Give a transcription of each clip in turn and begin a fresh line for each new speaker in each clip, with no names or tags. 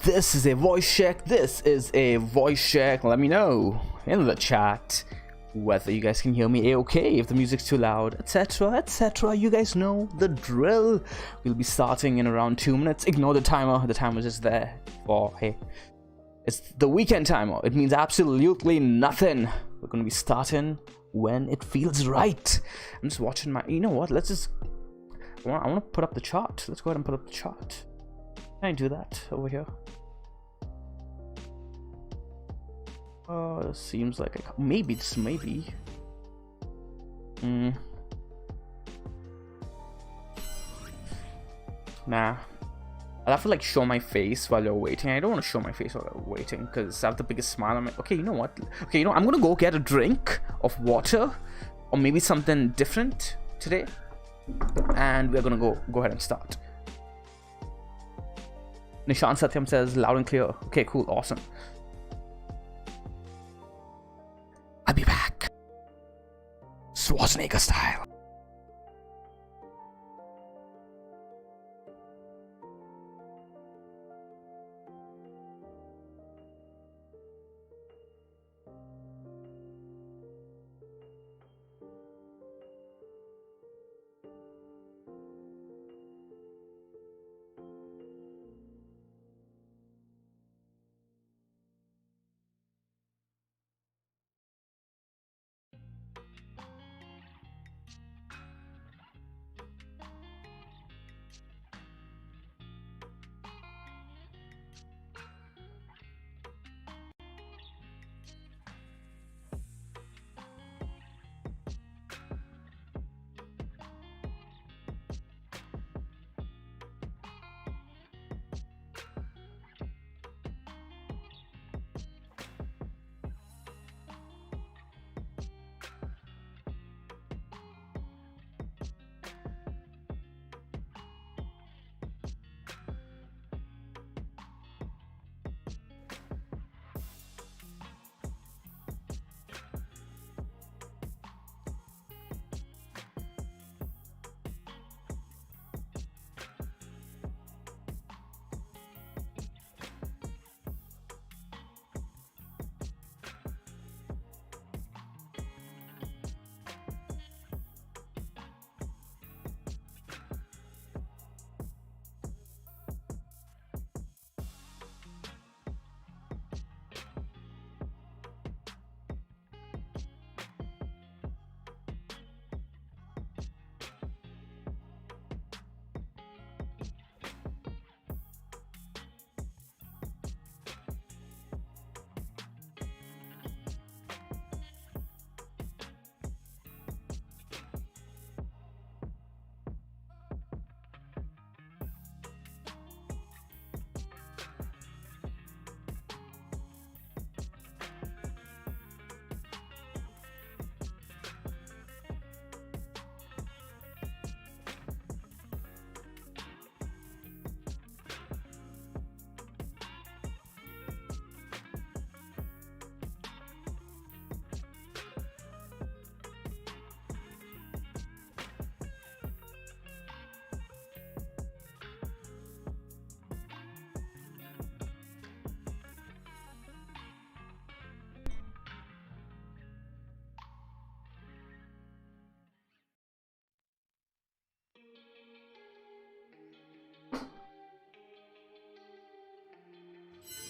This is a voice check. This is a voice check. Let me know in the chat whether you guys can hear me a-okay, if the music's too loud, etc, etc. You guys know the drill. We'll be starting in around 2 minutes. Ignore the timer. The timer's just there for, hey, it's the weekend timer. It means absolutely nothing. We're gonna be starting when it feels right. I'm just watching my, you know what, let's just, I want to put up the chart. Let's go ahead and put up the chart. Can I do that over here? It seems like maybe this nah, I'll have to like show my face while you're waiting. I don't want to show my face while you're waiting because I have the biggest smile on my, okay, you know what, okay, you know, I'm gonna go get a drink of water or maybe something different today, and we're gonna go ahead and start. Nishan Satyam says loud and clear. Okay, cool, awesome. I'll be back. Schwarzenegger style.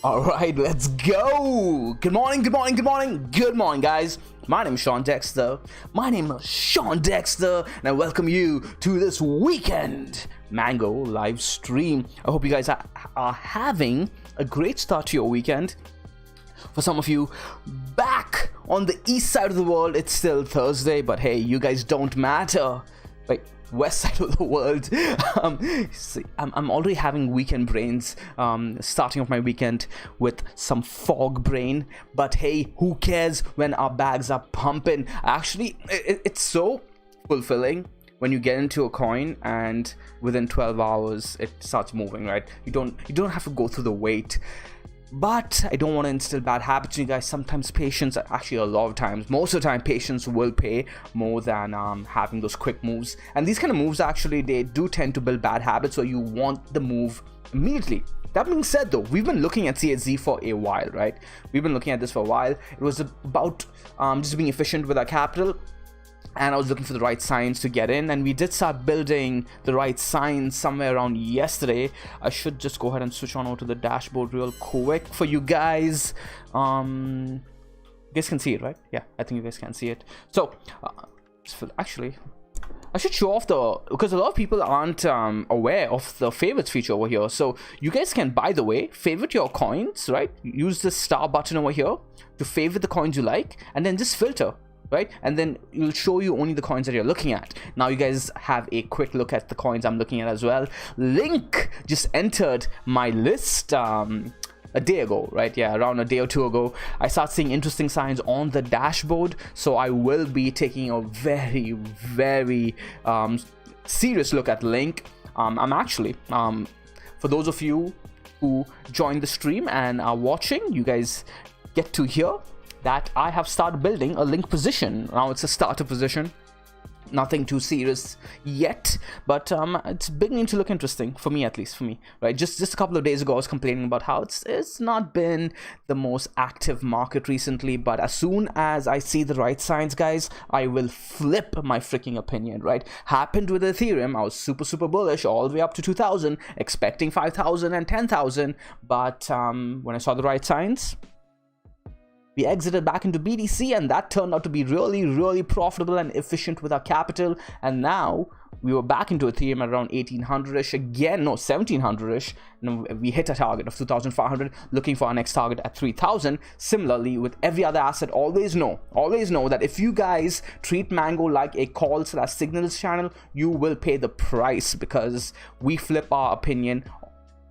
All right, let's go. Good morning, good morning, good morning, good morning, guys. My name is Sean Dexter. And I welcome you to this weekend Mango live stream. I hope you guys are having a great start to your weekend. For some of you back on the east side of the world, it's still Thursday, but hey, you guys don't matter. Like, west side of the world, I'm already having weekend brains, starting off my weekend with some fog brain, but hey, who cares when our bags are pumping? Actually, it's so fulfilling when you get into a coin and within 12 hours it starts moving, right? You don't have to go through the wait. But I don't want to instill bad habits in you guys. Sometimes patience, actually a lot of times, most of the time, patience will pay more than having those quick moves. And these kind of moves, actually, they do tend to build bad habits, so you want the move immediately. That being said, though, we've been looking at CHZ for a while, right? We've been looking at this for a while. It was about just being efficient with our capital, and I was looking for the right signs to get in, and we did start building the right signs somewhere around yesterday. I should just go ahead and switch on over to the dashboard real quick for you guys. You guys can see it, right? Yeah, I think you guys can see it. So actually, I should show off because a lot of people aren't aware of the favorites feature over here. So you guys can, by the way, favorite your coins, right? Use the star button over here to favorite the coins you like, and then just filter, right? And then it'll show you only the coins that you're looking at. Now you guys have a quick look at the coins I'm looking at as well. Link just entered my list a day ago, right? Yeah, around a day or two ago. I start seeing interesting signs on the dashboard, so I will be taking a very, very serious look at Link. I'm actually, for those of you who joined the stream and are watching, you guys get to hear that I have started building a Link position. Now it's a starter position, nothing too serious yet, but it's beginning to look interesting for me, at least for me, right? Just a couple of days ago I was complaining about how it's not been the most active market recently, but as soon as I see the right signs, guys, I will flip my freaking opinion, right? Happened with Ethereum. I was super bullish all the way up to 2,000, expecting 5,000 and 10,000, but when I saw the right signs, we exited back into BTC, and that turned out to be really profitable and efficient with our capital. And now we were back into Ethereum at around 1800-ish again, no, 1700-ish, and we hit a target of 2,500, looking for our next target at 3,000. Similarly, with every other asset, always know that if you guys treat Mango like a call/signals channel, you will pay the price, because we flip our opinion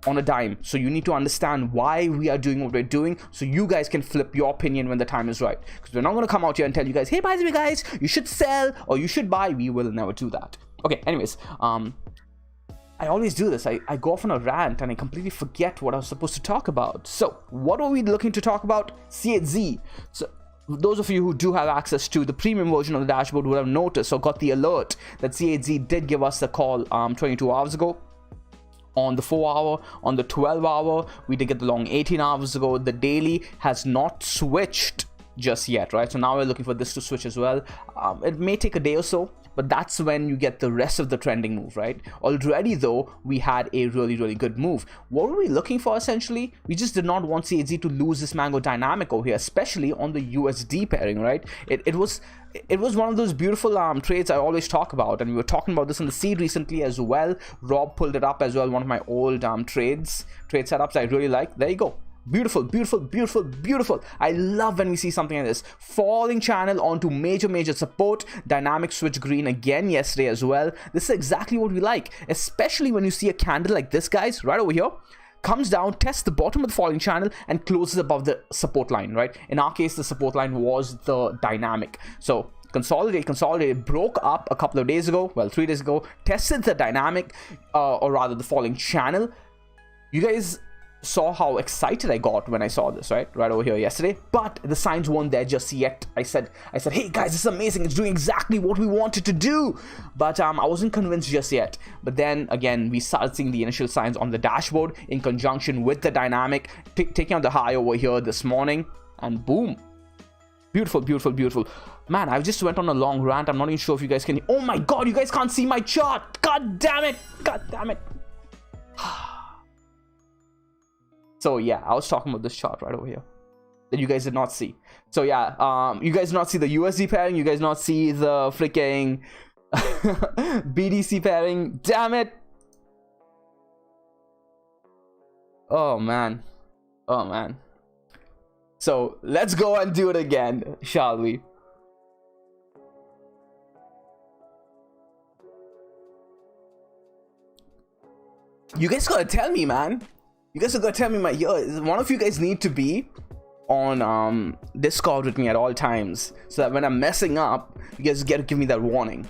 on a dime. So you need to understand why we are doing what we're doing, so you guys can flip your opinion when the time is right. Because we're not going to come out here and tell you guys, hey, by the way, guys, you should sell or you should buy. We will never do that. Okay, anyways, I always do this. I go off on a rant and I completely forget what I was supposed to talk about. So what are we looking to talk about? CHZ. So those of you who do have access to the premium version of the dashboard would have noticed or got the alert that CHZ did give us a call 22 hours ago. On the 4-hour, on the 12-hour, we did get the long 18 hours ago. The daily has not switched just yet, right? So now we're looking for this to switch as well. It may take a day or so, but that's when you get the rest of the trending move, right? Already though, we had a really good move. What were we looking for essentially? We just did not want CHZ to lose this Mango dynamic over here, especially on the USD pairing, right? It was one of those beautiful trades I always talk about, and we were talking about this in the seed recently as well. Rob pulled it up as well, one of my old trade setups I really like. There you go. Beautiful. I love when we see something like this. Falling channel onto major support. Dynamic switch green again yesterday as well. This is exactly what we like, especially when you see a candle like this, guys, right over here. Comes down, tests the bottom of the falling channel, and closes above the support line, right? In our case, the support line was the dynamic. So consolidated, broke up a couple of days ago, well, 3 days ago, tested the dynamic, or rather the falling channel. You guys saw how excited I got when I saw this, right over here yesterday, but the signs weren't there just yet. I said, hey guys, this is amazing, it's doing exactly what we wanted to do, but I wasn't convinced just yet. But then again, we started seeing the initial signs on the dashboard in conjunction with the dynamic taking out the high over here this morning, and boom, beautiful. Man, I just went on a long rant. I'm not even sure if you guys can. Oh my god, you guys can't see my chart. God damn it. So yeah, I was talking about this chart right over here that you guys did not see. So yeah, you guys did not see the USD pairing. You guys did not see the freaking BDC pairing. Damn it. Oh man. So let's go and do it again, shall we? You guys gotta tell me, man. You guys are gonna tell me one of you guys need to be on Discord with me at all times, so that when I'm messing up, you guys get to give me that warning,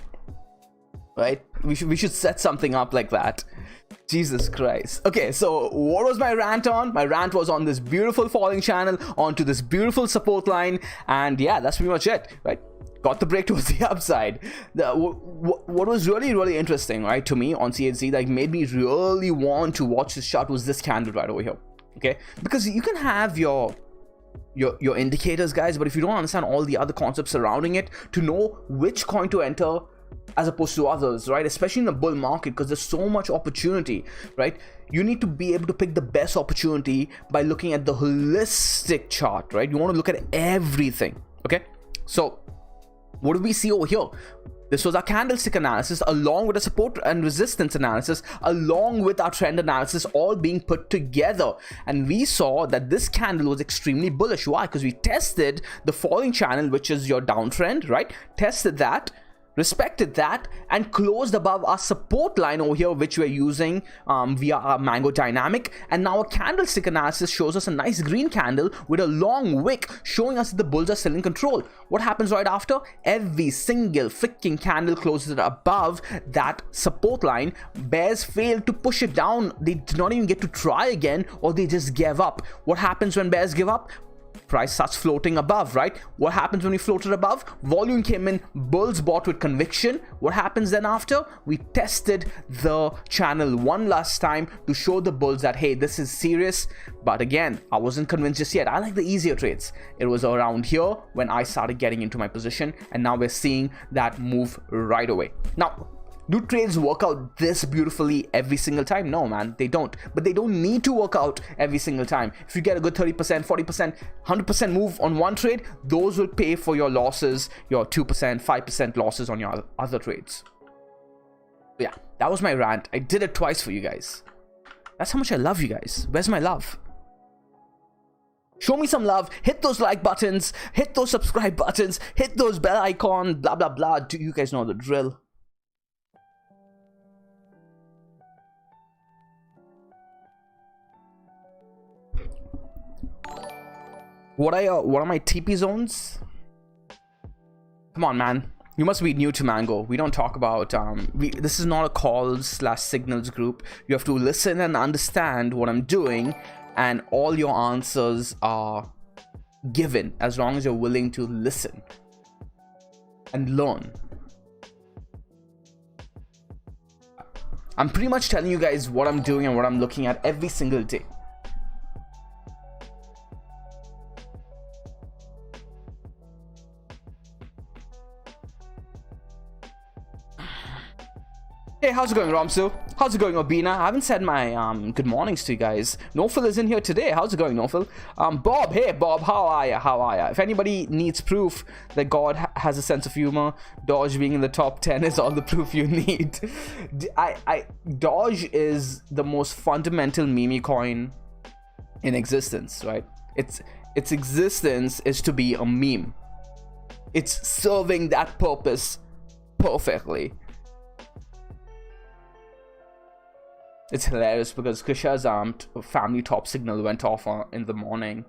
right? We should set something up like that. Jesus Christ. Okay, so what was my rant on? My rant was on this beautiful falling channel onto this beautiful support line, and yeah, that's pretty much it, right? got the break towards the upside. What was really interesting, right, to me on CHZ, like made me really want to watch this chart, was this candle right over here. Okay, because you can have your indicators, guys, but if you don't understand all the other concepts surrounding it to know which coin to enter as opposed to others, right, especially in the bull market, because there's so much opportunity, right, you need to be able to pick the best opportunity by looking at the holistic chart, right? You want to look at everything. Okay, so what do we see over here? This was our candlestick analysis along with a support and resistance analysis along with our trend analysis all being put together, and we saw that this candle was extremely bullish. Why? Because we tested the falling channel, which is your downtrend, right? Tested that, respected that, and closed above our support line over here, which we're using via our Mango dynamic. And now a candlestick analysis shows us a nice green candle with a long wick showing us that the bulls are still in control. What happens right after? Every single freaking candle closes above that support line. Bears failed to push it down. They did not even get to try again, or they just gave up. What happens when bears give up? Price starts floating above, right? What happens when we floated above? Volume came in, bulls bought with conviction. What happens then after? We tested the channel one last time to show the bulls that, hey, this is serious. But again, I wasn't convinced just yet. I like the easier trades. It was around here when I started getting into my position, and now we're seeing that move right away. Now, do trades work out this beautifully every single time? No, man, they don't. But they don't need to work out every single time. If you get a good 30%, 40%, 100% move on one trade, those will pay for your losses, your 2%, 5% losses on your other trades. Yeah, that was my rant. I did it twice for you guys. That's how much I love you guys. Where's my love? Show me some love. Hit those like buttons. Hit those subscribe buttons. Hit those bell icon. Blah, blah, blah. Do you guys know the drill? What are my TP zones? Come on, man. You must be new to Mango. We don't talk about this is not a calls/signals group. You have to listen and understand what I'm doing, and all your answers are given as long as you're willing to listen and learn. I'm pretty much telling you guys what I'm doing and what I'm looking at every single day. Hey, how's it going, Ramsu? How's it going, Obina? I haven't said my good mornings to you guys. Nofil is in here today. How's it going, Nofil? Bob, hey Bob, how are ya? How are ya? If anybody needs proof that God has a sense of humor, Doge being in the top 10 is all the proof you need. Doge is the most fundamental meme coin in existence, right? Its existence is to be a meme. It's serving that purpose perfectly. It's hilarious because Krisha's family top signal went off in the morning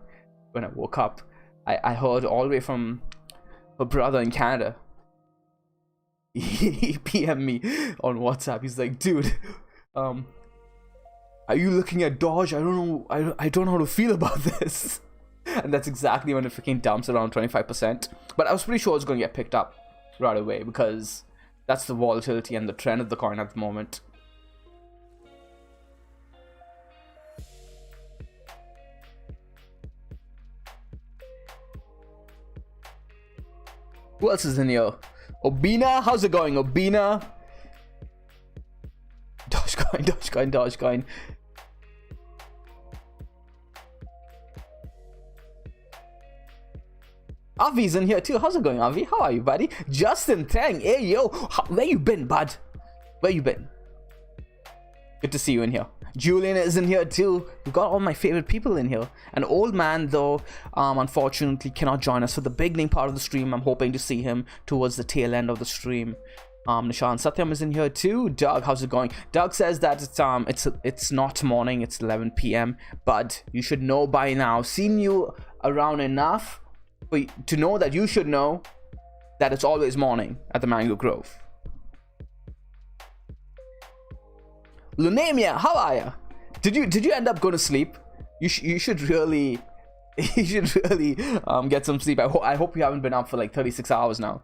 when I woke up. I heard all the way from her brother in Canada. He PM'd me on WhatsApp. He's like, dude, are you looking at Doge? I don't know. I don't know how to feel about this. And that's exactly when it freaking dumps around 25%. But I was pretty sure it's going to get picked up right away because that's the volatility and the trend of the coin at the moment. Who else is in here? Obina, how's it going, Obina? Dogecoin, Dogecoin, Dogecoin. Avi's in here too. How's it going, Avi? How are you, buddy? Justin Tang, hey yo, where you been, bud? Where you been? Good to see you in here. Julian is in here too. We've got all my favorite people in here. An old man though, unfortunately cannot join us for the beginning part of the stream. I'm hoping to see him towards the tail end of the stream. Nishan Satyam is in here too. Doug, how's it going? Doug says that it's not morning, it's 11 p.m. But you should know by now. Seen you around enough to know that you should know that it's always morning at the Mango Grove. Lunamia, how are ya? Did you end up going to sleep? You should really You should really get some sleep. I hope you haven't been up for like 36 hours now.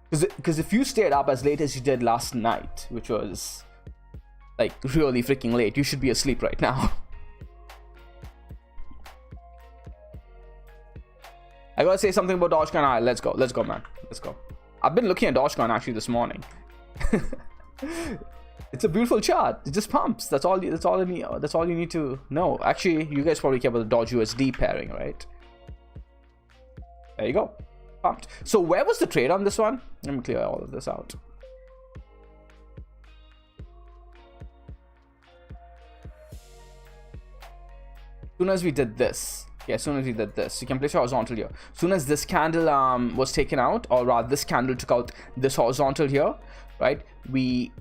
Because if you stayed up as late as you did last night, which was like really freaking late, you should be asleep right now. I gotta say something about Dogecoin. Let's go, man. Let's go. I've been looking at Dogecoin actually this morning. It's a beautiful chart. It just pumps. That's all you need to know. Actually, you guys probably care about the Doge USD pairing, right? There you go. Pumped. So where was the trade on this one? Let me clear all of this out. As soon as we did this, yeah, as soon as we did this, you can place your horizontal here. As soon as this candle was taken out, or rather this candle took out this horizontal here, right? We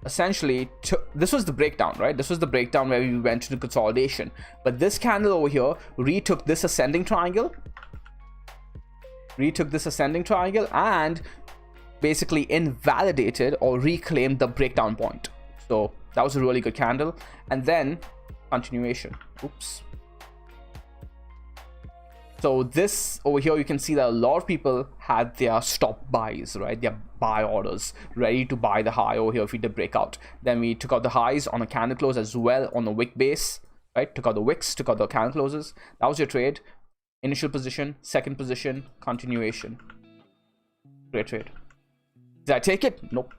essentially took, this was the breakdown, right? This was the breakdown where we went into consolidation. But this candle over here retook this ascending triangle, and basically invalidated or reclaimed the breakdown point. So that was a really good candle. And then continuation. Oops. So this over here, you can see that a lot of people had their stop buys, right? Their buy orders ready to buy the high over here if we did break out. Then we took out the highs on a candle close as well on the wick base, right? Took out the wicks, took out the candle closes. That was your trade. Initial position, second position, continuation. Great trade. Did I take it? Nope.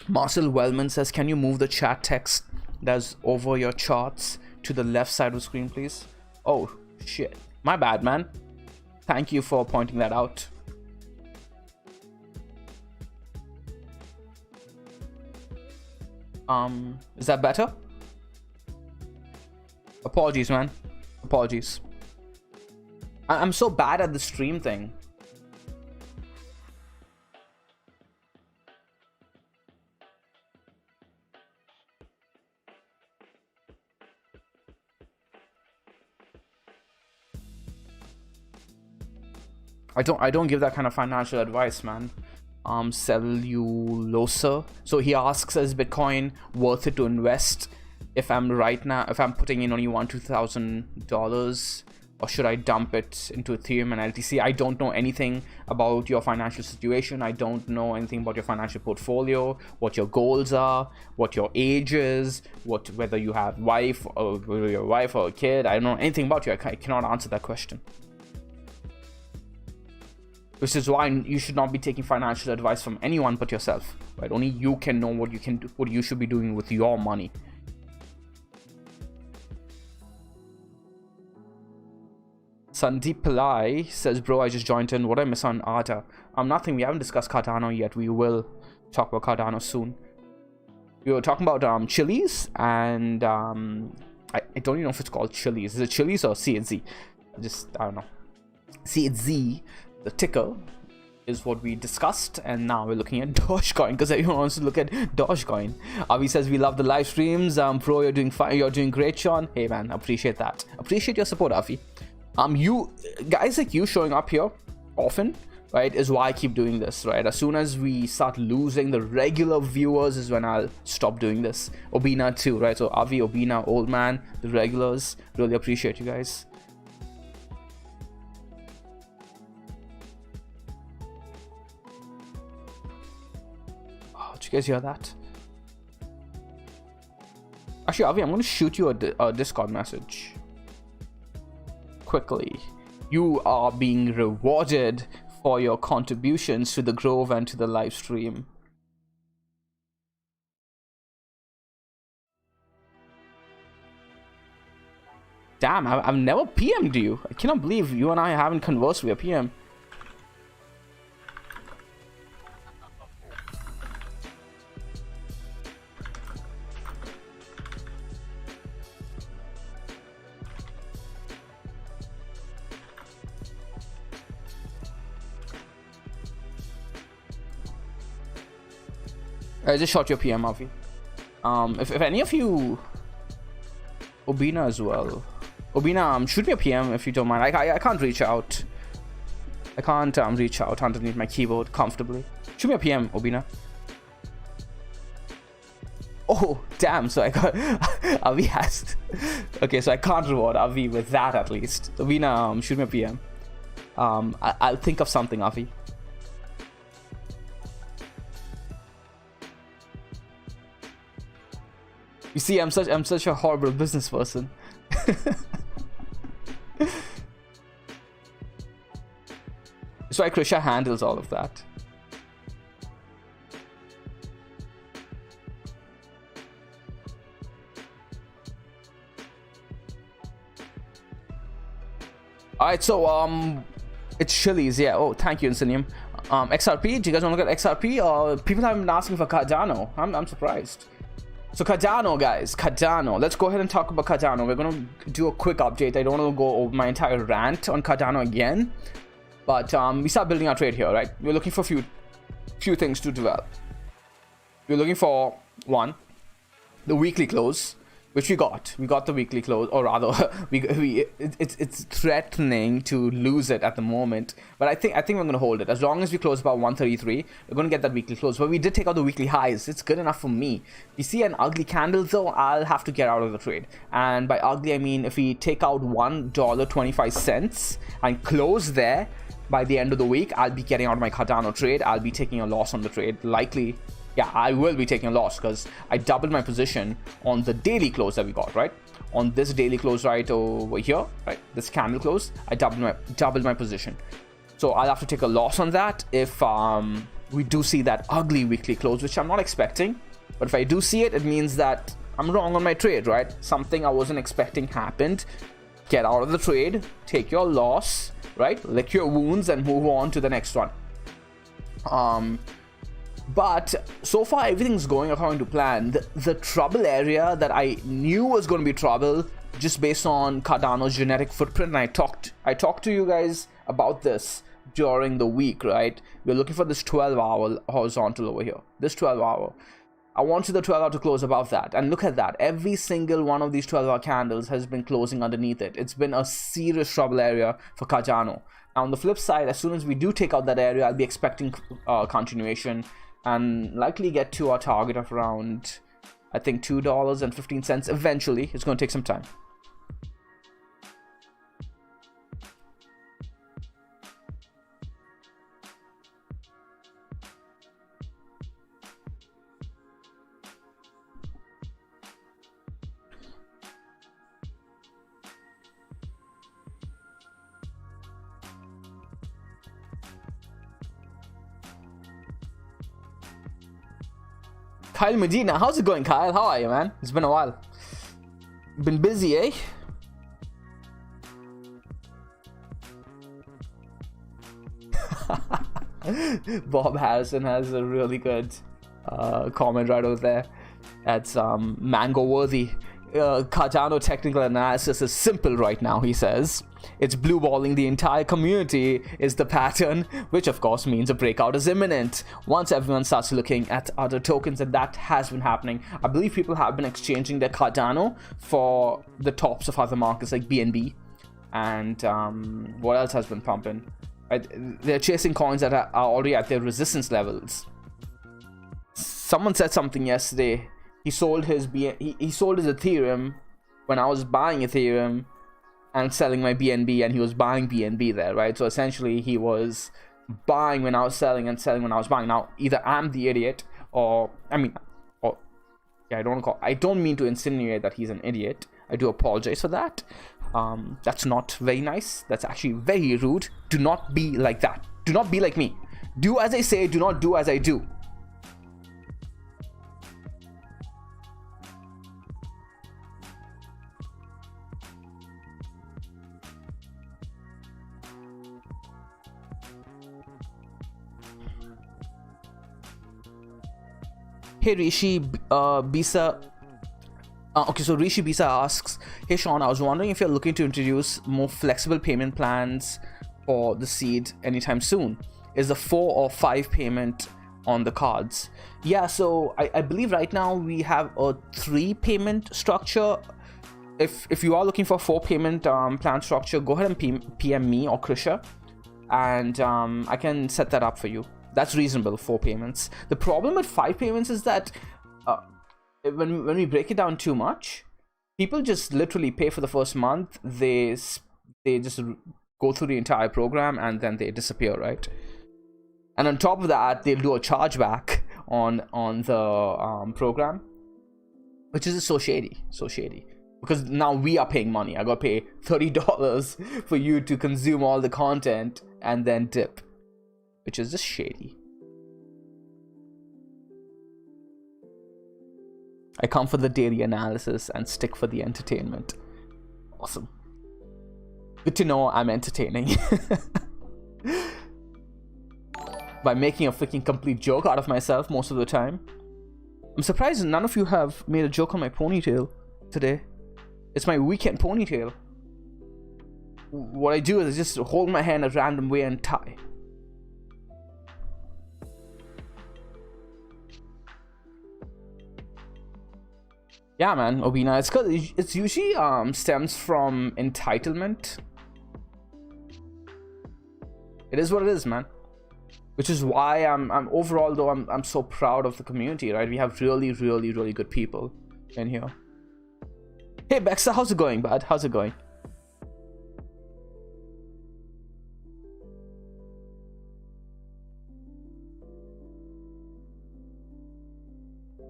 Marcel Wellman says, can you move the chat text that's over your charts to the left side of the screen, please? Oh, shit. My bad, man. Thank you for pointing that out. Is that better? Apologies, man. Apologies. I'm so bad at the stream thing. I don't give that kind of financial advice, man. Cellulosa. So he asks, is Bitcoin worth it to invest if I'm putting in only $2,000, or should I dump it into Ethereum and LTC? I don't know anything about your financial situation. I don't know anything about your financial portfolio, what your goals are, what your age is, whether you have wife or whether you're a wife or a kid. I don't know anything about you. I cannot answer that question. Which is why you should not be taking financial advice from anyone but yourself, right? Only you can know what you can do, what you should be doing with your money. Sandeep Pillai says, bro, I just joined in. What did I miss on ADA? Nothing. We haven't discussed Cardano yet. We will talk about Cardano soon. We were talking about Chili's, and I don't even know if it's called Chili's. Is it Chili's or CHZ? I don't know. CHZ. The ticker is what we discussed, and now we're looking at Dogecoin because everyone wants to look at Dogecoin. Avi says, we love the live streams. Pro, you're doing fine. You're doing great, Sean. Hey, man, appreciate that. Appreciate your support, Avi. You guys like you showing up here often, right, is why I keep doing this, right? As soon as we start losing the regular viewers is when I'll stop doing this. Obina too, right? So Avi, Obina, Old Man, the regulars, really appreciate you guys. Did you guys hear that? Actually, Avi, I'm going to shoot you a Discord message. Quickly. You are being rewarded for your contributions to the Grove and to the live stream. Damn, I've never PM'd you. I cannot believe you and I haven't conversed via PM. I just shot your PM, Avi. If any of you, Obina as well. Obina, shoot me a PM if you don't mind. I can't reach out. I can't reach out underneath my keyboard comfortably. Shoot me a PM, Obina. Oh, damn. So I got Avi has. Okay, so I can't reward Avi with that at least. Obina, shoot me a PM. I'll think of something, Avi. You see, I'm such a horrible business person. So Krisha handles all of that. Alright, so it's Chili's, yeah. Oh, thank you, Insanium. XRP, do you guys want to look at XRP? People have been asking for Cardano. I'm surprised. So Cardano, guys, Cardano. Let's go ahead and talk about Cardano. We're gonna do a quick update. I don't want to go over my entire rant on Cardano again. But we start building our trade here, right? We're looking for few things to develop. We're looking for one, the weekly close, which we got. We got the weekly close, or rather, it's threatening to lose it at the moment. But I think we're gonna hold it as long as we close about 133. We're gonna get that weekly close. But we did take out the weekly highs. It's good enough for me. If you see an ugly candle though, I'll have to get out of the trade. And by ugly, I mean if we take out $1.25 and close there by the end of the week, I'll be getting out of my Cardano trade. I'll be taking a loss on the trade, likely. Yeah, I will be taking a loss because I doubled my position on the daily close that we got, right? On this daily close right over here, right? This candle close, I doubled my position. So I'll have to take a loss on that if we do see that ugly weekly close, which I'm not expecting. But if I do see it, it means that I'm wrong on my trade, right? Something I wasn't expecting happened. Get out of the trade, take your loss, right? Lick your wounds and move on to the next one. But so far everything's going according to plan. The trouble area that I knew was going to be trouble just based on Cardano's genetic footprint, and I talked to you guys about this during the week, right? We're looking for this 12-hour horizontal over here. This 12-hour. I wanted the 12-hour to close above that. And look at that. Every single one of these 12-hour candles has been closing underneath it. It's been a serious trouble area for Cardano. Now, on the flip side, as soon as we do take out that area, I'll be expecting continuation and likely get to our target of around, I think, $2.15 eventually. It's going to take some time. Kyle Medina, how's it going, Kyle? How are you, man? It's been a while. Been busy, eh? Bob Harrison has a really good comment right over there. That's mango worthy. Cardano technical analysis is simple right now, he says. It's blue balling the entire community is the pattern, which of course means a breakout is imminent once everyone starts looking at other tokens, and that has been happening. I believe people have been exchanging their Cardano for the tops of other markets like BNB, and what else has been pumping? They're chasing coins that are already at their resistance levels. Someone said something yesterday. He sold his Ethereum when I was buying Ethereum and selling my BNB, and he was buying BNB there, right? So essentially he was buying when I was selling and selling when I was buying. Now either I'm the idiot, or yeah, I don't mean to insinuate that he's an idiot. I do apologize for that. That's not very nice. That's actually very rude. Do not be like that. Do not be like me. Do as I say, do not do as I do. Hey Rishi Bisa. Okay, so Rishi Bisa asks, hey Sean, I was wondering if you're looking to introduce more flexible payment plans for the seed anytime soon. Is the 4 or 5 payment on the cards? Yeah, so I believe right now we have a 3 payment structure. If you are looking for 4 payment plan structure, go ahead and PM me or Krisha, and I can set that up for you. That's reasonable, 4 payments. The problem with 5 payments is that when we break it down too much, people just literally pay for the first month. They just go through the entire program and then they disappear, right? And on top of that, they'll do a chargeback on the program, which is so shady, because now we are paying money. I gotta pay $30 for you to consume all the content and then dip, which is just shady. I come for the daily analysis and stick for the entertainment. Awesome. Good to know I'm entertaining. By making a freaking complete joke out of myself most of the time. I'm surprised none of you have made a joke on my ponytail today. It's my weekend ponytail. What I do is I just hold my hand a random way and tie. Yeah, man, Obina. It's cause it's usually stems from entitlement. It is what it is, man. Which is why I'm overall though I'm so proud of the community, right? We have really good people in here. Hey Bexa, how's it going, bud? How's it going?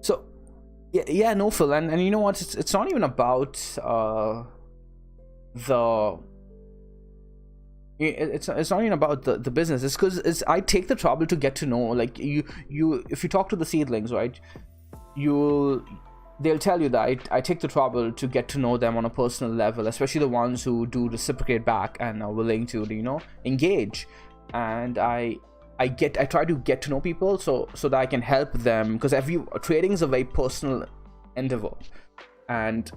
So yeah, no, Phil, and you know what? It's not even about it's not even about the business. It's because I take the trouble to get to know, like, you if you talk to the seedlings, right, they'll tell you that I take the trouble to get to know them on a personal level, especially the ones who do reciprocate back and are willing to, you know, engage. And I try to get to know people so that I can help them, because trading is a very personal endeavor, and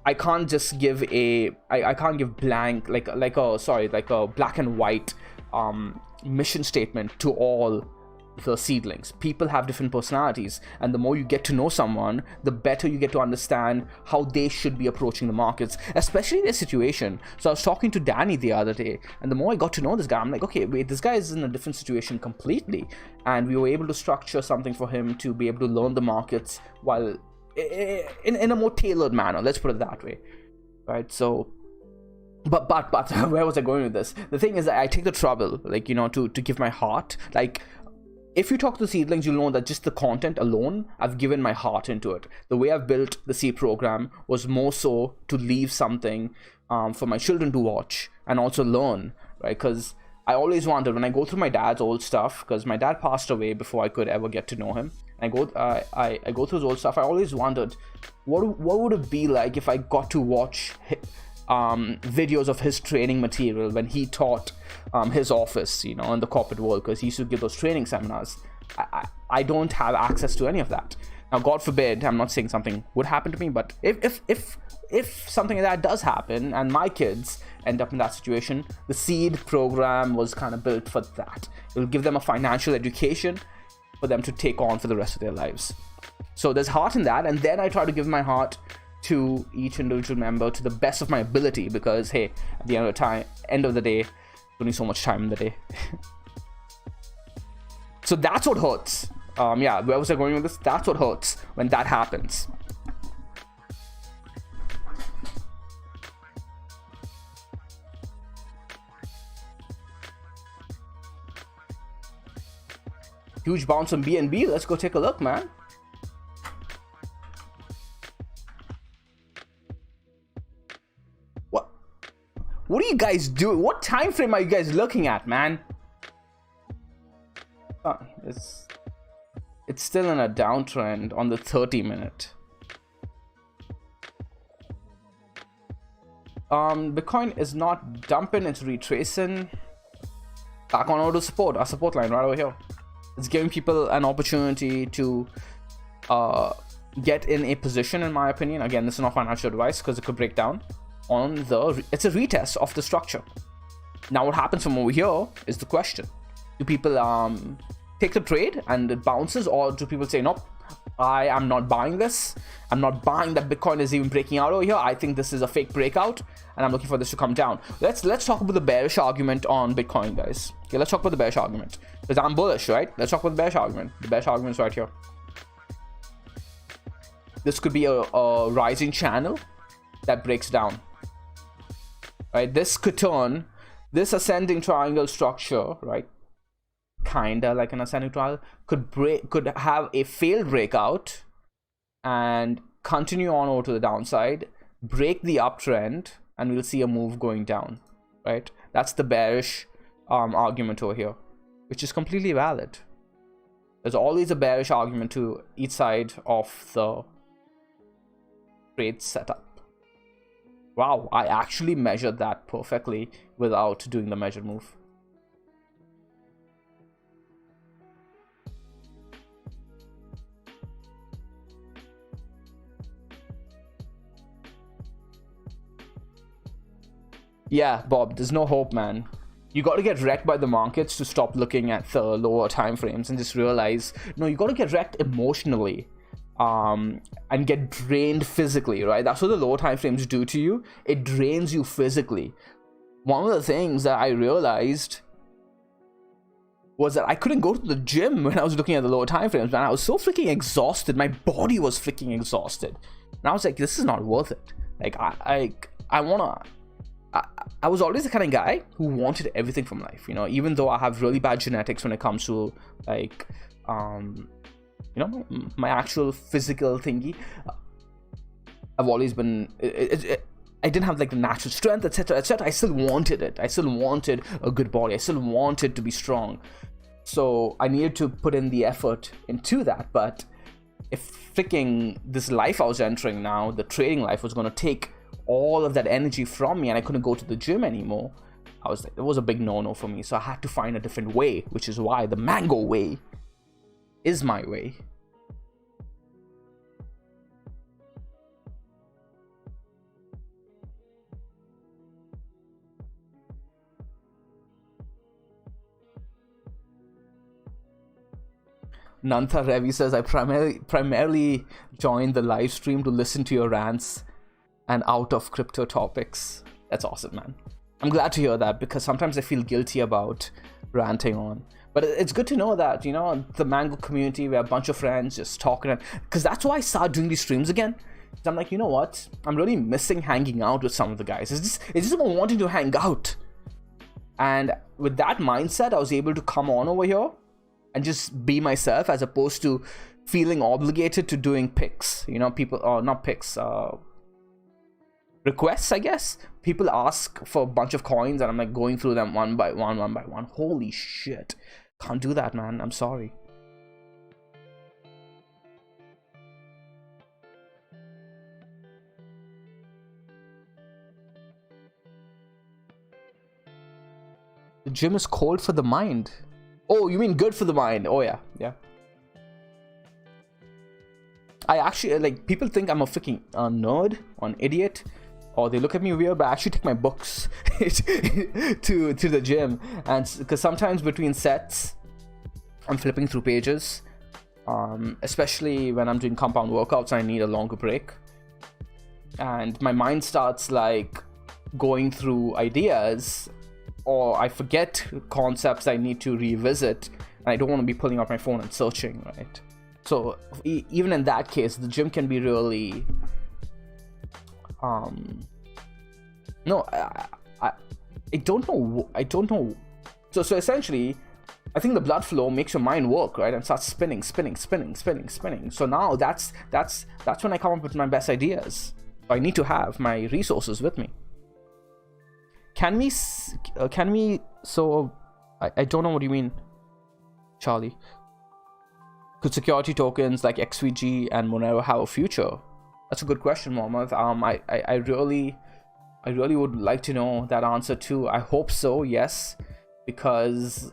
I can't just give I can't give blank like a black and white mission statement to all the seedlings. People have different personalities, and the more you get to know someone, the better you get to understand how they should be approaching the markets, especially their situation. So I was talking to Danny the other day, and the more I got to know this guy, I'm like, okay, wait, this guy is in a different situation completely, and we were able to structure something for him to be able to learn the markets while in a more tailored manner, let's put it that way, right? So but where was I going with this? The thing is that I take the trouble, like, you know, to give my heart. Like, if you talk to seedlings, you'll know that just the content alone, I've given my heart into it. The way I've built the seed program was more so to leave something for my children to watch and also learn, right? Because I always wanted, when I go through my dad's old stuff, because my dad passed away before I could ever get to know him, and I go through his old stuff, I always wondered, what would it be like if I got to watch videos of his training material when he taught his office, you know, in the corporate world, because he used to give those training seminars. I don't have access to any of that. Now, God forbid, I'm not saying something would happen to me, but if something like that does happen and my kids end up in that situation, the seed program was kind of built for that. It will give them a financial education for them to take on for the rest of their lives. So there's heart in that, and then I try to give my heart to each individual member to the best of my ability, because hey, at the end of the day, only so much time in the day. So that's what hurts. Yeah, where was I going with this? That's what hurts when that happens. Huge bounce on BNB. Let's go take a look, man. What are you guys doing? What time frame are you guys looking at, man? Oh, it's still in a downtrend on the 30-minute. Bitcoin is not dumping, it's retracing. Back on auto support, our support line right over here. It's giving people an opportunity to get in a position, in my opinion. Again, this is not financial advice because it could break down. It's a retest of the structure. Now what happens from over here is the question. Do people take the trade and it bounces, or do people say nope, I am not buying this. I'm not buying that Bitcoin is even breaking out over here. I think this is a fake breakout, and I'm looking for this to come down. Let's talk about the bearish argument on Bitcoin, guys. Okay, let's talk about the bearish argument, because I'm bullish, right? Let's talk about the bearish argument. The bearish argument is right here. This could be a rising channel that breaks down, right? This could turn this ascending triangle structure, right? Kinda like an ascending triangle, could have a failed breakout and continue on over to the downside, break the uptrend, and we'll see a move going down, right? That's the bearish argument over here, which is completely valid. There's always a bearish argument to each side of the trade setup. Wow, I actually measured that perfectly without doing the measure move. Yeah, Bob, there's no hope, man. You got to get wrecked by the markets to stop looking at the lower time frames and just realize, no, you got to get wrecked emotionally and get drained physically, right? That's what the lower time frames do to you. It drains you physically. One of the things that I realized was that I couldn't go to the gym when I was looking at the lower time frames, man. I was so freaking exhausted. My body was freaking exhausted. And I was like, this is not worth it. Like, I was always the kind of guy who wanted everything from life, you know, even though I have really bad genetics when it comes to, like, you know, my actual physical thingy. I've always been, I didn't have like the natural strength, etc., etc. I still wanted it. I still wanted a good body. I still wanted to be strong. So I needed to put in the effort into that. But if freaking this life I was entering now, the trading life, was going to take all of that energy from me and I couldn't go to the gym anymore, I was like, it was a big no-no for me. So I had to find a different way, which is why the mango way is my way. Nantha Ravi says, I primarily joined the live stream to listen to your rants and out of crypto topics. That's awesome, man. I'm glad to hear that, because sometimes I feel guilty about ranting on. But it's good to know that, you know, the Mango community, we're a bunch of friends just talking. Because that's why I started doing these streams again. I'm like, you know what? I'm really missing hanging out with some of the guys. It's just about wanting to hang out. And with that mindset, I was able to come on over here and just be myself, as opposed to feeling obligated to doing picks. You know, people, or not picks, requests, I guess. People ask for a bunch of coins and I'm like going through them one by one. Holy shit. Can't do that, man. I'm sorry. The gym is cold for the mind. Oh, you mean good for the mind? Oh yeah, yeah. I actually, like, people think I'm a freaking nerd or an idiot, or they look at me weird, but I actually take my books to the gym, and because sometimes between sets I'm flipping through pages, especially when I'm doing compound workouts, I need a longer break, and my mind starts like going through ideas, or I forget concepts I need to revisit, and I don't want to be pulling out my phone and searching, right? So even in that case, the gym can be really no, I don't know. So essentially, I think the blood flow makes your mind work, right, and starts spinning. So now that's when I come up with my best ideas. I need to have my resources with me. Can we so I don't know what you mean, Charlie. Could security tokens like XVG and Monero have a future? That's a good question, Mohammed. I really would like to know that answer too. I hope so, yes, because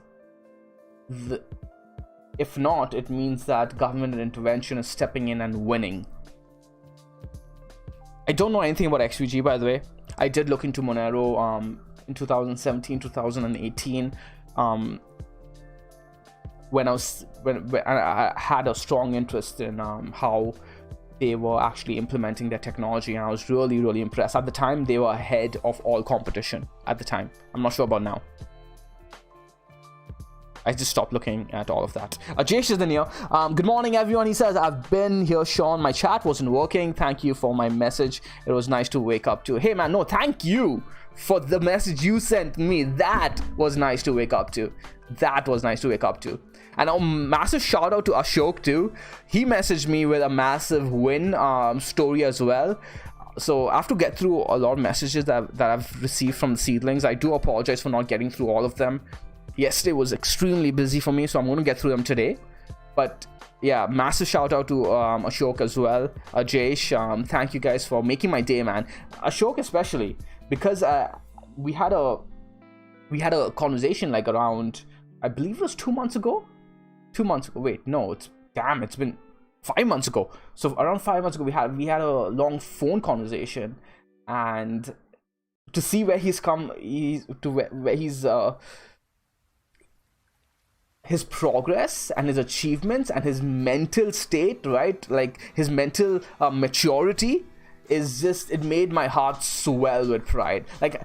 if not, it means that government intervention is stepping in and winning. I don't know anything about XVG, by the way. I did look into Monero in 2017, 2018. when I had a strong interest in how they were actually implementing their technology, and I was really impressed. At the time, they were ahead of all competition at the time. I'm not sure about now. I just stopped looking at all of that. Jayesh is in here. Good morning, everyone. He says, I've been here, Sean. My chat wasn't working. Thank you for my message. It was nice to wake up to. Hey, man, no, thank you for the message you sent me. That was nice to wake up to. That was nice to wake up to. And a massive shout out to Ashok too. He messaged me with a massive win story as well. So I have to get through a lot of messages that I've received from the seedlings. I do apologize for not getting through all of them. Yesterday was extremely busy for me, so I'm going to get through them today. But yeah, massive shout out to Ashok as well. Jayesh, thank you guys for making my day, man. Ashok especially, because we had a conversation like around, I believe it was 2 months ago. 2 months ago. Wait, no, it's been 5 months ago. So around 5 months ago, we had a long phone conversation, and to see where he's come, where he's his progress and his achievements and his mental state, right? Like his mental maturity is just, it made my heart swell with pride. Like,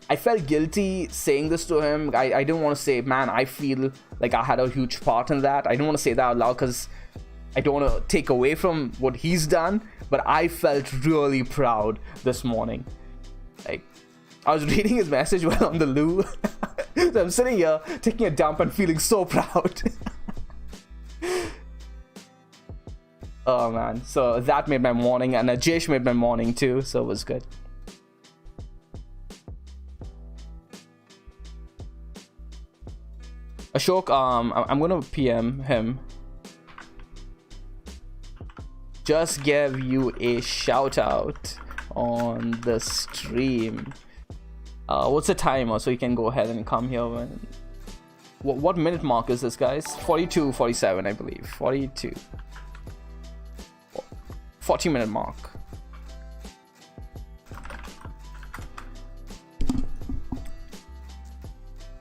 I felt guilty saying this to him. I didn't want to say, man, I feel like I had a huge part in that. I didn't want to say that out loud because I don't want to take away from what he's done. But I felt really proud this morning. Like, I was reading his message while on the loo. So I'm sitting here taking a dump and feeling so proud. Oh man, so that made my morning, and Jayesh made my morning too, so it was good. Ashok, I'm gonna PM him. Just give you a shout out on the stream. What's the timer so you can go ahead and come here when... What minute mark is this, guys? 42:47, I believe. 40-minute mark.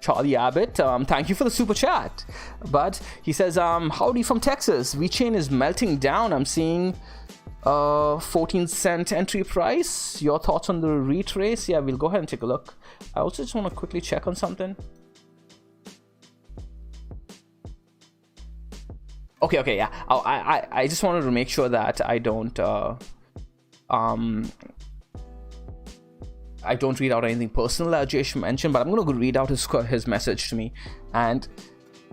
Charlie Abbott, thank you for the super chat. But he says, howdy from Texas. VeChain is melting down. I'm seeing 14-cent entry price. Your thoughts on the retrace? Yeah, we'll go ahead and take a look. I also just want to quickly check on something. Okay, yeah. I just wanted to make sure that I don't read out anything personal that Jayesh mentioned, but I'm going to read out his message to me. And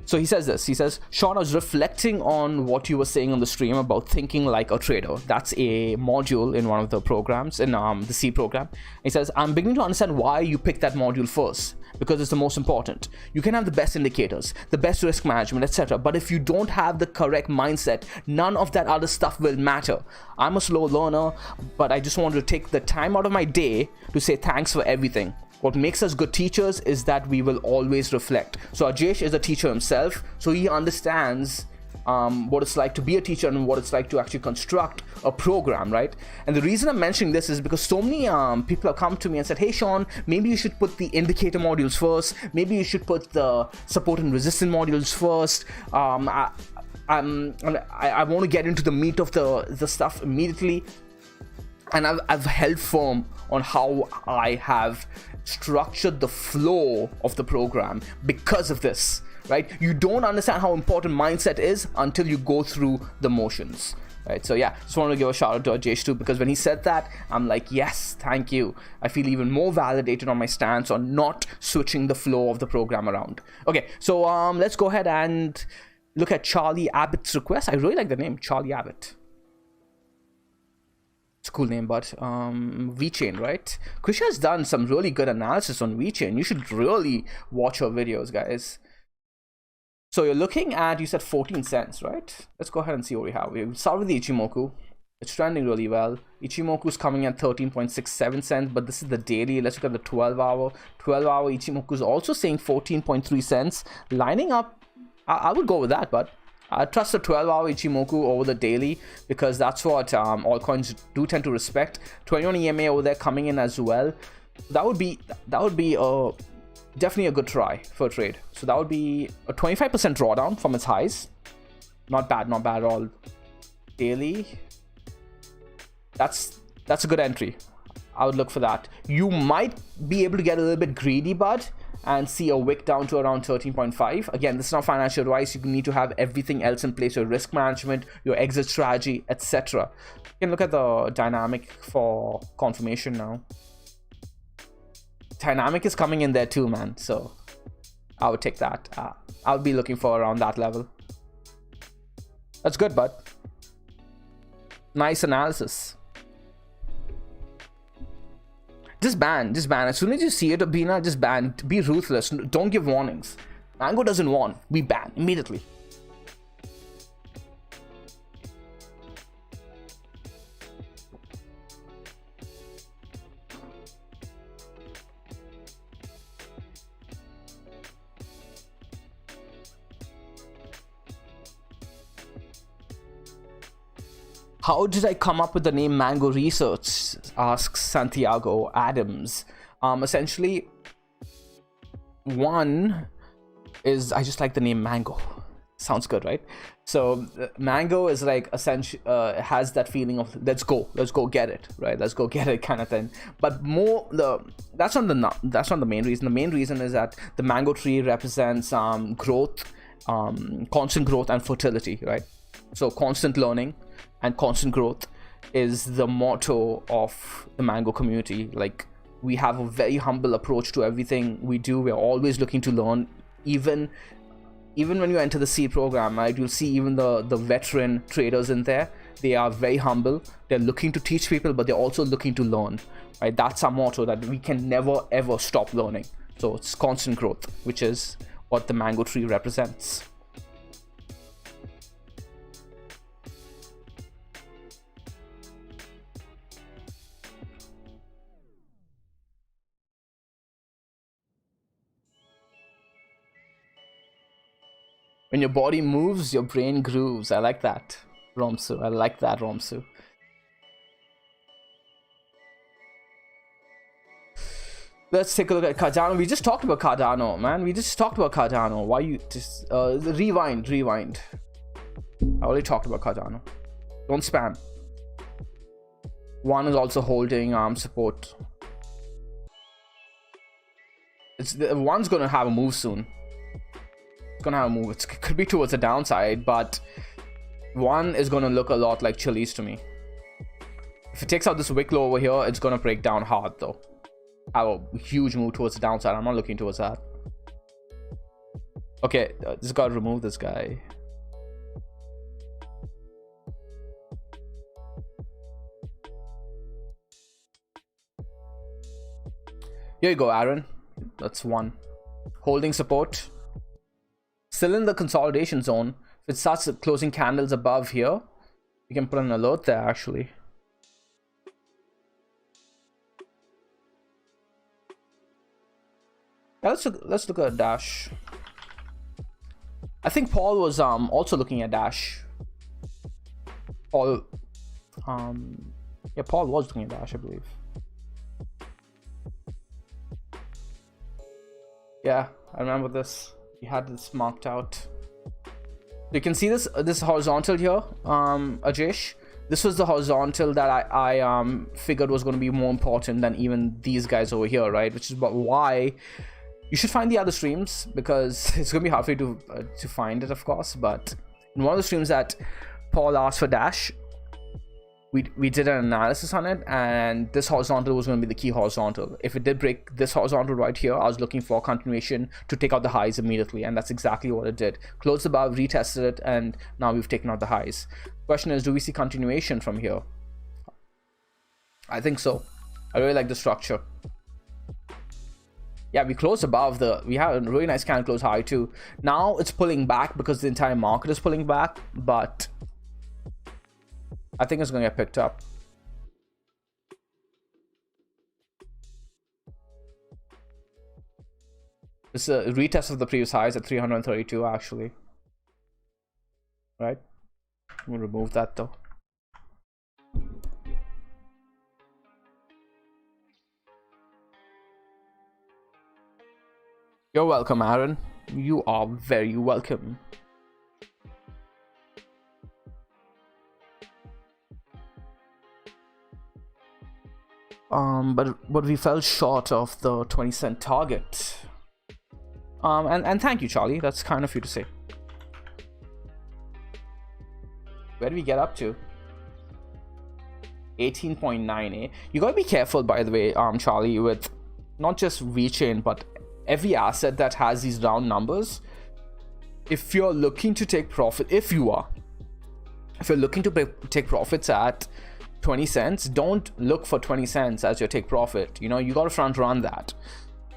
so he says this. He says, Sean, I was reflecting on what you were saying on the stream about thinking like a trader. That's a module in one of the programs, in the C program. He says, I'm beginning to understand why you picked that module first, because it's the most important. You can have the best indicators, the best risk management, etc. But if you don't have the correct mindset, none of that other stuff will matter. I'm a slow learner, but I just wanted to take the time out of my day to say thanks for everything. What makes us good teachers is that we will always reflect. So Jayesh is a teacher himself, so he understands what it's like to be a teacher and what it's like to actually construct a program, right? And the reason I'm mentioning this is because so many people have come to me and said, hey Sean, maybe you should put the indicator modules first, maybe you should put the support and resistance modules first. I want to get into the meat of the stuff immediately. And I've held firm on how I have structured the flow of the program because of this, right? You don't understand how important mindset is until you go through the motions, right? So yeah, just want to give a shout out to Jayesh too, because when he said that, I'm like, yes, thank you. I feel even more validated on my stance on not switching the flow of the program around. Okay, so let's go ahead and look at Charlie Abbott's request. I really like the name, Charlie Abbott. It's a cool name, but VeChain, right? Krisha has done some really good analysis on VeChain. You should really watch her videos, guys. So you're looking at, you said 14 cents, right? Let's go ahead and see what we have. We start with the Ichimoku. It's trending really well. Ichimoku is coming at 13.67 cents, but this is the daily. Let's look at the 12-hour. 12-hour Ichimoku is also saying 14.3 cents. Lining up, I would go with that, but I trust the 12-hour Ichimoku over the daily because that's what altcoins do tend to respect. 21 EMA over there coming in as well. That would be a definitely a good try for a trade. So that would be a 25% drawdown from its highs. Not bad at all. Daily, that's a good entry. I would look for that. You might be able to get a little bit greedy, bud, and see a wick down to around 13.5. Again, this is not financial advice. You need to have everything else in place: your risk management, your exit strategy, etc. You can look at the dynamic for confirmation now. Dynamic is coming in there too, man. So I would take that. I would be looking for around that level. That's good, bud. Nice analysis. Just ban. As soon as you see it, Abina, just ban. Be ruthless. Don't give warnings. Mango doesn't warn. We ban immediately. How did I come up with the name Mango Research? Asks Santiago Adams. Essentially, one is I just like the name Mango. Sounds good, right? So Mango is like essentially has that feeling of let's go get it, right? Let's go get it kind of thing. But more that's not the main reason. The main reason is that the mango tree represents growth, constant growth and fertility, right? So constant learning and constant growth is the motto of the mango community. Like, we have a very humble approach to everything we do. We're always looking to learn. Even when you enter the seed program, right, you'll see even the veteran traders in there. They are very humble. They're looking to teach people, but they're also looking to learn, right? That's our motto, that we can never ever stop learning. So it's constant growth, which is what the mango tree represents. When your body moves, your brain grooves. I like that, Romsu. I like that, Romsu. Let's take a look at Cardano. We just talked about Cardano, man. We just talked about Cardano. Why you just rewind? I already talked about Cardano. Don't spam. One is also holding support. One's gonna have a move soon. It's gonna have a move. It could be towards the downside, but one is gonna look a lot like Chili's to me. If it takes out this wick low over here, it's gonna break down hard though. Have a huge move towards the downside. I'm not looking towards that. Okay, just gotta remove this guy. Here you go, Aaron. That's one. Holding support. Still in the consolidation zone. If it starts closing candles above here, you can put an alert there actually. Yeah, let's look at Dash. I think Paul was also looking at Dash. Paul Paul was looking at Dash, I believe. Yeah, I remember this. We had this marked out. You can see this horizontal here, Ajesh. This was the horizontal that I figured was going to be more important than even these guys over here, right? Which is why you should find the other streams, because it's going to be hard for you to find it, of course. But in one of the streams that Paul asked for Dash, we did an analysis on it, and this horizontal was going to be the key horizontal. If it did break this horizontal right here, I was looking for continuation to take out the highs immediately, and that's exactly what it did. Closed above, retested it, and now we've taken out the highs. Question is, do we see continuation from here? I think so. I really like the structure. Yeah, we closed above we have a really nice candle close high too. Now it's pulling back because the entire market is pulling back, but I think it's going to get picked up. This is a retest of the previous highs at 332 actually. Right? We'll remove that though. You're welcome, Aaron. You are very welcome. But we fell short of the 20-cent target. And thank you, Charlie. That's kind of you to say. Where do we get up to? 18.9, You gotta be careful, by the way, Charlie, with not just VeChain, but every asset that has these round numbers. If you're looking to take profit, if you're looking to take profits at 20 cents, don't look for 20 cents as your take profit. You gotta front run that.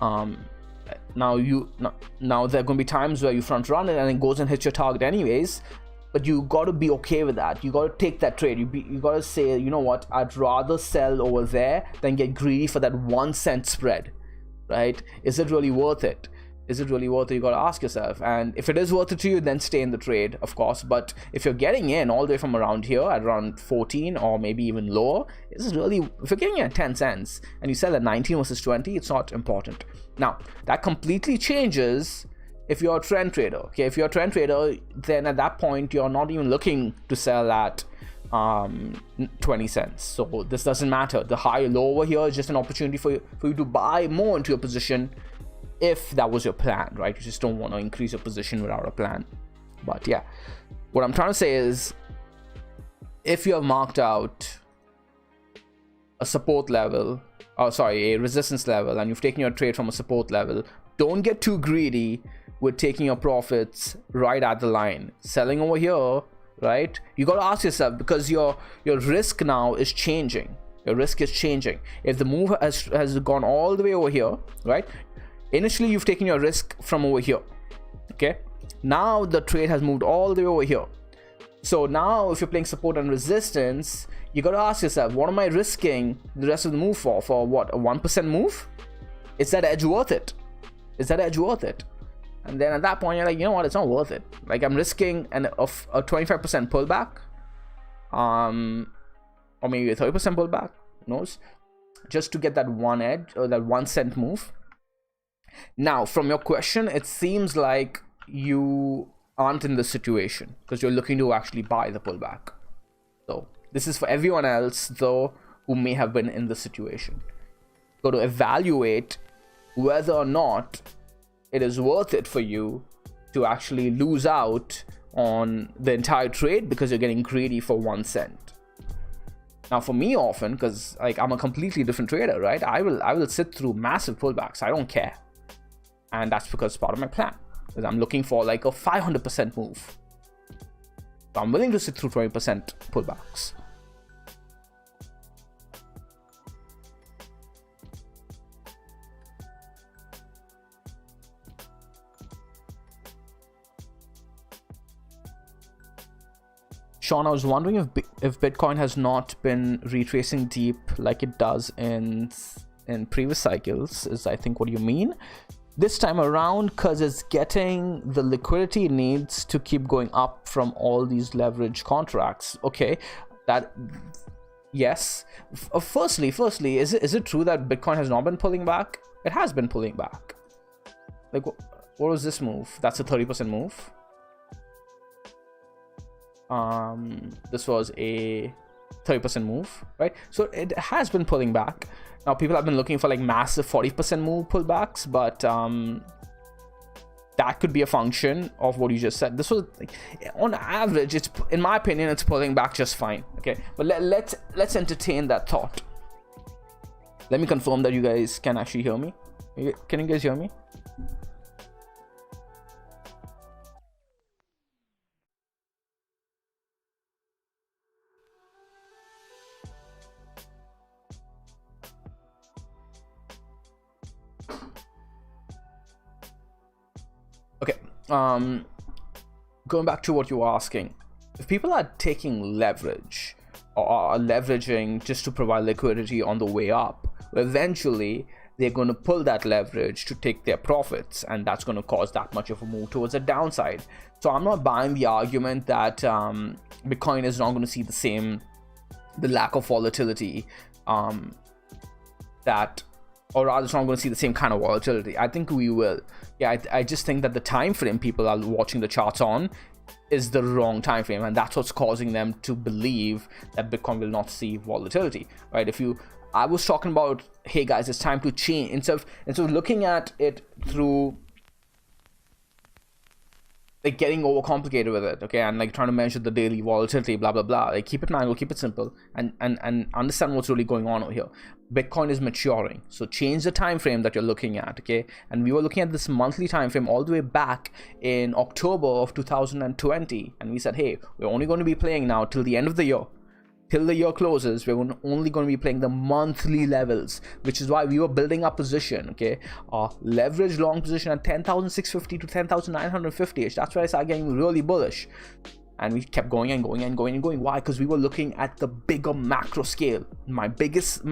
Now there are gonna be times where you front run it and it goes and hits your target anyways. But you got to be okay with that. You got to take that trade. You got to say, you know what, I'd rather sell over there than get greedy for that 1 cent spread, right? Is it really worth it? Is it really worth it? You got to ask yourself. And if it is worth it to you, then stay in the trade, of course. But if you're getting in all the way from around here at around 14 or maybe even lower, if you're getting in at 10 cents and you sell at 19 versus 20, it's not important. Now, that completely changes if you're a trend trader. Okay, if you're a trend trader, then at that point you're not even looking to sell at 20 cents. So this doesn't matter. The high or low over here is just an opportunity for you to buy more into your position if that was your plan, right? You just don't want to increase your position without a plan. But yeah, what I'm trying to say is, if you have marked out a support level, a resistance level, and you've taken your trade from a support level, don't get too greedy with taking your profits right at the line. Selling over here, right? You got to ask yourself, because your risk now is changing. Your risk is changing. If the move has gone all the way over here, right? Initially, you've taken your risk from over here, okay? Now the trade has moved all the way over here. So now if you're playing support and resistance, you got to ask yourself, what am I risking the rest of the move for? For what, a 1% move? Is that edge worth it? Is that edge worth it? And then at that point, you're like, you know what, it's not worth it. Like, I'm risking a 25% pullback, or maybe a 30% pullback, who knows, just to get that one edge or that 1 cent move. Now, from your question, it seems like you aren't in this situation because you're looking to actually buy the pullback. So this is for everyone else, though, who may have been in this situation. Got to evaluate whether or not it is worth it for you to actually lose out on the entire trade because you're getting greedy for 1 cent. Now, for me, often, because like I'm a completely different trader, right? I will sit through massive pullbacks. I don't care, and that's because it's part of my plan. Because I'm looking for like a 500% move. So I'm willing to sit through 20% pullbacks. Sean, I was wondering if Bitcoin has not been retracing deep like it does in previous cycles, is I think what you mean. This time around, because it's getting the liquidity it needs to keep going up from all these leverage contracts. Okay, that, yes. Firstly, is it true that Bitcoin has not been pulling back? It has been pulling back. Like, what was this move? That's a 30% move. This was a 30% move, right? So it has been pulling back. Now people have been looking for like massive 40% move pullbacks, but that could be a function of what you just said. This was like, on average, it's, in my opinion, it's pulling back just fine. Okay, but let's entertain that thought. Let me confirm that you guys can actually hear me. Can you guys hear me? Okay, going back to what you were asking, if people are taking leverage or are leveraging just to provide liquidity on the way up, eventually they're going to pull that leverage to take their profits, and that's going to cause that much of a move towards the downside. So I'm not buying the argument that Bitcoin is not going to see the lack of volatility that or rather it's not going to see the same kind of volatility. I think we will. Yeah, I just think that the time frame people are watching the charts on is the wrong time frame, and that's what's causing them to believe that Bitcoin will not see volatility, right? I was talking about, hey guys, it's time to change. Instead of looking at it through like getting overcomplicated with it, okay, and like trying to measure the daily volatility, blah blah blah. Like keep it manual, keep it simple, and understand what's really going on over here. Bitcoin is maturing, so change the time frame that you're looking at, okay? And we were looking at this monthly time frame all the way back in October of 2020, and we said, hey, we're only going to be playing now till the end of the year. Till the year closes, we're only going to be playing the monthly levels, which is why we were building our position, okay? Our leverage long position at 10,650 to 10,950ish. That's where I started getting really bullish. And we kept going and going and going and going. Why? Because we were looking at the bigger macro scale. My biggest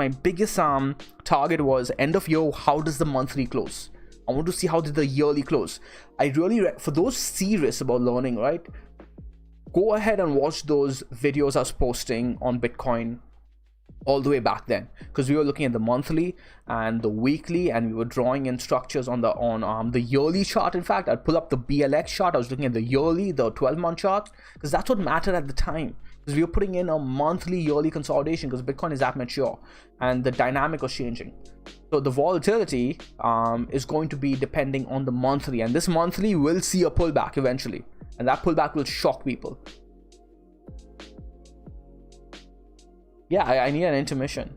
target was end of year, how does the monthly close? I want to see how did the yearly close. I really, for those serious about learning, right? Go ahead and watch those videos I was posting on Bitcoin all the way back then, because we were looking at the monthly and the weekly, and we were drawing in structures on the yearly chart. In fact, I'd pull up the BLX chart. I was looking at the yearly, the 12-month chart, because that's what mattered at the time, because we were putting in a monthly yearly consolidation, because Bitcoin is that mature and the dynamic was changing. So the volatility is going to be depending on the monthly, and this monthly will see a pullback eventually, and that pullback will shock people. Yeah, I need an intermission.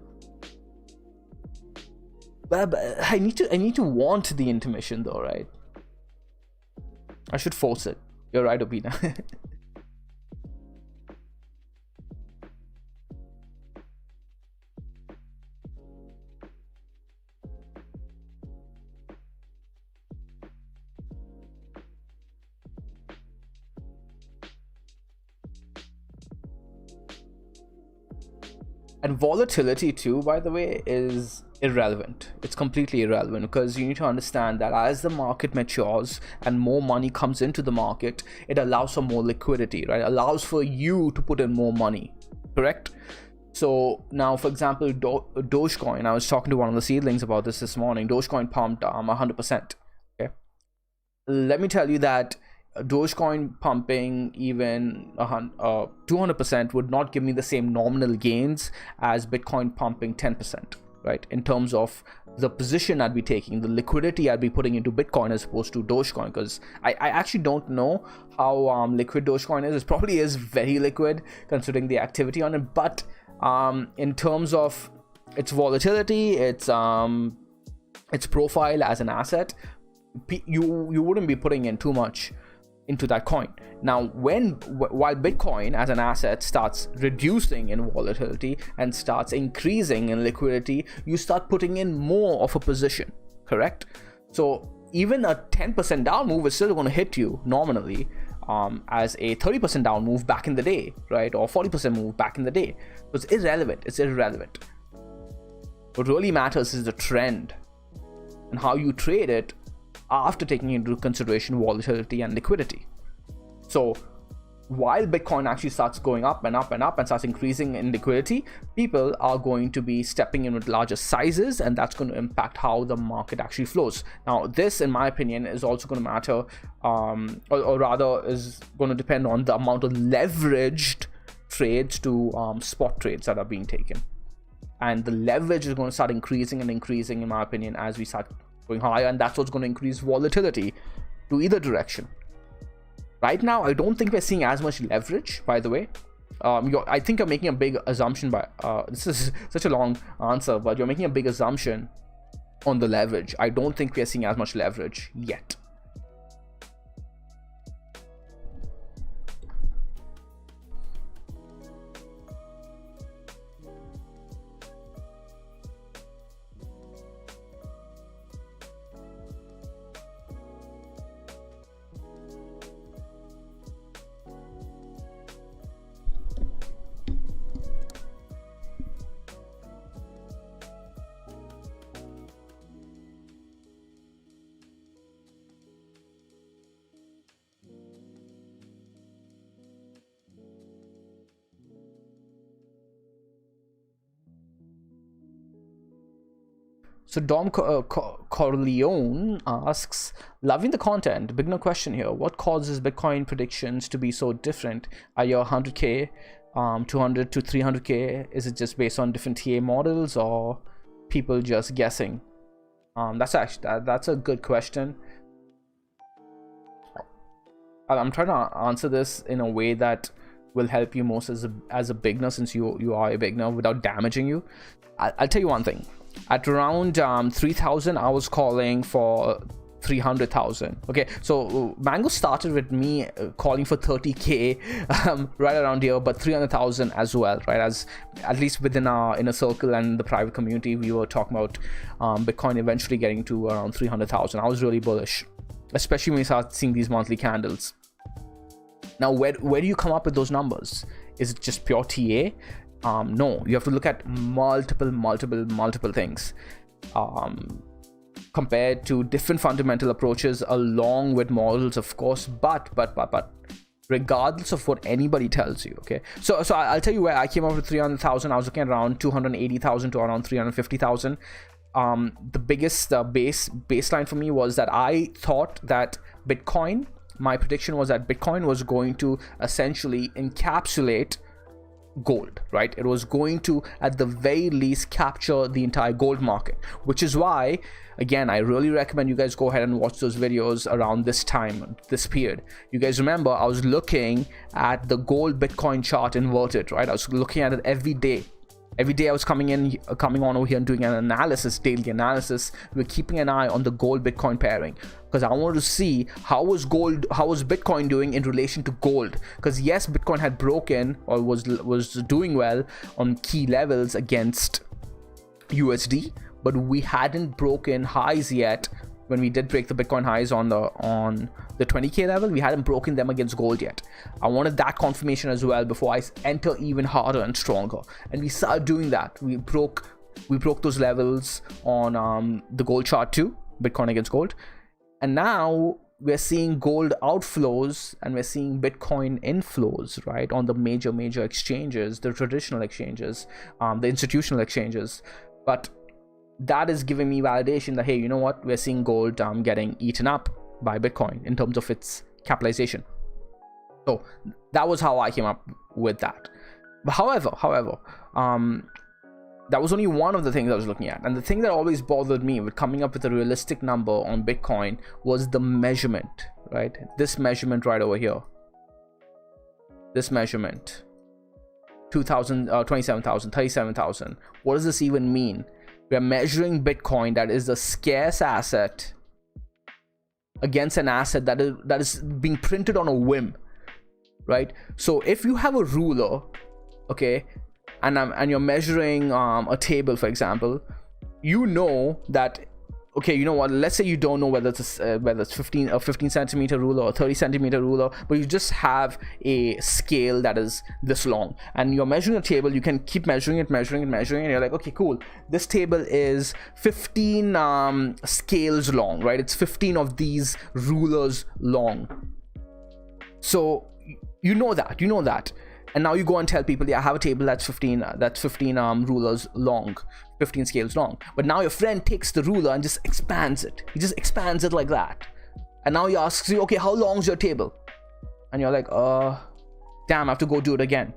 But I need to want the intermission though, right? I should force it. You're right, Obina. And volatility too, by the way, is irrelevant. It's completely irrelevant, because you need to understand that as the market matures and more money comes into the market, it allows for more liquidity, right? It allows for you to put in more money, correct? So now, for example, Dogecoin, I was talking to one of the seedlings about this morning. Dogecoin pumped 100%. Okay, let me tell you that Dogecoin pumping even 200% would not give me the same nominal gains as Bitcoin pumping 10%, right? In terms of the position I'd be taking, the liquidity I'd be putting into Bitcoin as opposed to Dogecoin, because I actually don't know how liquid Dogecoin is. It probably is very liquid considering the activity on it, but in terms of its volatility, its profile as an asset, you wouldn't be putting in too much into that coin. Now, while Bitcoin as an asset starts reducing in volatility and starts increasing in liquidity, you start putting in more of a position, correct? So even a 10% down move is still going to hit you nominally as a 30% down move back in the day, right? Or 40% move back in the day. So it's irrelevant. What really matters is the trend and how you trade it after taking into consideration volatility and liquidity. So while Bitcoin actually starts going up and up and up and starts increasing in liquidity, people are going to be stepping in with larger sizes, and that's going to impact how the market actually flows. Now, this, in my opinion, is also going to matter, or rather is going to depend on the amount of leveraged trades to spot trades that are being taken. And the leverage is going to start increasing and increasing, in my opinion, as we start going higher, and that's what's going to increase volatility to either direction. Right now, I don't think we're seeing as much leverage, by the way. I think you're making a big assumption by this is such a long answer, but you're making a big assumption on the leverage. I don't think we're seeing as much leverage yet. So Dom Corleone asks, loving the content. Beginner question here. What causes Bitcoin predictions to be so different? Are your 100K, 200 to 300K? Is it just based on different TA models or people just guessing? That's a good question. I'm trying to answer this in a way that will help you most as a beginner, since you are a beginner, without damaging you. I'll tell you one thing. At around 3,000, I was calling for 300,000. Okay, so Mango started with me calling for 30K right around here, but 300,000 as well, right? As at least within our inner circle and the private community, we were talking about Bitcoin eventually getting to around 300,000. I was really bullish, especially when we start seeing these monthly candles. Now, where do you come up with those numbers? Is it just pure TA? No, you have to look at multiple things compared to different fundamental approaches, along with models, of course. But regardless of what anybody tells you, okay, so I'll tell you where I came up with 300,000. I was looking at around 280,000 to around 350,000. The biggest baseline for me was that I thought that Bitcoin, my prediction was that Bitcoin was going to essentially encapsulate gold, right? It was going to, at the very least, capture the entire gold market, which is why, again, I really recommend you guys go ahead and watch those videos around this time, this period. You guys remember I was looking at the gold Bitcoin chart inverted, right? I was looking at it every day. Every day I was coming on over here and doing an analysis, daily analysis. We're keeping an eye on the gold Bitcoin pairing, because I wanted to see how was Bitcoin doing in relation to gold. Because yes, Bitcoin had broken or was doing well on key levels against USD, but we hadn't broken highs yet. When we did break the Bitcoin highs on the 20K level, we hadn't broken them against gold yet. I wanted that confirmation as well before I enter even harder and stronger. And we started doing that. We broke those levels on the gold chart too, Bitcoin against gold. And now we're seeing gold outflows and we're seeing Bitcoin inflows, right, on the major exchanges, the traditional exchanges, the institutional exchanges. But that is giving me validation that, hey, you know what, we're seeing gold getting eaten up by Bitcoin in terms of its capitalization. So that was how I came up with that. But however, that was only one of the things I was looking at. And the thing that always bothered me with coming up with a realistic number on Bitcoin was the measurement, right? This measurement right over here. This measurement. 2,000, 27,000, 37,000. What does this even mean? We are measuring Bitcoin, that is a scarce asset, against an asset that is being printed on a whim, right? So if you have a ruler, okay, and you're measuring a table, for example, you know that, okay, you know what, let's say you don't know whether it's a 15 centimeter ruler or 30 centimeter ruler, but you just have a scale that is this long and you're measuring a table. You can keep measuring it, and you're like, okay, cool, this table is 15 scales long, right? It's 15 of these rulers long. So you know that. And now you go and tell people, yeah, I have a table that's 15 rulers long, 15 scales long. But now your friend takes the ruler and just expands it. He just expands it like that. And now he asks you, okay, how long is your table? And you're like, damn, I have to go do it again.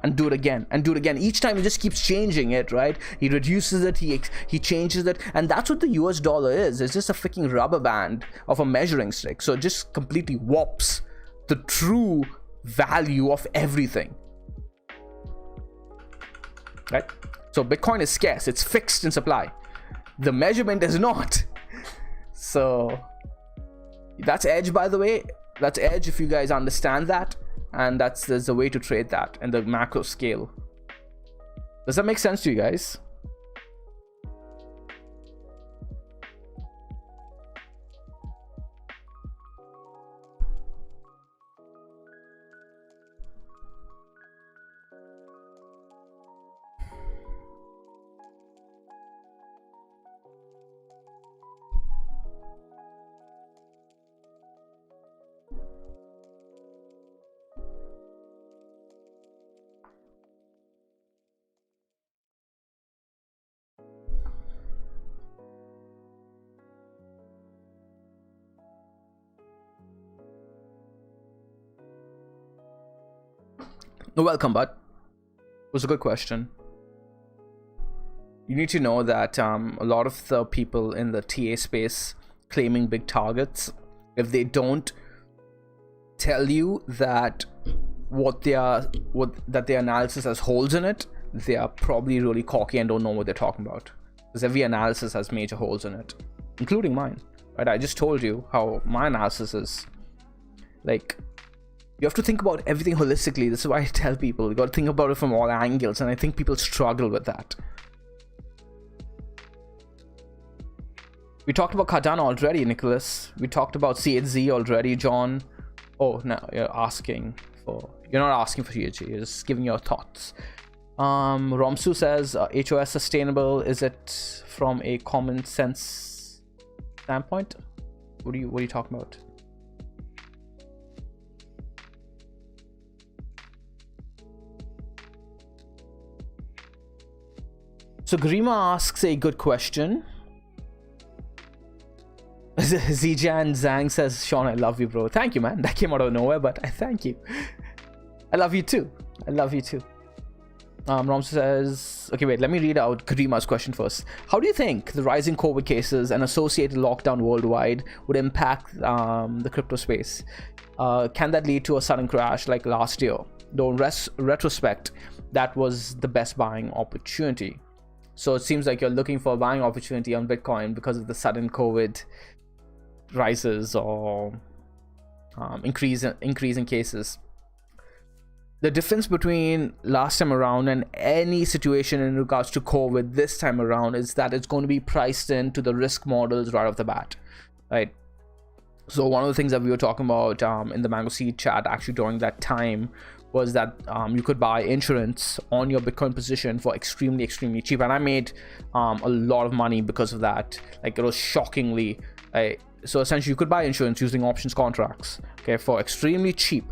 And do it again, and do it again. Each time he just keeps changing it, right? He reduces it, he changes it. And that's what the US dollar is. It's just a freaking rubber band of a measuring stick. So it just completely warps the true value of everything, right? So Bitcoin is scarce, it's fixed in supply, the measurement is not. So that's edge, by the way. That's edge if you guys understand that, and there's a way to trade that in the macro scale. Does that make sense to you guys? Welcome, bud. It was a good question. You need to know that a lot of the people in the TA space claiming big targets, if they don't tell you that that their analysis has holes in it, they are probably really cocky and don't know what they're talking about. Because every analysis has major holes in it, including mine. Right? I just told you how my analysis is. Like, you have to think about everything holistically. This is why I tell people you got to think about it from all angles, and I think people struggle with that. We talked about Cardano already, Nicholas. We talked about CHZ already, John. Oh, no, you're not asking for CHZ, you're just giving your thoughts. Romsu says, HOS sustainable, is it from a common sense standpoint? What are you talking about? So Garima asks a good question. Zijan Zhang says, Sean, I love you, bro. Thank you, man. That came out of nowhere, but I thank you. I love you too. I love you too. Rom says, okay, wait, let me read out Garima's question first. How do you think the rising COVID cases and associated lockdown worldwide would impact the crypto space? Can that lead to a sudden crash like last year? Though in retrospect, that was the best buying opportunity. So it seems like you're looking for a buying opportunity on Bitcoin because of the sudden COVID rises or increase in cases. The difference between last time around and any situation in regards to COVID this time around is that it's going to be priced into the risk models right off the bat, right? So one of the things that we were talking about in the Mango Seed chat actually during that time was that you could buy insurance on your Bitcoin position for extremely cheap, and I made a lot of money because of that. Like, it was shockingly so essentially you could buy insurance using options contracts, okay, for extremely cheap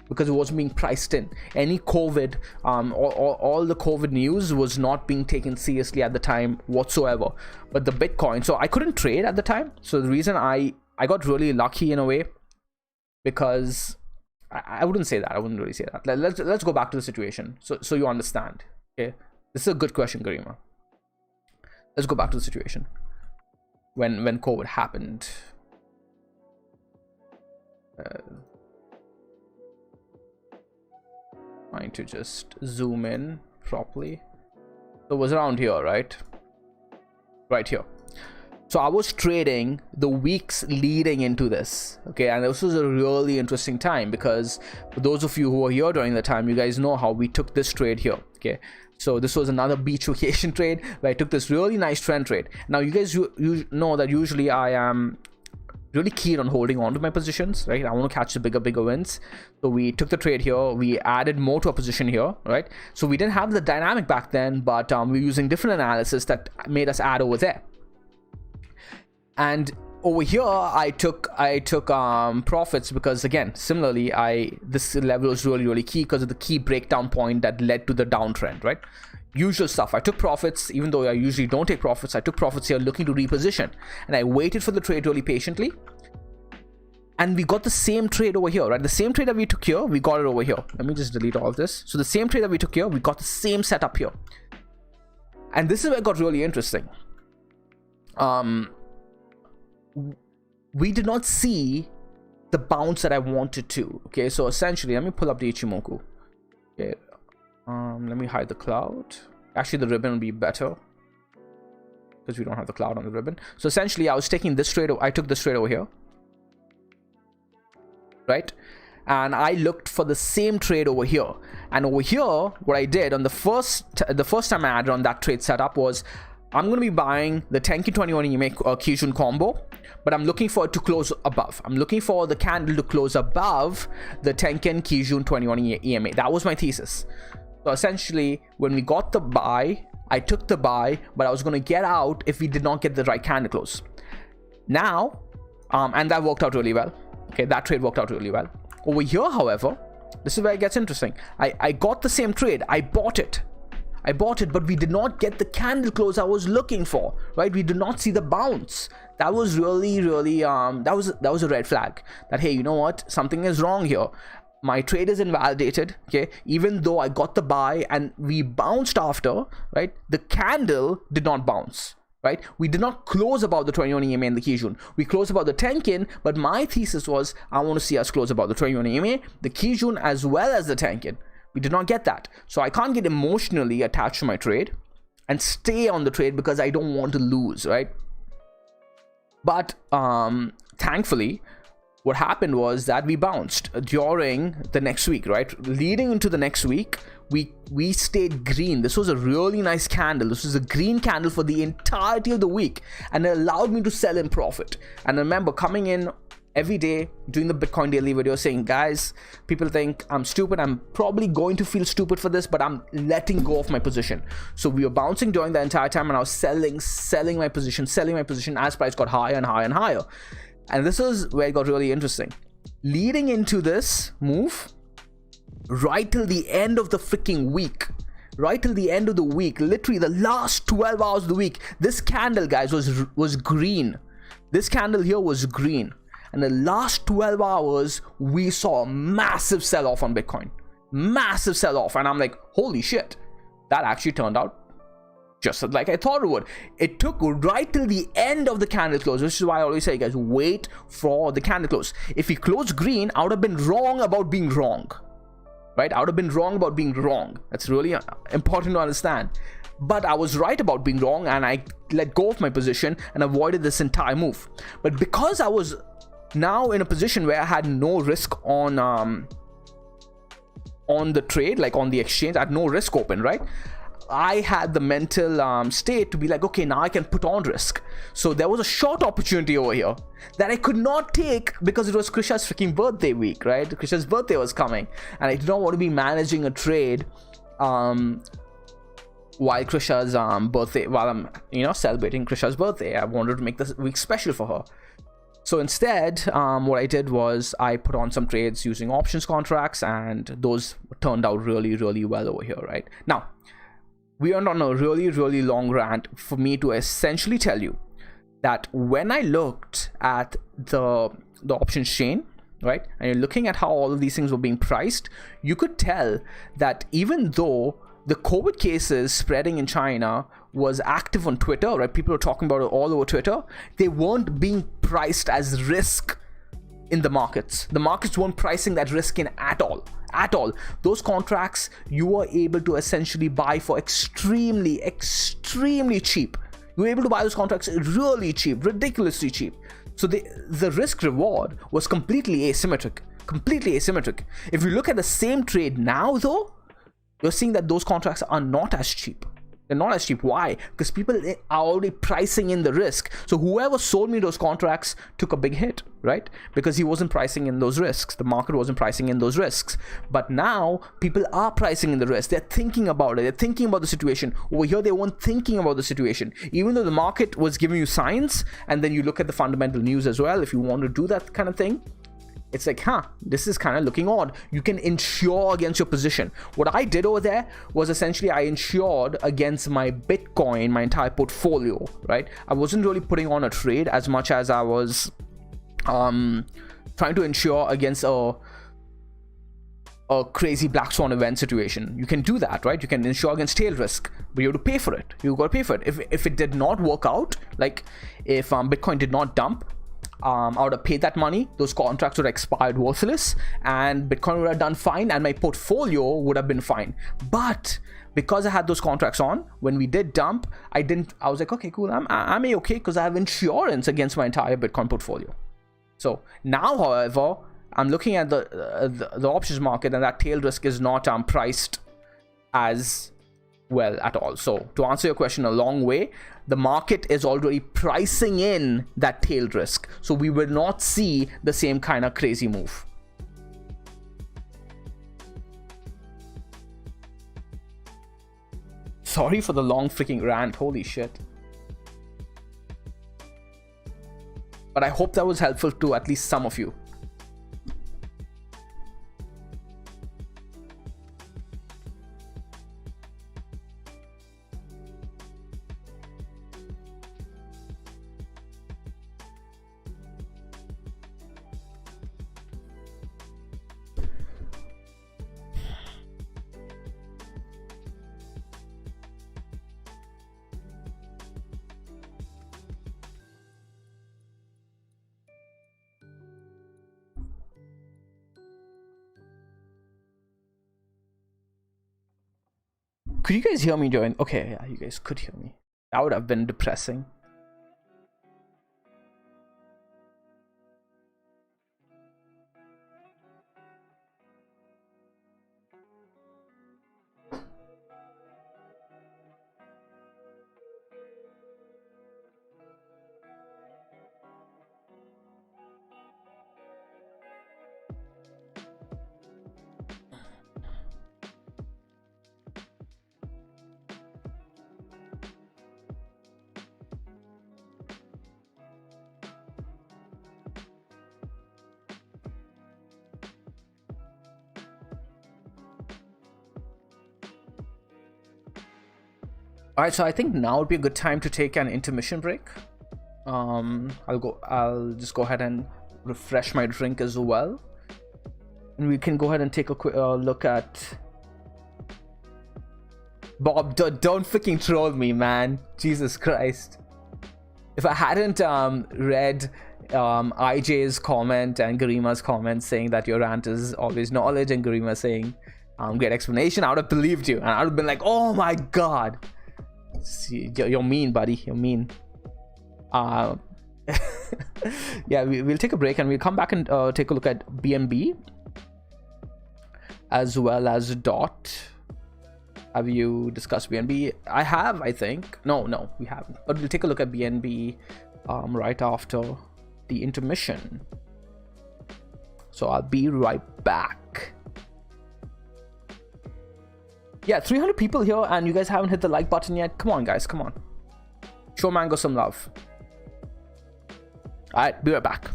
because it wasn't being priced in. Any COVID all the COVID news was not being taken seriously at the time whatsoever. But the Bitcoin, so I couldn't trade at the time. So the reason I got really lucky in a way, because I wouldn't say that. I wouldn't really say that. Let's go back to the situation so you understand. Okay, this is a good question, Garima. Let's go back to the situation when COVID happened. Trying to just zoom in properly. So it was around here, right? Right here. So I was trading the weeks leading into this, okay, and this was a really interesting time because for those of you who were here during the time, you guys know how we took this trade here, okay. So this was another beach vacation trade where I took this really nice trend trade. Now you guys you know that usually I am really keen on holding on to my positions, right? I want to catch the bigger wins. So we took the trade here, we added more to our position here, right? So we didn't have the dynamic back then, but we were using different analysis that made us add over there. And over here I took profits because, again, similarly, this level was really key because of the key breakdown point that led to the downtrend, right? Usual stuff. I took profits, even though I usually don't take profits. I took profits here looking to reposition, and I waited for the trade really patiently, and we got the same trade over here, right? The same trade that we took here, we got it over here. Let me just delete all of this. So the same trade that we took here, we got the same setup here, and this is where it got really interesting. We did not see the bounce that I wanted to. Okay, so essentially, let me pull up the Ichimoku. Okay, let me hide the cloud. Actually, the ribbon will be better because we don't have the cloud on the ribbon. So essentially, I was taking this trade. I took this trade over here, right? And I looked for the same trade over here. And over here, what I did on the first time I added on that trade setup was, I'm going to be buying the Tenki 21 EMA Kijun combo, but I'm looking for it to close above. I'm looking for the candle to close above the Tenken Kijun 21 EMA. That was my thesis. So essentially, when we got the buy, I took the buy, but I was going to get out if we did not get the right candle close. Now, and that worked out really well. Okay, that trade worked out really well. Over here, however, this is where it gets interesting. I got the same trade. I bought it, but we did not get the candle close I was looking for, right? We did not see the bounce. That was really that was a red flag that, hey, you know what, something is wrong here. my trade is invalidated, okay, even though I got the buy and we bounced after, right? The candle did not bounce, right? We did not close above the 21 EMA in the Kijun. We closed above the Tenkin, but my thesis was I want to see us close above the 21 EMA, the Kijun, as well as the Tenkin. We did not get that. So I can't get emotionally attached to my trade and stay on the trade because I don't want to lose, right? But thankfully, what happened was that we bounced during the next week, right? Leading into the next week, we stayed green. This was a really nice candle. This was a green candle for the entirety of the week, and it allowed me to sell in profit. And I remember coming in every day doing the Bitcoin daily video saying, guys, people think I'm stupid. I'm probably going to feel stupid for this, but I'm letting go of my position. So we were bouncing during the entire time, and I was selling my position as price got higher and higher and higher. And this is where it got really interesting. Leading into this move, right till the end of the freaking week, literally the last 12 hours of the week, this candle, guys, was green. This candle here was green. And the last 12 hours, we saw a massive sell-off on Bitcoin. Massive sell-off. And I'm like, holy shit, that actually turned out just like I thought it would. It took right till the end of the candle close, which is why I always say, guys, wait for the candle close. If we closed green, I would have been wrong about being wrong, right? I would have been wrong about being wrong. That's really important to understand. But I was right about being wrong, and I let go of my position and avoided this entire move. But because I was now in a position where I had no risk on the trade, like on the exchange, I had no risk open, right? I had the mental state to be like, okay, now I can put on risk. So there was a short opportunity over here that I could not take because it was Krisha's freaking birthday week, right? Krisha's birthday was coming, and I did not want to be managing a trade while Krisha's birthday, while I'm, celebrating Krisha's birthday. I wanted to make this week special for her. So instead, what I did was I put on some trades using options contracts, and those turned out really, really well over here, right? Now, we are on a really, really long rant for me to essentially tell you that when I looked at the options chain, right, and you're looking at how all of these things were being priced, you could tell that even though the COVID cases spreading in China was active on Twitter, right, people were talking about it all over Twitter, they weren't being priced as risk in the markets. The markets weren't pricing that risk in at all. Those contracts you were able to essentially buy for extremely cheap. You were able to buy those contracts really cheap, ridiculously cheap. So the risk reward was completely asymmetric. If you look at the same trade now, though, you're seeing that those contracts are not as cheap. They're not as cheap. Why? Because people are already pricing in the risk. So whoever sold me those contracts took a big hit, right? Because he wasn't pricing in those risks. The market wasn't pricing in those risks. But now people are pricing in the risk. They're thinking about it. They're thinking about the situation. Over here, they weren't thinking about the situation. Even though the market was giving you signs, and then you look at the fundamental news as well, if you want to do that kind of thing, it's like, this is kind of looking odd. You can insure against your position. What I did over there was essentially I insured against my Bitcoin, my entire portfolio, right? I wasn't really putting on a trade as much as I was trying to insure against a crazy black swan event situation. You can do that, right? You can insure against tail risk, but you have to pay for it. You got to pay for it. If it did not work out, like if Bitcoin did not dump, I would have paid that money, those contracts would have expired worthless, and Bitcoin would have done fine, and my portfolio would have been fine. But because I had those contracts on, when we did dump, I was like, okay, cool, I'm okay because I have insurance against my entire Bitcoin portfolio. So now, however, I'm looking at the options market, and that tail risk is not priced as well at all. So to answer your question a long way, the market is already pricing in that tail risk, so we will not see the same kind of crazy move. Sorry for the long freaking rant, holy shit. But I hope that was helpful to at least some of you. Could you guys hear me during? Okay, yeah, you guys could hear me. That would have been depressing. All right, so I think now would be a good time to take an intermission break. I'll just go ahead and refresh my drink as well, and we can go ahead and take a quick look at Bob. Don't freaking troll me, man. Jesus Christ. If I hadn't read IJ's comment and Garima's comment saying that your rant is always knowledge, and Garima saying great explanation, I would have believed you, and I would have been like, oh my god. See, you're mean, buddy. You're mean. Yeah, we'll take a break and we'll come back and take a look at BNB as well as DOT. Have you discussed BNB? I have, I think. No, we haven't. But we'll take a look at BNB right after the intermission. So I'll be right back. Yeah, 300 people here and you guys haven't hit the like button yet. Come on, guys, come on. Show Mango some love. All right, be right back.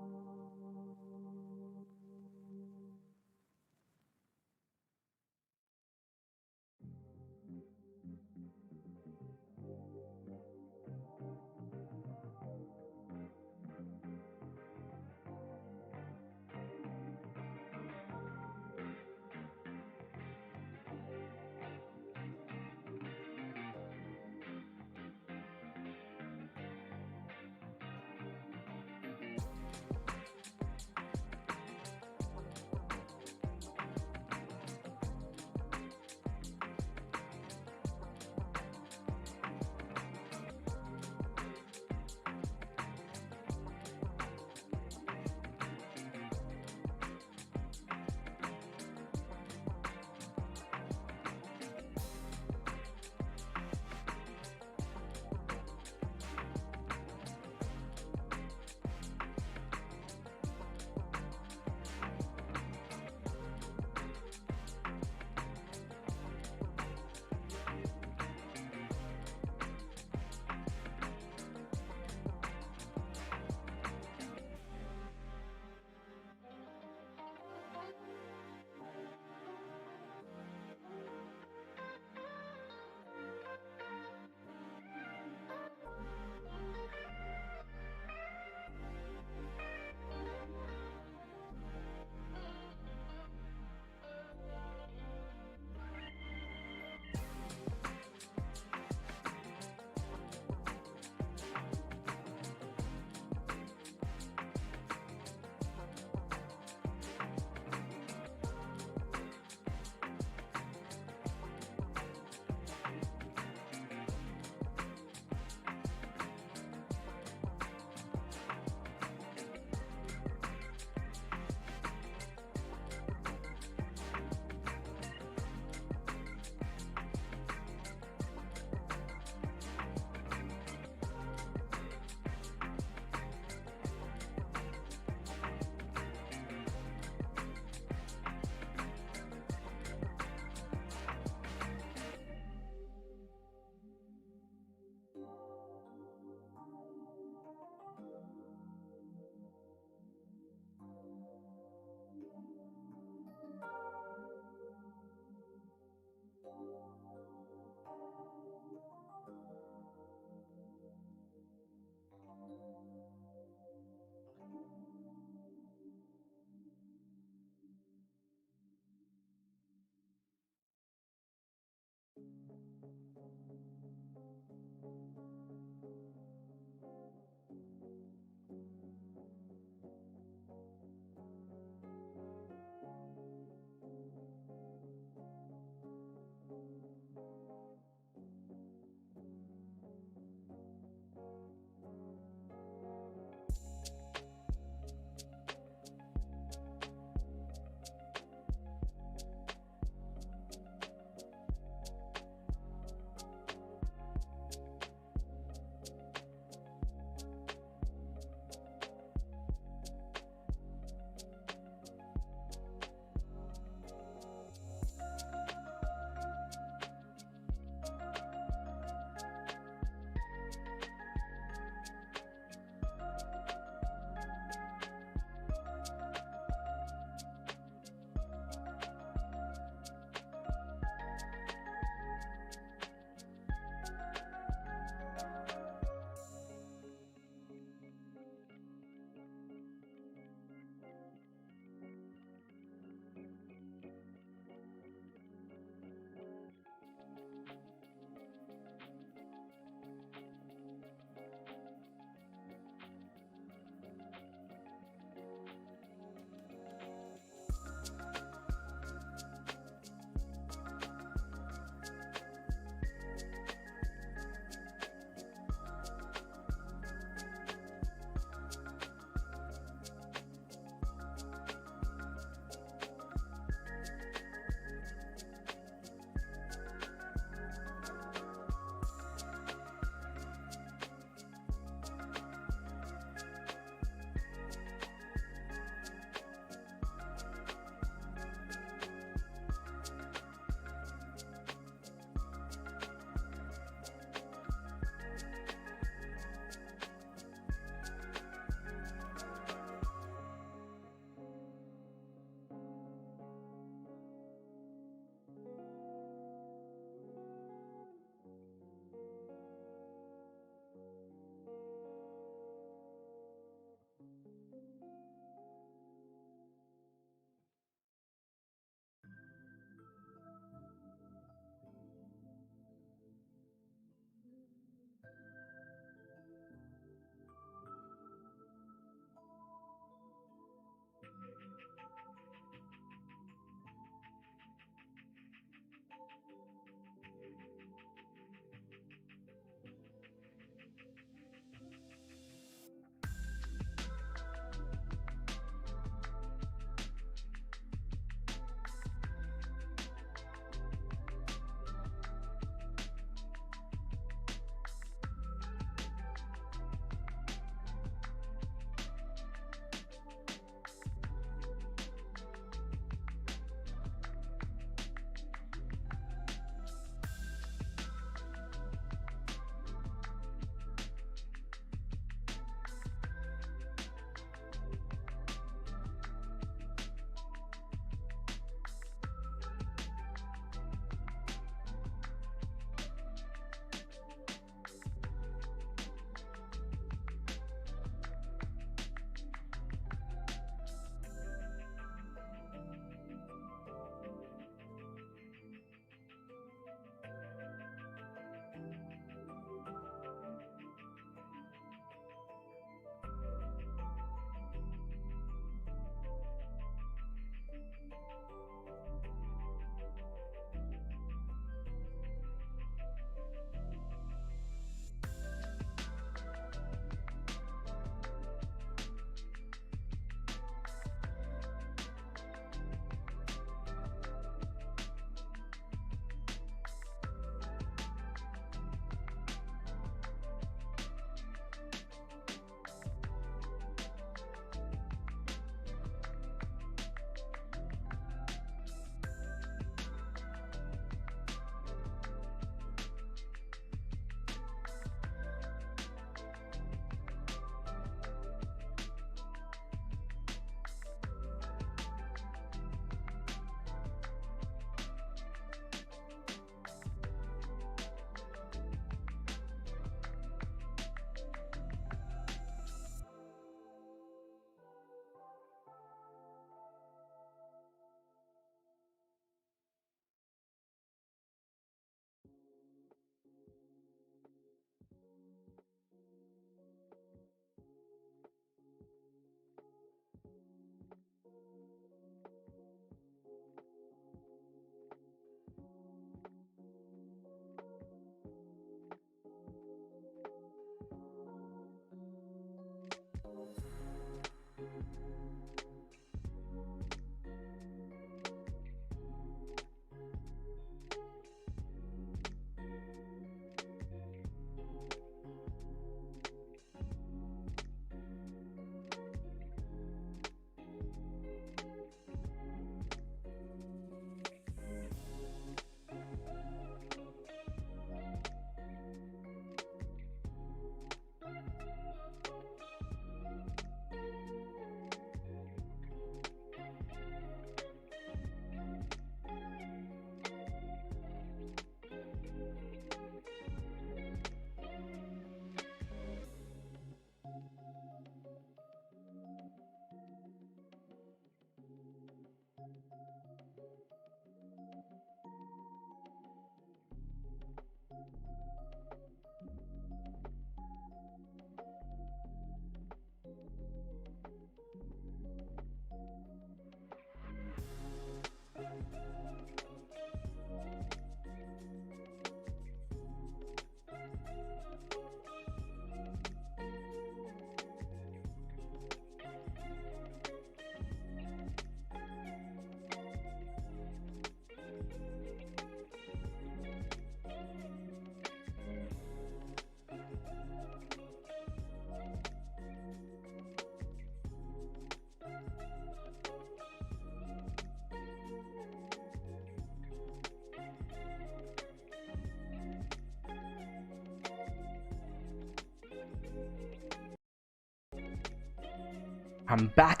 I'm back.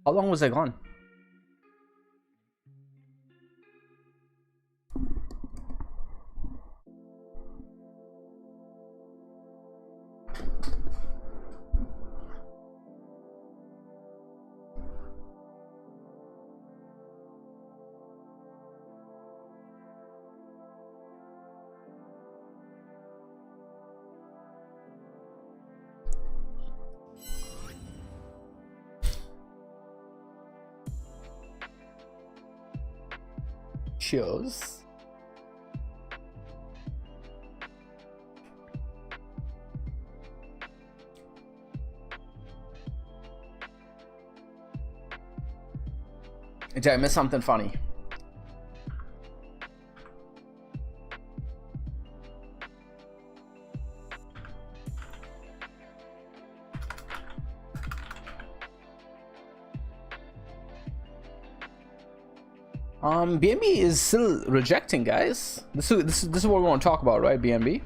How long was I gone? Cheers. Did I miss something funny? BNB is still rejecting, guys. This is what we want to talk about, right? BNB.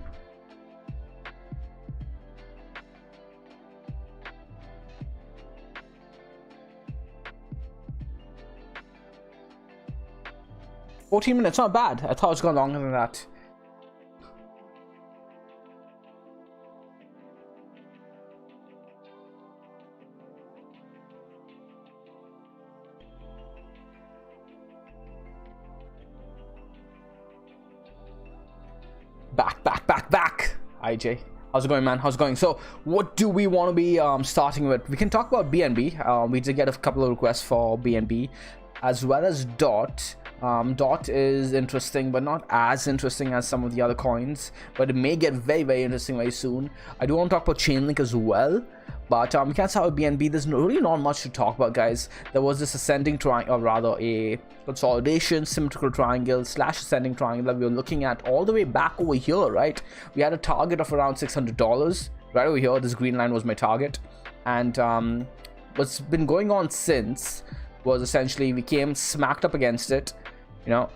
$14 minutes, not bad. I thought it was going longer than that. Back. IJ, how's it going, man? How's it going? So what do we want to be starting with? We can talk about BNB. We did get a couple of requests for BNB as well as DOT. DOT is interesting, but not as interesting as some of the other coins, but it may get very interesting very soon. I do want to talk about Chainlink as well, but we can't start with BNB. There's really not much to talk about, guys. There was this ascending triangle, or rather a consolidation symmetrical triangle / ascending triangle that we were looking at all the way back over here, right? We had a target of around $600 right over here. This green line was my target, and what's been going on since was essentially we came smacked up against it, you know,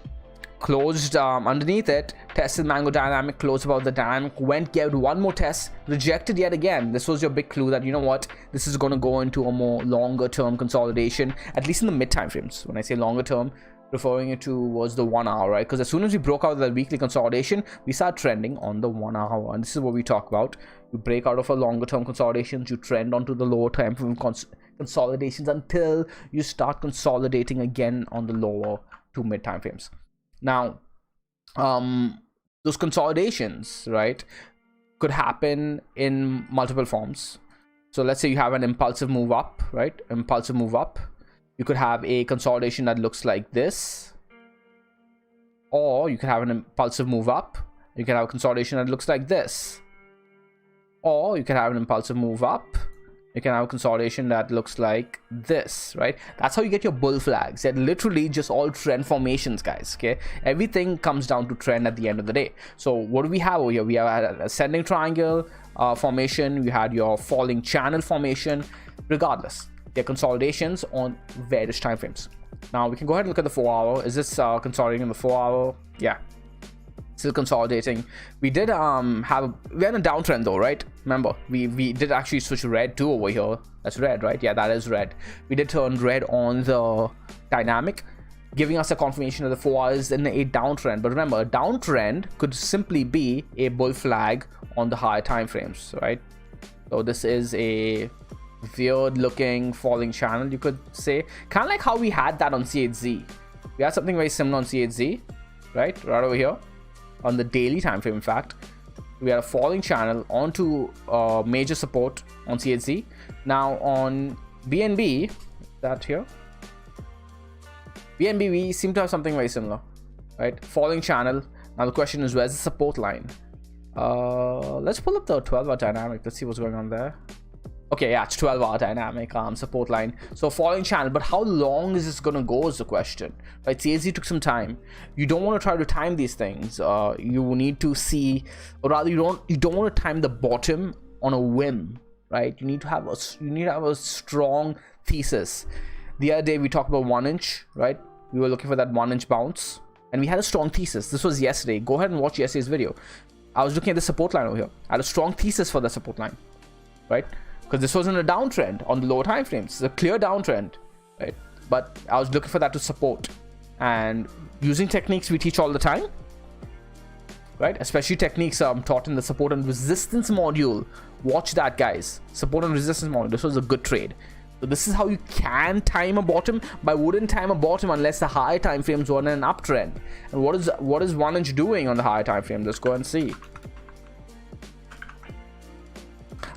closed underneath it, tested Mango dynamic, closed above the dynamic, went, gave one more test, rejected yet again. This was your big clue that, you know what, this is going to go into a more longer term consolidation, at least in the mid time frames. When I say longer term, referring it to was the 1 hour, right? Because as soon as we broke out of the weekly consolidation, we start trending on the 1 hour, and this is what we talk about. You break out of a longer term consolidations, you trend onto the lower time frame consolidations until you start consolidating again on the lower to mid time frames. Now those consolidations, right, could happen in multiple forms. So let's say you have an impulsive move up, right? Impulsive move up. You could have a consolidation that looks like this, or you could have an impulsive move up. You can have a consolidation that looks like this, or you can have an impulsive move up. You can have a consolidation that looks like this, right? That's how you get your bull flags. They're literally just all trend formations, guys. Okay, everything comes down to trend at the end of the day. So what do we have over here? We have an ascending triangle formation. We had your falling channel formation. Regardless, they're consolidations on various time frames. Now we can go ahead and look at the 4 hour. Is this consolidating in the 4 hour? Yeah, still consolidating. We did we had a downtrend though, right? Remember, we did actually switch red too over here. That's red, right? Yeah, that is red. We did turn red on the dynamic, giving us a confirmation that the 4 hours in a downtrend. But remember, a downtrend could simply be a bull flag on the higher time frames, right? So this is a weird looking falling channel, you could say, kind of like how we had that on CHZ. We had something very similar on CHZ, right over here on the daily time frame. In fact, we had a falling channel onto major support on CHZ. Now on BNB, that here, BNB, we seem to have something very similar, right? Falling channel. Now the question is, where's the support line? Let's pull up the 12-hour dynamic. Let's see what's going on there. Okay, yeah, it's 12-hour dynamic support line. So falling channel, but how long is this gonna go is the question, right? CHZ took some time. You don't want to try to time these things. You need to see, or rather, you don't want to time the bottom on a whim, right? You need to have a strong thesis. The other day we talked about 1 inch, right? We were looking for that 1 inch bounce, and we had a strong thesis. This was yesterday. Go ahead and watch yesterday's video. I was looking at the support line over here. I had a strong thesis for the support line, right? because this wasn't a downtrend on the lower time frames. It's a clear downtrend, right? But I was looking for that to support, and using techniques we teach all the time, right? Especially techniques taught in the support and resistance module. Watch that, guys. Support and resistance module. This was a good trade. So this is how you can time a bottom, but I wouldn't time a bottom unless the higher time frames were in an uptrend. And what is 1 inch doing on the higher time frame? Let's go and see.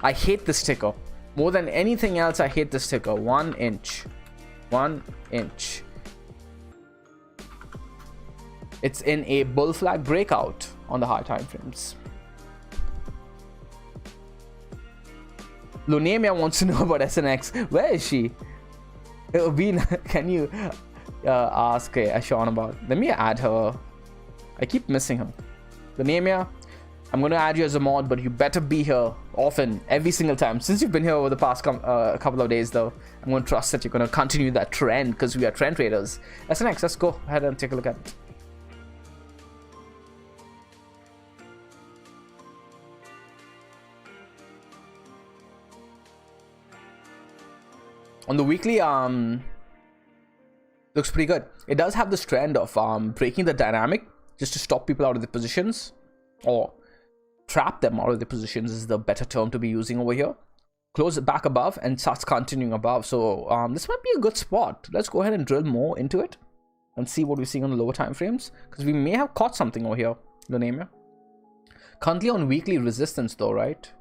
I hate this ticker more than anything else. I hate this ticker. 1 inch. 1 inch. It's in a bull flag breakout on the high time frames. Lunamia wants to know about SNX. Where is she? Can you ask Sean about? Let me add her. I keep missing her. Lunamia, I'm going to add you as a mod, but you better be here often, every single time. Since you've been here over the past couple of days, though, I'm going to trust that you're going to continue that trend, because we are trend traders. SNX, let's go ahead and take a look at it. On the weekly, looks pretty good. It does have this trend of breaking the dynamic just to stop people out of the positions, or trap them out of the positions is the better term to be using over here. Close it back above and starts continuing above. So this might be a good spot. Let's go ahead and drill more into it and see what we're seeing on the lower time frames, because we may have caught something over here. Lunamia. Currently on weekly resistance though, right?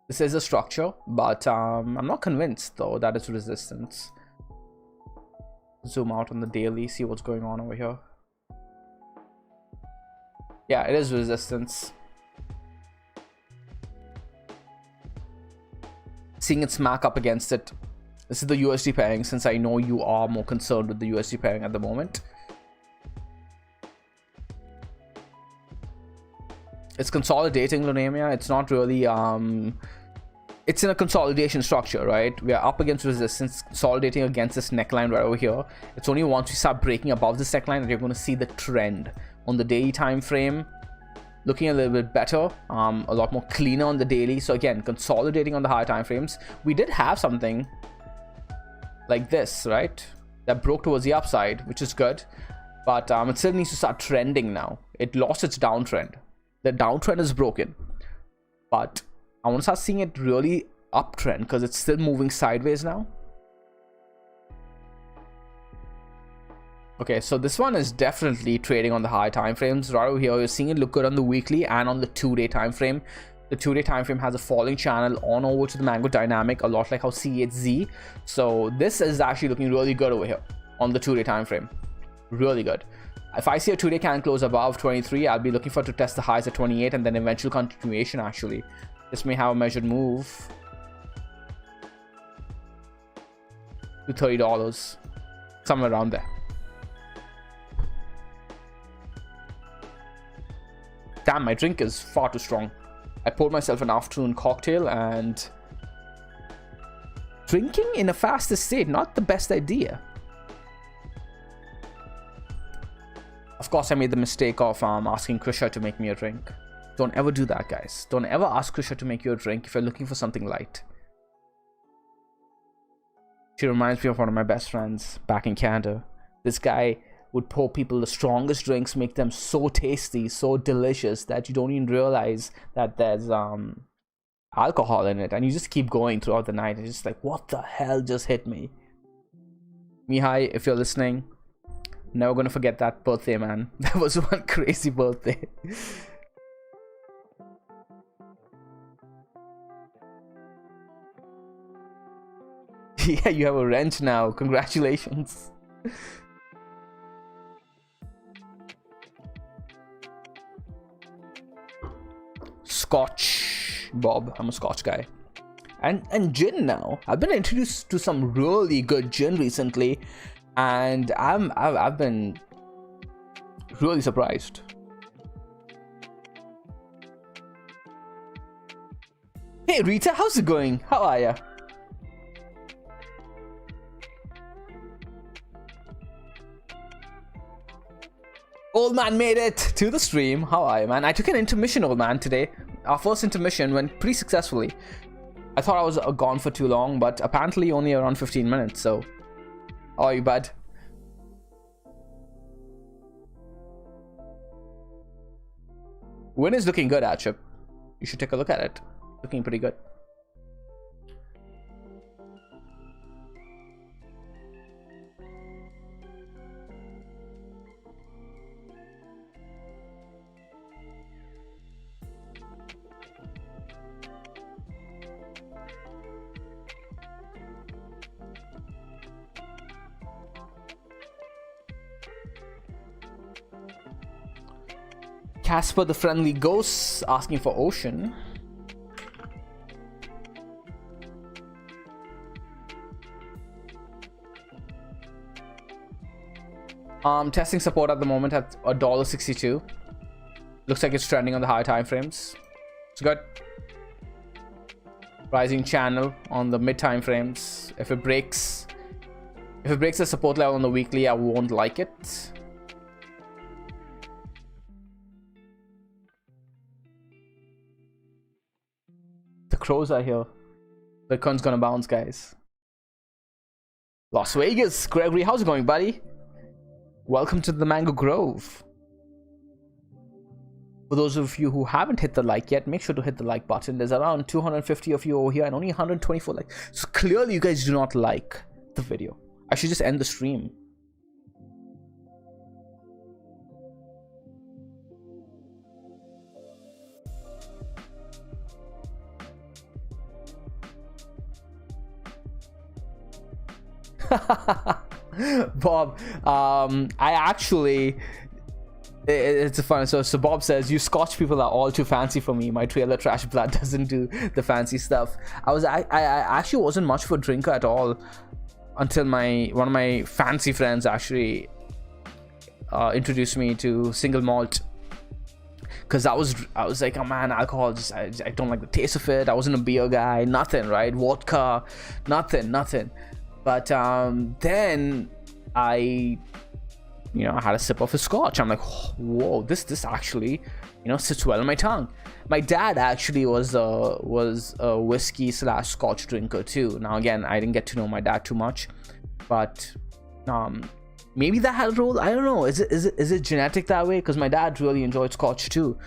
This is a structure, but I'm not convinced though that it's resistance. Zoom out on the daily, see what's going on over here. Yeah, it is resistance. Seeing it smack up against it. This is the USD pairing, since I know you are more concerned with the USD pairing at the moment. It's consolidating, Lunamia. It's not really it's in a consolidation structure, right? We are up against resistance, consolidating against this neckline right over here. It's only once we start breaking above this neckline that you're going to see the trend on the daily time frame looking a little bit better, a lot more cleaner on the daily. So again, consolidating on the higher time frames. We did have something like this, right, that broke towards the upside, which is good, but it still needs to start trending now. It lost its downtrend. The downtrend is broken, but I want to start seeing it really uptrend, because it's still moving sideways now. Okay, so this one is definitely trading on the high time frames. Right over here, you're seeing it look good on the weekly and on the 2-day time frame. The 2-day time frame has a falling channel on over to the Mango dynamic, a lot like how CHZ. So this is actually looking really good over here on the 2-day time frame. Really good. If I see a 2-day can close above 23, I'll be looking for it to test the highs at 28 and then eventual continuation. Actually, this may have a measured move to $30, somewhere around there. Damn, my drink is far too strong. I poured myself an afternoon cocktail, and drinking in a fasted state, not the best idea. Of course, I made the mistake of asking Krisha to make me a drink. Don't ever do that, guys. Don't ever ask Krisha to make you a drink if you're looking for something light. She reminds me of one of my best friends back in Canada. This guy would pour people the strongest drinks, make them so tasty, so delicious that you don't even realize that there's alcohol in it, and you just keep going throughout the night. It's just like, what the hell just hit me? Mihai, if you're listening, never gonna forget that birthday, man. That was one crazy birthday. Yeah, you have a wrench now. Congratulations. Scotch, Bob. I'm a Scotch guy. And gin now. I've been introduced to some really good gin recently, and I've been really surprised. Hey Rita, how's it going? How are ya? Old man made it to the stream. How are you, man? I took an intermission, old man, today. Our first intermission went pretty successfully. I thought I was gone for too long, but apparently only around 15 minutes. So, how are you, bud? Win is looking good, Achip. You should take a look at it. Looking pretty good. Casper the Friendly Ghost asking for Ocean. Testing support at the moment at $1.62. Looks like it's trending on the higher time frames. It's good. Rising channel on the mid time frames. If it breaks the support level on the weekly, I won't like it. The crows are here. Bitcoin's gonna bounce, guys. Las Vegas, Gregory, how's it going, buddy? Welcome to the Mango Grove. For those of you who haven't hit the like yet, make sure to hit the like button. There's around 250 of you over here and only 124 likes. So clearly you guys do not like the video. I should just end the stream. Bob, I actually, it's a fun. So Bob says, you Scotch people are all too fancy for me. My trailer trash blood doesn't do the fancy stuff. I actually wasn't much of a drinker at all until one of my fancy friends actually introduced me to single malt. Because I was like, oh man, alcohol, I don't like the taste of it. I wasn't a beer guy, nothing, right? Vodka, nothing. But then I had a sip of a scotch. I'm like, whoa, this actually, sits well on my tongue. My dad actually was a whiskey / scotch drinker too. Now again, I didn't get to know my dad too much, but maybe that had a role. I don't know. Is it genetic that way? Because my dad really enjoyed scotch too.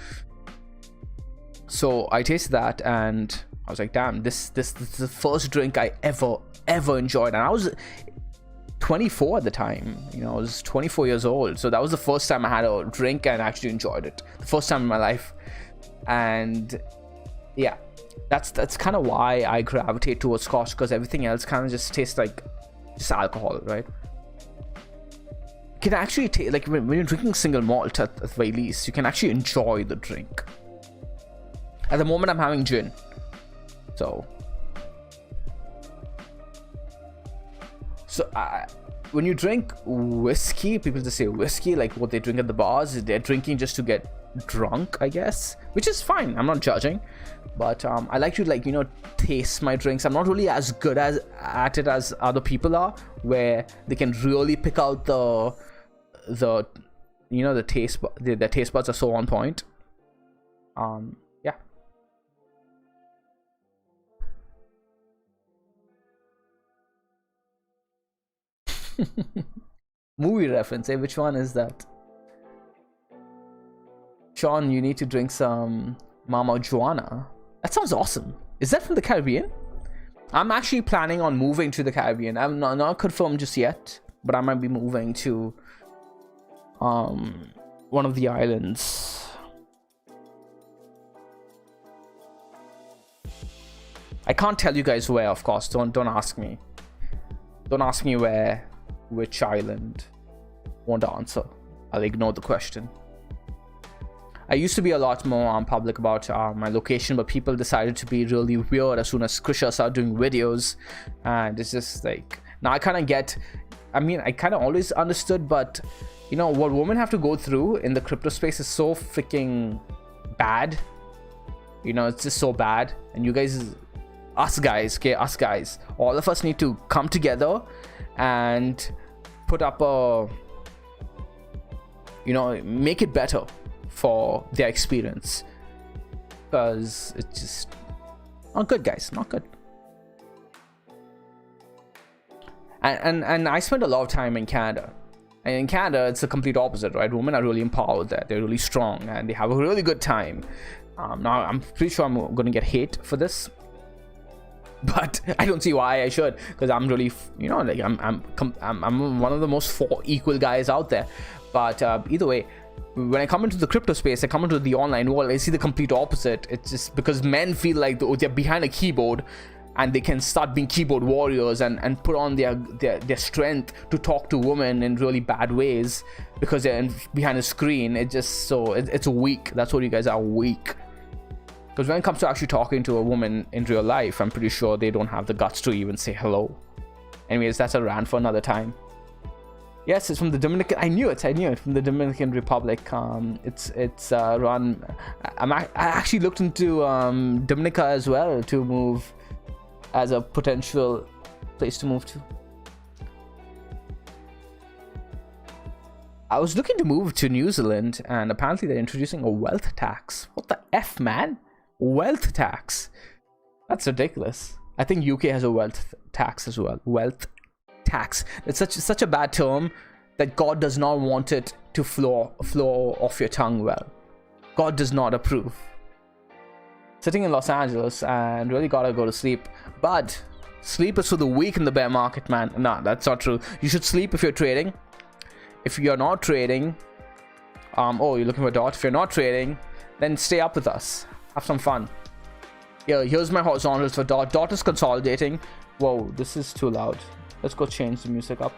So I tasted that and I was like, damn, this is the first drink I ever enjoyed. And I was 24 at the time. I was 24 years old. So that was the first time I had a drink and actually enjoyed it. The first time in my life. And yeah, that's kind of why I gravitate towards scotch, because everything else kind of just tastes like just alcohol, right? You can actually taste, like when you're drinking single malt at the very least, you can actually enjoy the drink. At the moment, I'm having gin. So when you drink whiskey, people just say whiskey, like what they drink at the bars, they're drinking just to get drunk, I guess, which is fine. I'm not judging, but I like to taste my drinks. I'm not really as good at it as other people are, where they can really pick out the taste. Their taste buds are so on point. Yeah. Movie reference, which one is that? Sean, you need to drink some Mama Juana. That sounds awesome. Is that from the Caribbean? I'm actually planning on moving to the Caribbean. I'm not confirmed just yet, but I might be moving to one of the islands. I can't tell you guys where, of course. Don't ask me. Don't ask me where. Which island? Won't answer. I'll ignore the question. I used to be a lot more public about my location, but people decided to be really weird as soon as Krisha started doing videos, and it's just like, now I kind of get, I kind of always understood, but what women have to go through in the crypto space is so freaking bad. It's just so bad, and you guys, us guys, all of us need to come together and put up make it better for their experience, because it's just not good, guys. Not good. And I spent a lot of time in Canada. And in Canada, it's the complete opposite, right? Women are really empowered there. They're really strong and they have a really good time. Now, I'm pretty sure I'm going to get hate for this, but I don't see why I should, because I'm really, like I'm one of the most equal guys out there. But either way, when I come into the crypto space, I come into the online world, I see the complete opposite. It's just because men feel like they're behind a keyboard and they can start being keyboard warriors and put on their strength to talk to women in really bad ways because they're behind a screen. It's weak. That's what you guys are, weak. Because when it comes to actually talking to a woman in real life, I'm pretty sure they don't have the guts to even say hello. Anyways, that's a rant for another time. Yes, it's from the Dominican. I knew it from the Dominican Republic. It's run. I actually looked into Dominica as well to move as a potential place to move to. I was looking to move to New Zealand, and apparently they're introducing a wealth tax. What the F, man? Wealth tax? That's ridiculous. I think UK has a wealth tax as well. Wealth tax. It's such a bad term that God does not want it to flow off your tongue well. God does not approve. Sitting in Los Angeles and really gotta go to sleep. But sleep is for the weak in the bear market, man. Nah, that's not true. You should sleep if you're trading. If you're not trading, oh, you're looking for a dot. If you're not trading, then stay up with us. Have some fun. Yeah, here's my horizontals for dot. Dot is consolidating. Whoa, this is too loud. Let's go change the music up.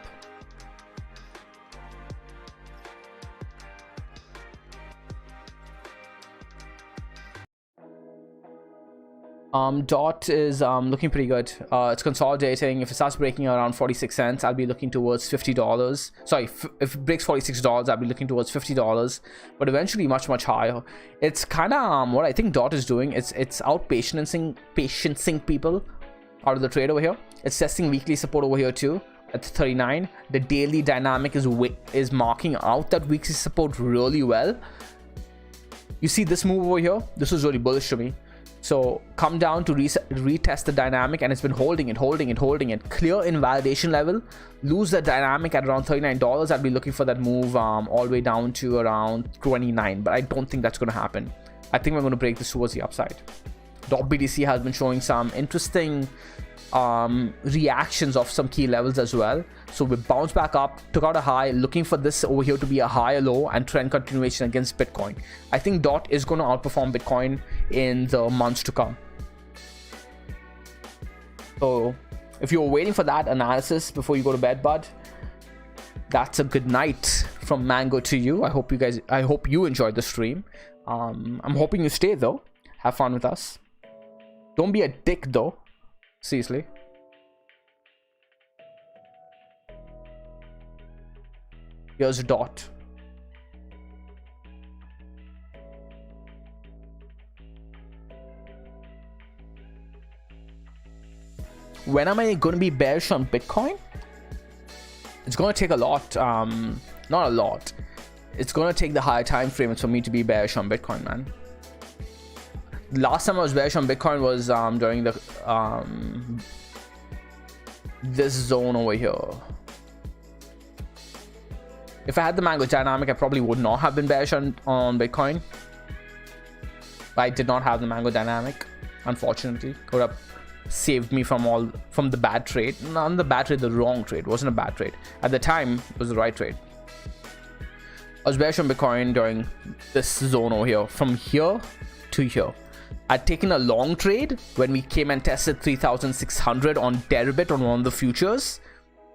Dot is looking pretty good. It's consolidating. If it starts breaking around 46 cents, I'll be looking towards $50. Sorry, if it breaks $46, I'll be looking towards $50, but eventually much higher. It's kind of what I think Dot is doing. It's out patiencing people out of the trade over here. It's testing weekly support over here too at 39. The daily dynamic is marking out that weekly support really well. You see this move over here? This was really bullish to me. So come down to retest the dynamic, and it's been holding it. Clear invalidation level. Lose the dynamic at around $39. I'd be looking for that move all the way down to around 29, but I don't think that's going to happen. I think we're going to break this towards the upside. .BTC has been showing some interesting reactions of some key levels as well. So we bounced back up, took out a high, looking for this over here to be a higher low and trend continuation against Bitcoin. I think Dot is going to outperform Bitcoin in the months to come. So if you're waiting for that analysis before you go to bed, bud, that's a good night from Mango to you. I hope you enjoyed the stream. I'm hoping you stay though. Have fun with us. Don't be a dick though. Seriously. Here's a Dot. When am I going to be bearish on Bitcoin? It's going to take a lot. Not a lot. It's going to take the higher time frame for me to be bearish on Bitcoin, man. Last time I was bearish on Bitcoin was during the this zone over here. If I had the Mango dynamic, I probably would not have been bearish on Bitcoin. But I did not have the Mango dynamic, unfortunately. Could have saved me from the bad trade. Not the bad trade, the wrong trade. It wasn't a bad trade. At the time, it was the right trade. I was bearish on Bitcoin during this zone over here, from here to here. I'd taken a long trade when we came and tested 3,600 on Deribit on one of the futures.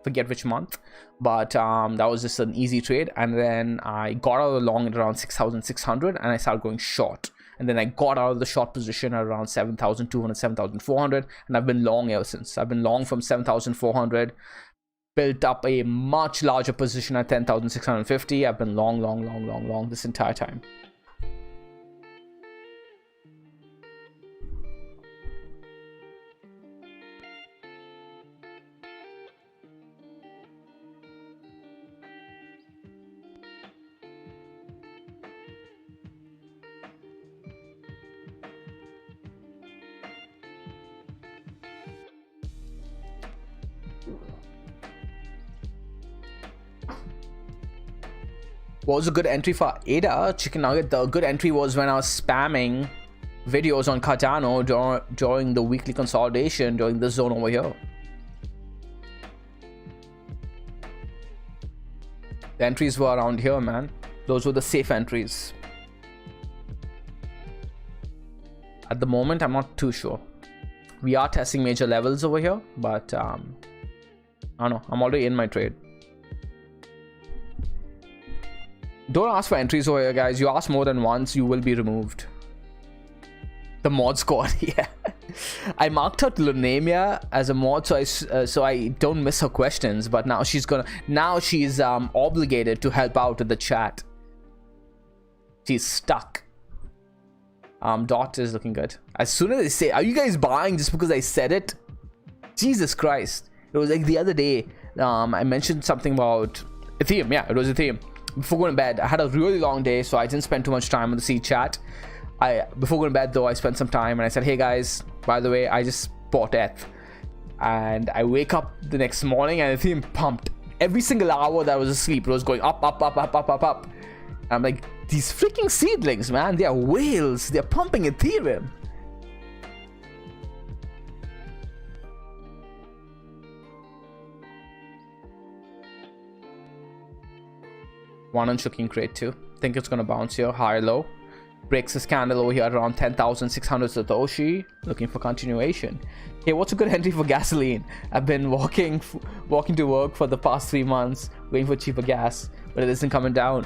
Forget which month, but that was just an easy trade. And then I got out of the long at around 6,600 and I started going short. And then I got out of the short position at around 7,200, 7,400, and I've been long ever since. I've been long from 7,400, built up a much larger position at 10,650. I've been long this entire time. What was a good entry for ADA chicken nugget? The good entry was when I was spamming videos on Cardano during the weekly consolidation during this zone over here. The entries were around here, man. Those were the safe entries. At the moment, I'm not too sure. We are testing major levels over here, but I don't know. I'm already in my trade. Don't ask for entries over here, guys. You ask more than once, you will be removed. The mod squad, yeah. I marked out Lunamia as a mod, so I don't miss her questions. But now she's obligated to help out with the chat. She's stuck. Dot is looking good. As soon as they say, "Are you guys buying?" just because I said it, Jesus Christ! It was like the other day. I mentioned something about Ethereum. Yeah, it was Ethereum. Before going to bed, I had a really long day, so I didn't spend too much time on the C chat. Before going to bed though, I spent some time and I said, "Hey guys, by the way, I just bought ETH." And I wake up the next morning and Ethereum pumped. Every single hour that I was asleep, it was going up, up, up, up, up, up, up. I'm like, these freaking seedlings, man, they are whales. They're pumping Ethereum. One on Shooking Crate too. Think it's gonna bounce here, high low. Breaks this candle over here around 10,600 Satoshi. Looking for continuation. Hey, what's a good entry for gasoline? I've been walking to work for the past 3 months, waiting for cheaper gas, but it isn't coming down.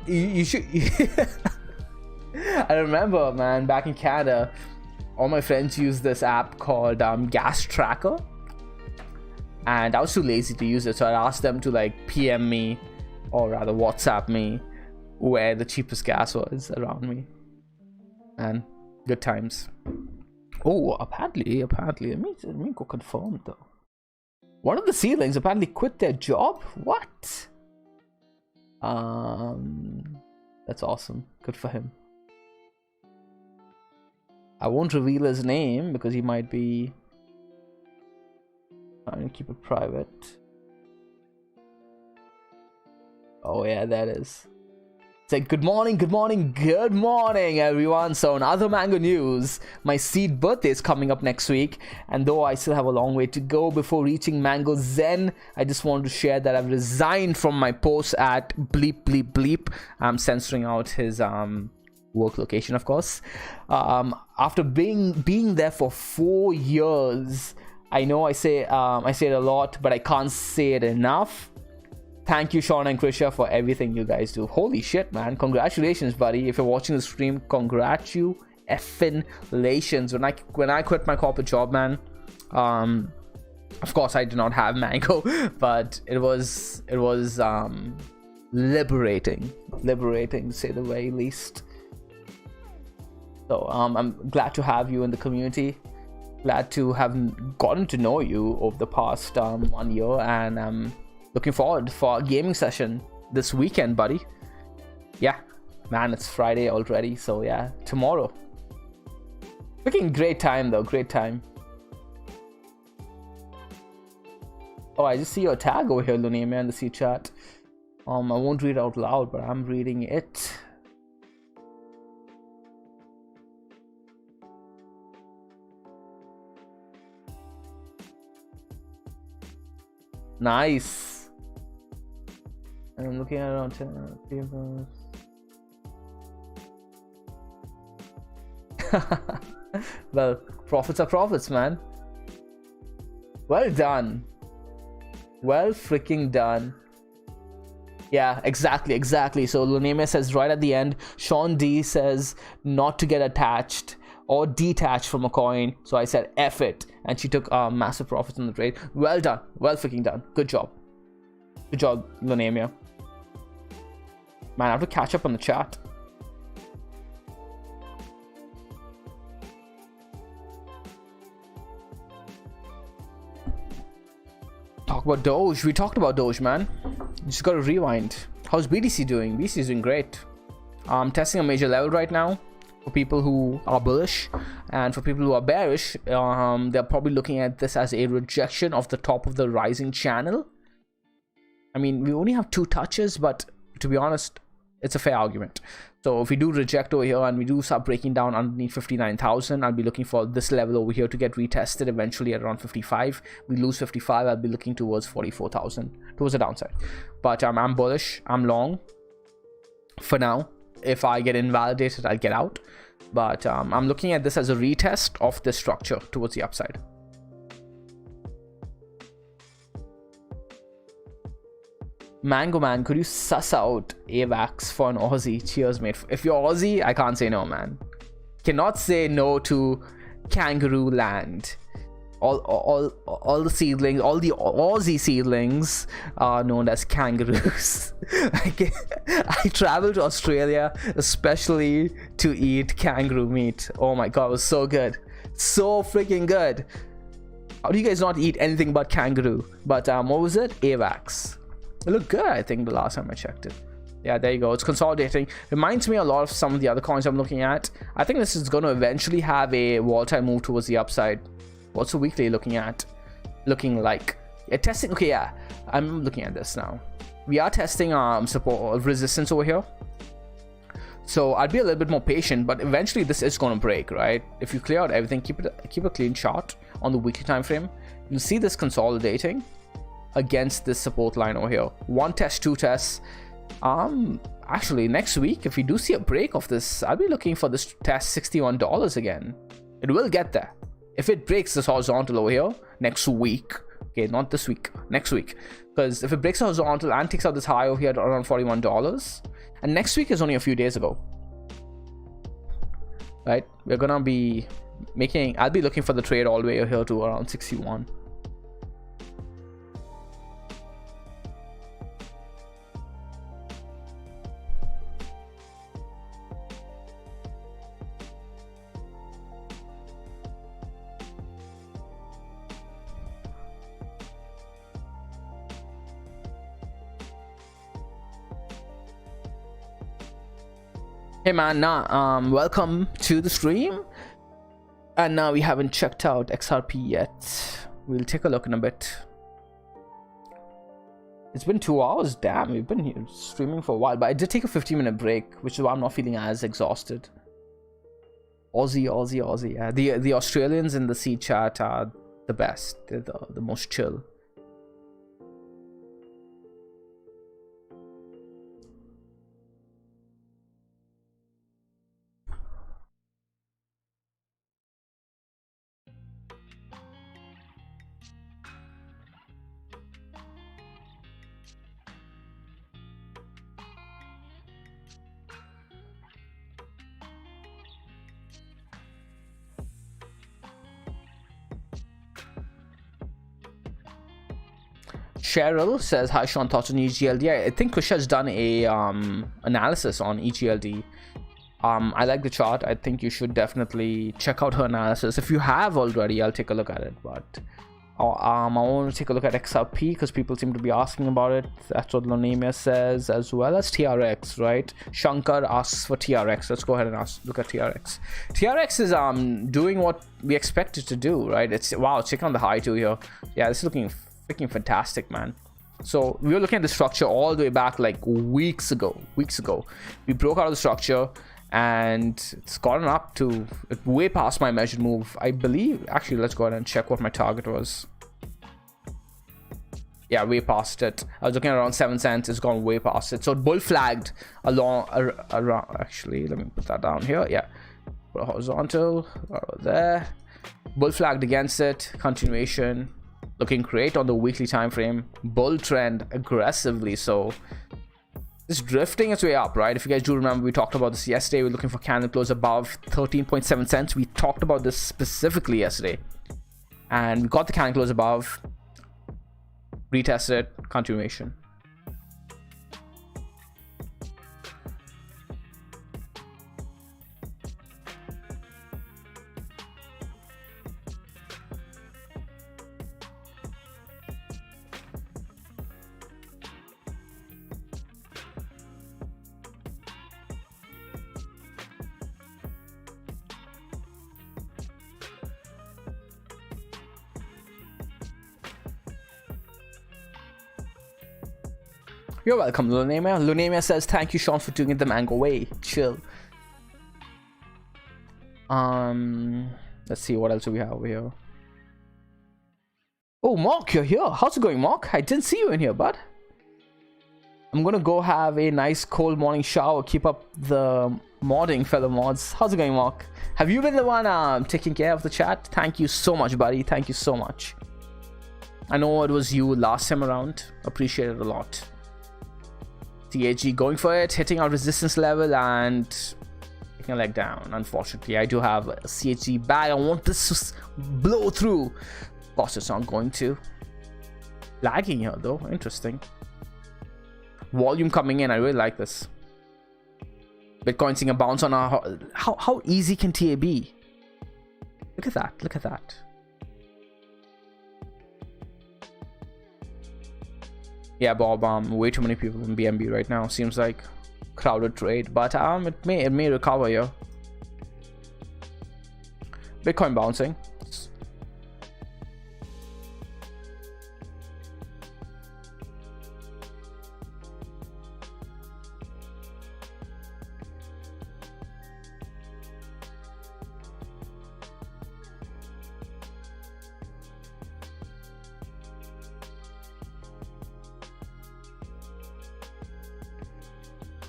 You should. I remember, man, back in Canada, all my friends used this app called Gas Tracker. And I was too lazy to use it, so I asked them to like PM me, or rather WhatsApp me, where the cheapest gas was around me. And good times. Oh, apparently, let me go confirm though. One of the seedlings apparently quit their job. What? That's awesome. Good for him. I won't reveal his name because he might be. I'm gonna keep it private. Oh yeah, that is. It's like, good morning, everyone. So in other mango news, my seed birthday is coming up next week, and though I still have a long way to go before reaching Mango Zen, I just wanted to share that I've resigned from my post at bleep bleep bleep. I'm censoring out his work location, of course. After being there for 4 years. I know I say it a lot, but I can't say it enough. Thank you, Sean and Krisha, for everything you guys do. Holy shit, man. Congratulations, buddy. If you're watching the stream, congratulations. When I quit my corporate job, man, of course I did not have Mango, but it was liberating to say the very least. So I'm glad to have you in the community. Glad to have gotten to know you over the past 1 year, and I'm looking forward for a gaming session this weekend, buddy. Yeah, man, it's Friday already, so yeah, tomorrow. Freaking great time though, great time. Oh, I just see your tag over here, Lunamia, in the C chat. I won't read it out loud, but I'm reading it. Nice. And I'm looking at around 10 people. Well, profits are profits, man. Well done. Well freaking done. Yeah, exactly. So Lunamia says right at the end, Sean D says not to get attached or detached from a coin, so I said F it, and she took massive profits in the trade. Well done, well freaking done. Good job, Lunamia. Man, I have to catch up on the chat. Talk about Doge. We talked about Doge, man. You just gotta rewind. How's BTC doing? BTC is doing great. I'm testing a major level right now. For people who are bullish, and for people who are bearish, they're probably looking at this as a rejection of the top of the rising channel. I mean, we only have 2 touches, but to be honest, it's a fair argument. So if we do reject over here and we do start breaking down underneath 59,000, I'll be looking for this level over here to get retested eventually at around 55. We lose 55, I'll be looking towards 44,000, towards the downside. But I'm bullish, I'm long for now. If I get invalidated, I'll get out. But I'm looking at this as a retest of this structure towards the upside. Mango Man, could you suss out AVAX for an Aussie? Cheers, mate. If you're Aussie, I can't say no, man. Cannot say no to kangaroo land. All the seedlings, all the Aussie seedlings are known as kangaroos. I traveled to Australia especially to eat kangaroo meat. Oh my god, it was so good. So freaking good. How do you guys not eat anything but kangaroo? But what was it? AVAX. It looked good, I think, the last time I checked it. Yeah, there you go. It's consolidating. Reminds me a lot of some of the other coins I'm looking at. I think this is going to eventually have a volatile move towards the upside. What's the weekly looking like? Yeah, testing. Okay, yeah, I'm looking at this now. We are testing support resistance over here. So I'd be a little bit more patient, but eventually this is going to break, right? If you clear out everything, keep a clean chart on the weekly time frame, you'll see this consolidating against this support line over here. 1 test, 2 tests. Actually next week, if we do see a break of this, I'll be looking for this test $61 again. It will get there if it breaks this horizontal over here next week. Okay, not this week, next week. Because if it breaks the horizontal and takes out this high over here at around $41, and next week is only a few days ago, right? We're gonna be making, I'll be looking for the trade all the way over here to around 61. Hey man, welcome to the stream. And now we haven't checked out XRP yet. We'll take a look in a bit. It's been 2 hours. Damn, we've been here streaming for a while, but I did take a 15-minute break, which is why I'm not feeling as exhausted. Aussie. Yeah, the Australians in the C chat are the best. They're the most chill. Cheryl says, hi Sean, thoughts on EGLD? I think Krisha's done a analysis on EGLD. I like the chart. I think you should definitely check out her analysis. If you have already, I'll take a look at it. But I want to take a look at XRP because people seem to be asking about it. That's what Lonemia says, as well as TRX, right? Shankar asks for TRX. Let's go ahead and look at TRX. TRX is doing what we expect it to do, right? It's wow, it's checking on the high too here. Yeah, it's looking freaking fantastic, man. So we were looking at the structure all the way back like weeks ago. We broke out of the structure and it's gotten up to way past my measured move, I believe. Actually, let's go ahead and check what my target was. Yeah, way past it. I was looking at around 7 cents. It's gone way past it. So bull flagged around. Actually, let me put that down here. Yeah, horizontal there. Bull flagged against it. Continuation. Looking great on the weekly time frame. Bull trend aggressively. So it's drifting its way up, right? If you guys do remember, we talked about this yesterday. We're looking for candle close above 13.7 cents. We talked about this specifically yesterday, and we got the candle close above. Retested it. Continuation. You're welcome, Lunemia. Lunemia says, thank you, Sean, for doing it the mango way. Chill. Let's see what else do we have over here. Oh, Mark, you're here. How's it going, Mark? I didn't see you in here, bud. I'm gonna go have a nice cold morning shower. Keep up the modding, fellow mods. How's it going, Mark? Have you been the one taking care of the chat? Thank you so much, buddy. Thank you so much. I know it was you last time around. Appreciate it a lot. CHZ going for it, hitting our resistance level and taking a leg down. Unfortunately, I do have a CHZ bag. I want this to blow through. Of course, it's not going to. Lagging here though. Interesting. Volume coming in. I really like this. Bitcoin seeing a bounce on our... How easy can TA be? Look at that. Look at that. Yeah, Bob, way too many people in BNB right now. Seems like crowded trade, but it may recover here. Bitcoin bouncing.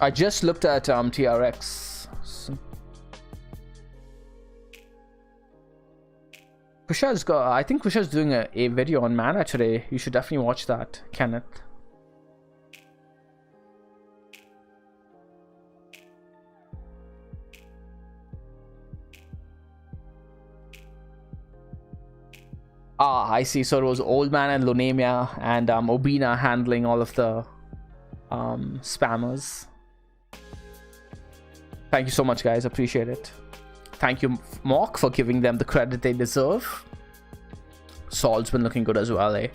I just looked at TRX. Kusha's got, I think Kusha's doing a video on mana today. You should definitely watch that, Kenneth. Ah, I see. So it was Old Man and Lunemia and Obina handling all of the spammers. Thank you so much, guys. Appreciate it. Thank you, Mark, for giving them the credit they deserve. Sol's been looking good as well, eh?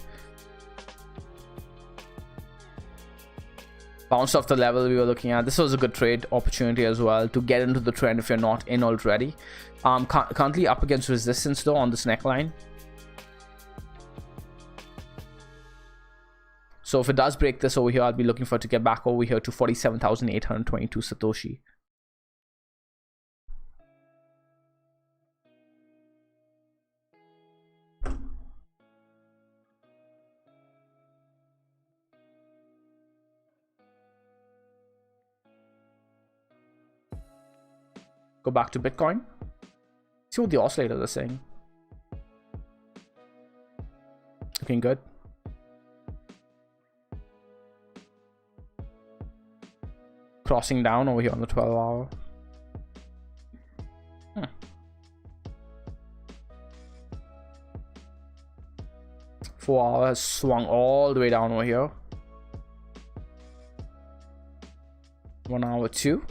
Bounced off the level we were looking at. This was a good trade opportunity as well to get into the trend if you're not in already. Currently up against resistance though on this neckline. So if it does break this over here, I'll be looking for it to get back over here to 47,822 Satoshi. Go back to Bitcoin. See what the oscillators are saying. Looking good. Crossing down over here on the 12-hour. 4 hours swung all the way down over here. 1 hour, 2.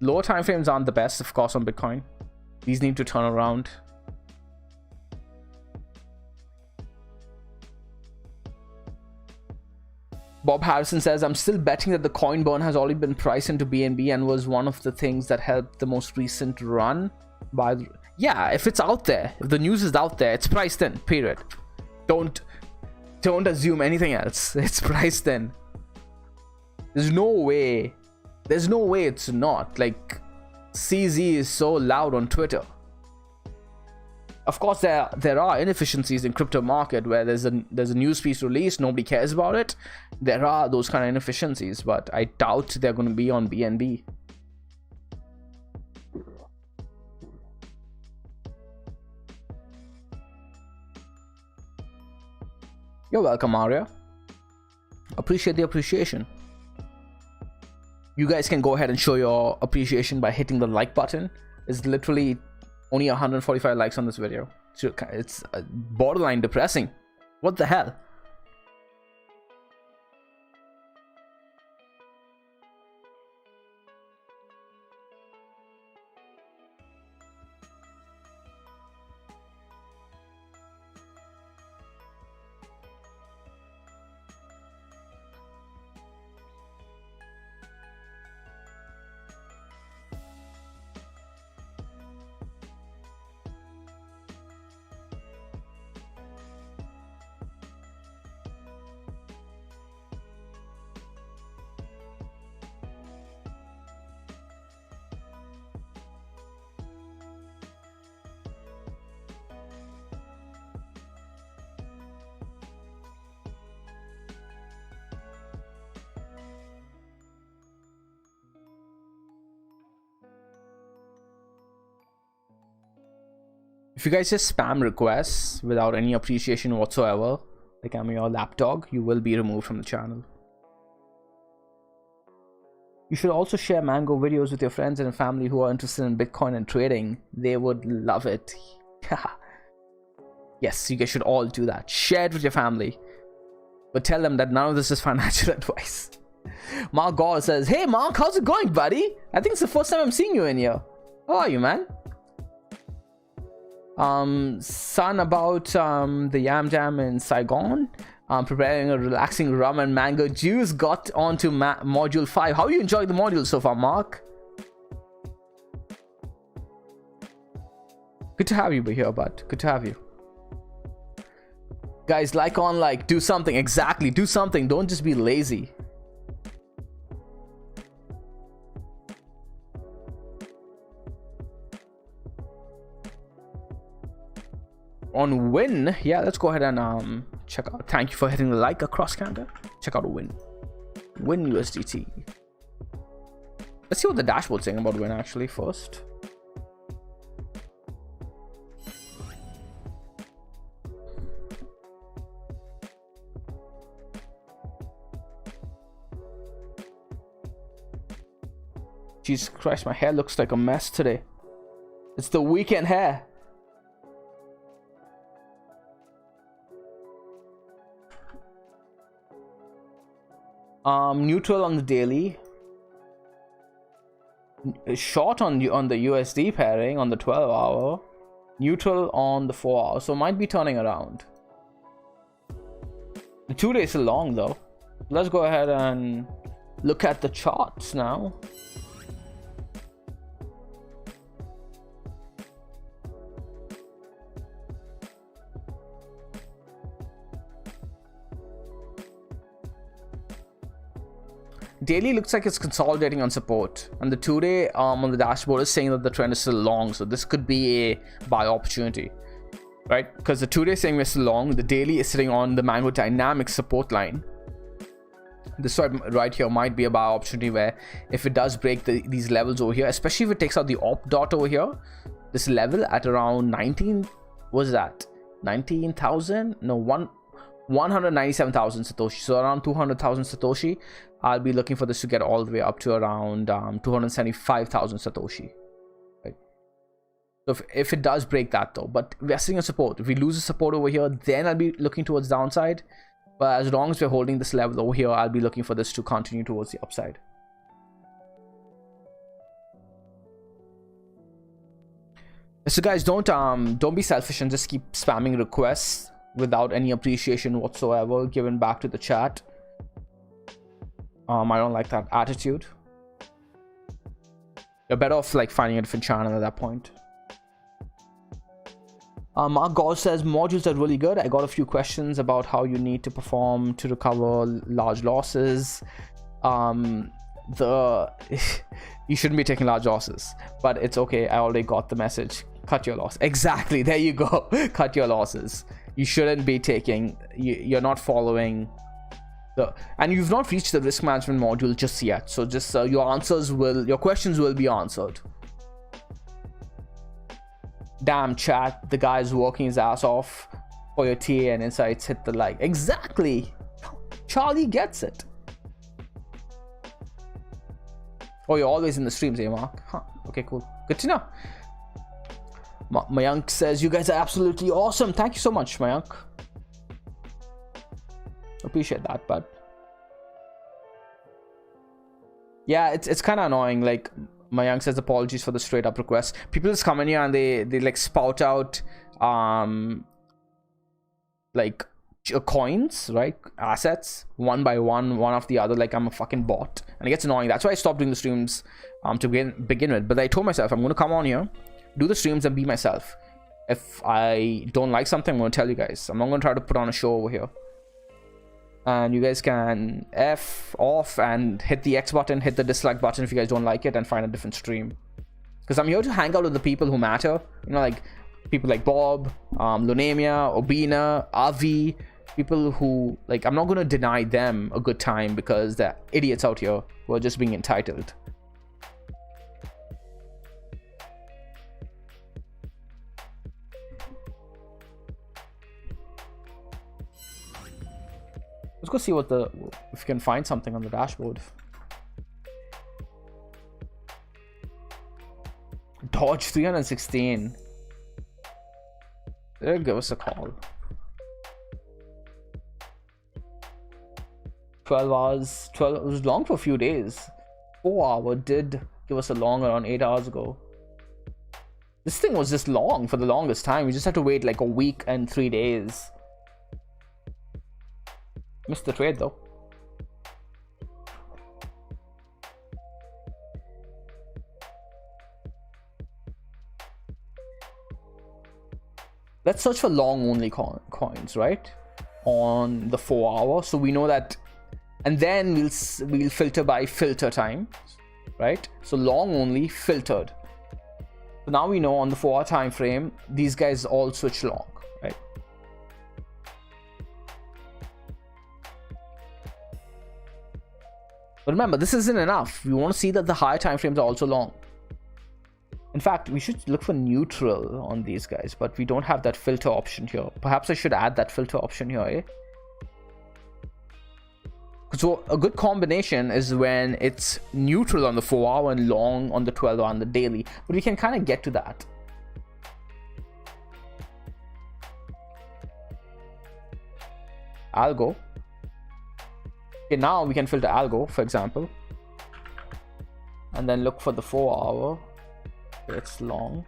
Lower time frames aren't the best, of course, on Bitcoin. These need to turn around. Bob Harrison says, I'm still betting that the coin burn has already been priced into BNB and was one of the things that helped the most recent run. Yeah, if it's out there, if the news is out there, it's priced in, period. Don't assume anything else. It's priced in. There's no way it's not. Like, CZ is so loud on Twitter. Of course, there are inefficiencies in crypto market where there's a news piece released, nobody cares about it. There are those kind of inefficiencies, but I doubt they're going to be on BNB. You're welcome, Arya. Appreciate the appreciation. You guys can go ahead and show your appreciation by hitting the like button. It's literally only 145 likes on this video. So it's borderline depressing. What the hell? If you guys just spam requests without any appreciation whatsoever, like I'm your lapdog, you will be removed from the channel. You should also share Mango videos with your friends and family who are interested in Bitcoin and trading. They would love it. Yes, you guys should all do that. Share it with your family. But tell them that none of this is financial advice. Mark Gall says, hey Mark, how's it going, buddy? I think it's the first time I'm seeing you in here. How are you, man? Son about the Yam Jam in Saigon. Preparing a relaxing rum and mango juice. Got onto module 5. How are you enjoying the module so far, Mark? Good to have you here, bud. Good to have you. Guys, do something. Exactly, do something. Don't just be lazy. On Win, yeah, let's go ahead and check out. Thank you for hitting the like across Canada. Check out Win USDT. Let's see what the dashboard's saying about Win actually first. Jesus Christ, my hair looks like a mess today. It's the weekend hair. Neutral on the daily, short on the USD pairing on the 12-hour, neutral on the 4-hour, so might be turning around. The 2 days are long though. Let's go ahead and look at the charts now. Daily looks like it's consolidating on support, and the 2-day on the dashboard is saying that the trend is still long, so this could be a buy opportunity, right? Because the 2-day is saying we're still long, the daily is sitting on the Mango dynamic support line. This right here might be a buy opportunity where if it does break these levels over here, especially if it takes out the op dot over here, this level at around 19, what's that? 19,000? No, 197,000 Satoshi, so around 200,000 Satoshi. I'll be looking for this to get all the way up to around 275,000 Satoshi. Right? So if it does break that though, but we're seeing a support. If we lose a support over here, then I'll be looking towards downside. But as long as we're holding this level over here, I'll be looking for this to continue towards the upside. So guys, don't be selfish and just keep spamming requests without any appreciation whatsoever given back to the chat. I don't like that attitude. You're better off like finding a different channel at that point. Mark Gall says modules are really good. I got a few questions about how you need to perform to recover large losses. You shouldn't be taking large losses, but it's okay. I already got the message. Cut your loss. Exactly. There you go. Cut your losses. You shouldn't be taking. You're not following. And you've not reached the risk management module just yet, so just your questions will be answered. Damn chat, the guy's working his ass off for your TA and insights. Hit the like. Exactly, Charlie gets it. Oh, you're always in the streams, eh, Mark? Huh. Okay, cool, good to know. Mayank says you guys are absolutely awesome. Thank you so much, Mayank. Appreciate that, bud. Yeah, it's kind of annoying. Like Mayank says, apologies for the straight up request. People just come in here and they like spout out like coins, right? Assets one by one after the other, like I'm a fucking bot, and it gets annoying. That's why I stopped doing the streams to begin with. But I told myself I'm gonna come on here, do the streams, and be myself. If I don't like something, I'm gonna tell you guys. I'm not gonna try to put on a show over here. And you guys can F off and hit the X button, hit the dislike button if you guys don't like it, and find a different stream. Because I'm here to hang out with the people who matter. You know, like people like Bob, Lunamia, Obina, Avi. People who, like, I'm not going to deny them a good time because they're idiots out here who are just being entitled. Let's go see what if we can find something on the dashboard. Dodge 316. They'll give us a call. 12 hours. 12. It was long for a few days. 4 hour did give us a long around 8 hours ago. This thing was just long for the longest time. We just had to wait like a week and 3 days. Missed the trade though. Let's search for long only coins, right? On the 4 hour, so we know that, and then we'll filter by filter time, right? So long only filtered. So now we know on the 4 hour time frame, these guys all switch long, right? But remember, this isn't enough. We want to see that the higher time frames are also long. In fact, we should look for neutral on these guys, but we don't have that filter option here. Perhaps I should add that filter option here, eh? So a good combination is when it's neutral on the 4 hour and long on the 12 hour and the daily. But we can kind of get to that. Algo. Okay, now we can filter algo, for example. And then look for the 4 hour. It's long.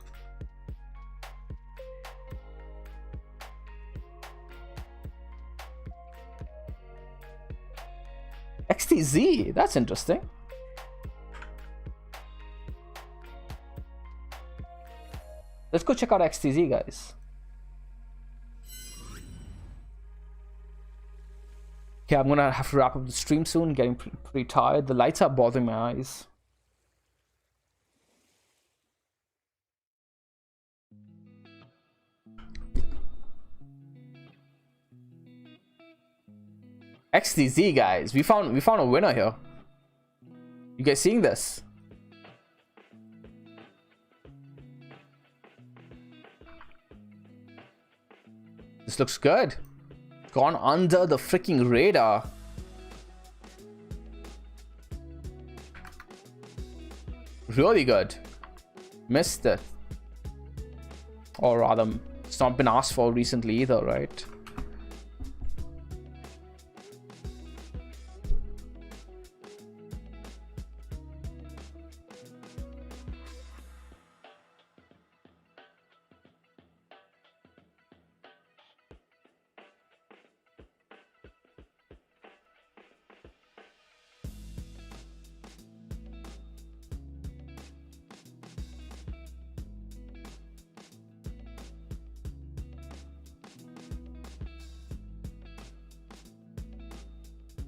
XTZ, that's interesting. Let's go check out XTZ, guys. Okay, I'm gonna have to wrap up the stream soon. Getting pretty tired. The lights are bothering my eyes. XTZ, guys, we found a winner here. You guys seeing this? This looks good. Gone under the freaking radar. Really good. Missed it. Or rather, it's not been asked for recently either, right?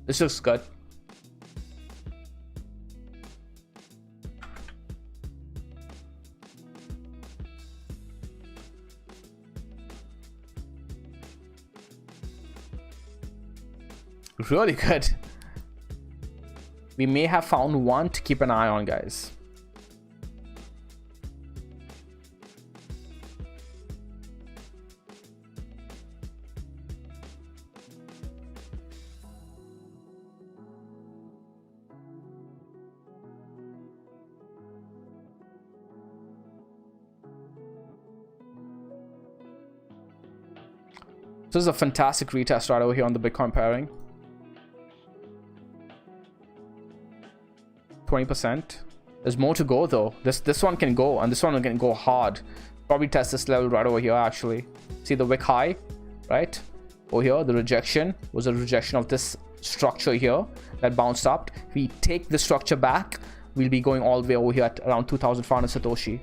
This looks good. Really good. We may have found one to keep an eye on, guys. This is a fantastic retest right over here on the Bitcoin pairing. 20%. There's more to go though. This one can go, and this one can go hard. Probably test this level right over here actually. See the wick high, right? Over here, the rejection was a rejection of this structure here that bounced up. If we take the structure back, we'll be going all the way over here at around 2,500 Satoshi.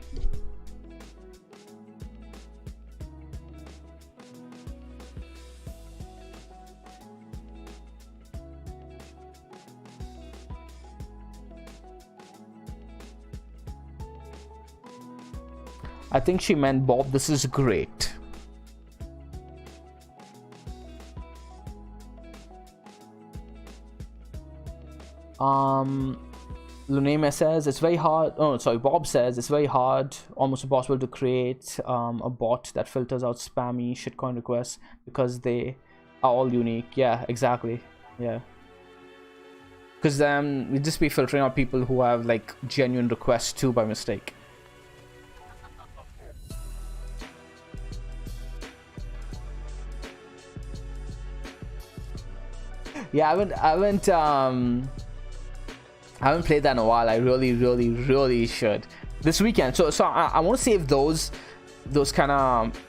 I think she meant, Bob, this is great. Lunema says it's very hard. Oh, sorry. Bob says it's very hard, almost impossible to create a bot that filters out spammy shitcoin requests because they are all unique. Yeah, exactly. Yeah. Because then we'd just be filtering out people who have like genuine requests too by mistake. Yeah, I haven't played that in a while. I really should this weekend. So I want to save those kind of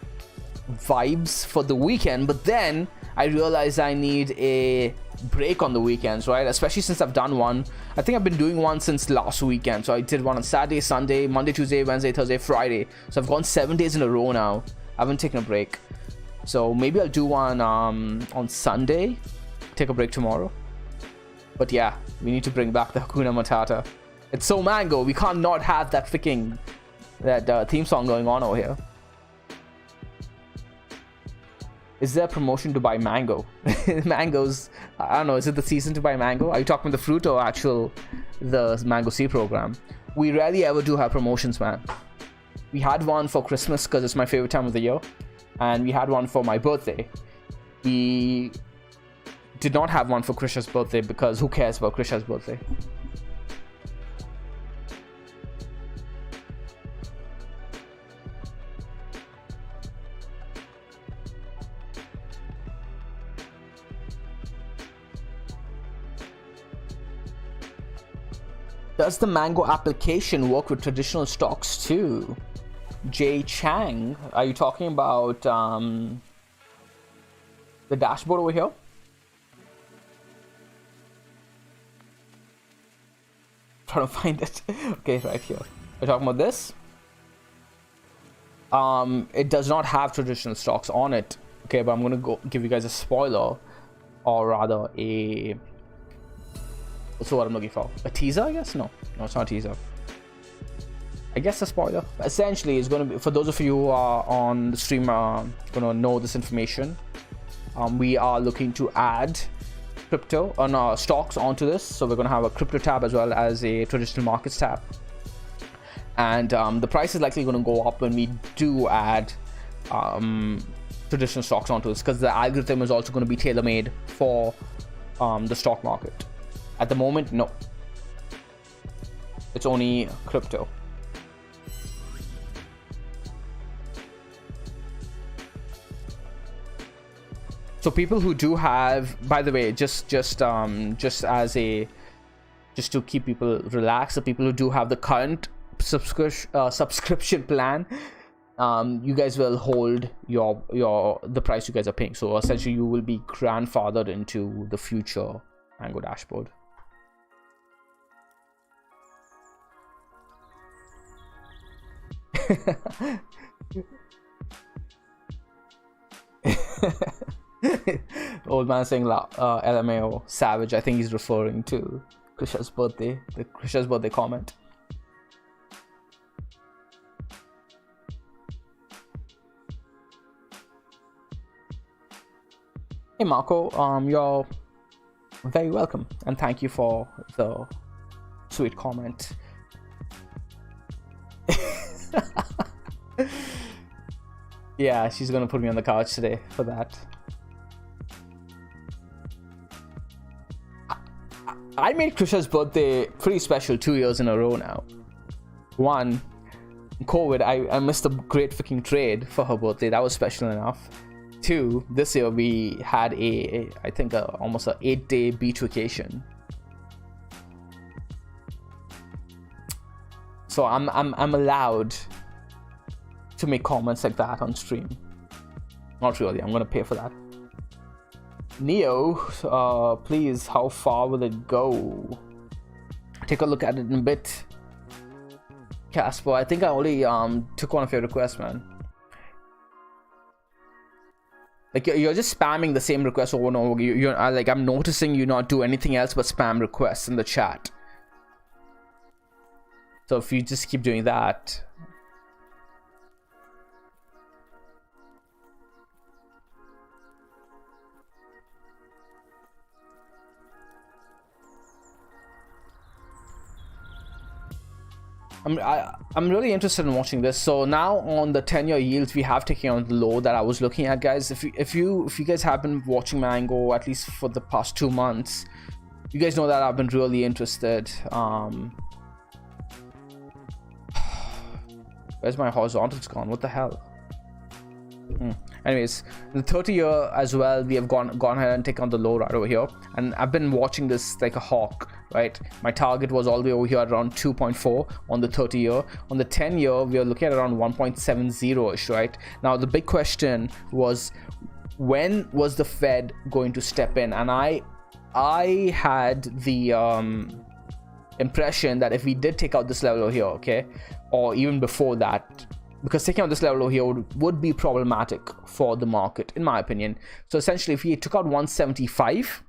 vibes for the weekend, but then I realized I need a break on the weekends, right? Especially since I've done one. I think I've been doing one since last weekend. So I did one on Saturday, Sunday, Monday, Tuesday, Wednesday, Thursday, Friday. So I've gone 7 days in a row now. I haven't taken a break. So maybe I'll do one on Sunday. Take a break tomorrow. But yeah, we need to bring back the Hakuna Matata. It's so mango. We can't not have that freaking theme song going on over here. Is there a promotion to buy mango? Mangoes, I don't know, is it the season to buy mango? Are you talking about the fruit or actual the mango seed program? We rarely ever do have promotions, man. We had one for Christmas because it's my favorite time of the year, and we had one for my birthday. We did not have one for Krisha's birthday because who cares about Krisha's birthday? Does the Mango application work with traditional stocks too? Jay Chang, are you talking about the dashboard over here? Trying to find it. Okay, right here. We're talking about this. It does not have traditional stocks on it. Okay, but I'm gonna go give you guys a spoiler, or rather a. What's the word I'm looking for? A teaser, I guess? No, it's not a teaser. I guess a spoiler. Essentially, it's going to be, for those of you who are on the stream, going to know this information. We are looking to add crypto on stocks onto this. So we're going to have a crypto tab as well as a traditional markets tab. And the price is likely going to go up when we do add traditional stocks onto this, because the algorithm is also going to be tailor-made for the stock market. At the moment, no. It's only crypto. So people who do have, by the way, just to keep people relaxed, the people who do have the current subscription plan, you guys will hold the price you guys are paying. So essentially, you will be grandfathered into the future Mango dashboard. Old man saying LMAO savage. I think he's referring to Krisha's birthday, the Krisha's birthday comment. Hey Marco, you're very welcome, and thank you for the sweet comment. Yeah, she's gonna put me on the couch today for that. I made Krisha's birthday pretty special 2 years in a row now. One, COVID, I missed a great freaking trade for her birthday. That was special enough. Two, this year we had I think almost a 8-day beach vacation. So I'm allowed to make comments like that on stream. Not really, I'm gonna pay for that. Neo, please, how far will it go? Take a look at it in a bit. Casper, I think I only took one of your requests, man. Like you're just spamming the same request over and over. You're like, I'm noticing you not do anything else but spam requests in the chat. So if you just keep doing that. I'm really interested in watching this. So now on the 10-year yields, we have taken on the low that I was looking at, guys. If you guys have been watching Mango at least for the past 2 months, you guys know that I've been really interested. Where's my horizontals gone? What the hell? Anyways, the 30-year as well, we have gone ahead and taken on the low right over here, and I've been watching this like a hawk, right? My target was all the way over here at around 2.4 on the 30-year. On the 10-year, we are looking at around 1.70ish, right? Now the big question was, when was the Fed going to step in? And I had the impression that if we did take out this level over here, okay, or even before that, because taking out this level over here would be problematic for the market, in my opinion. So essentially, if we took out 175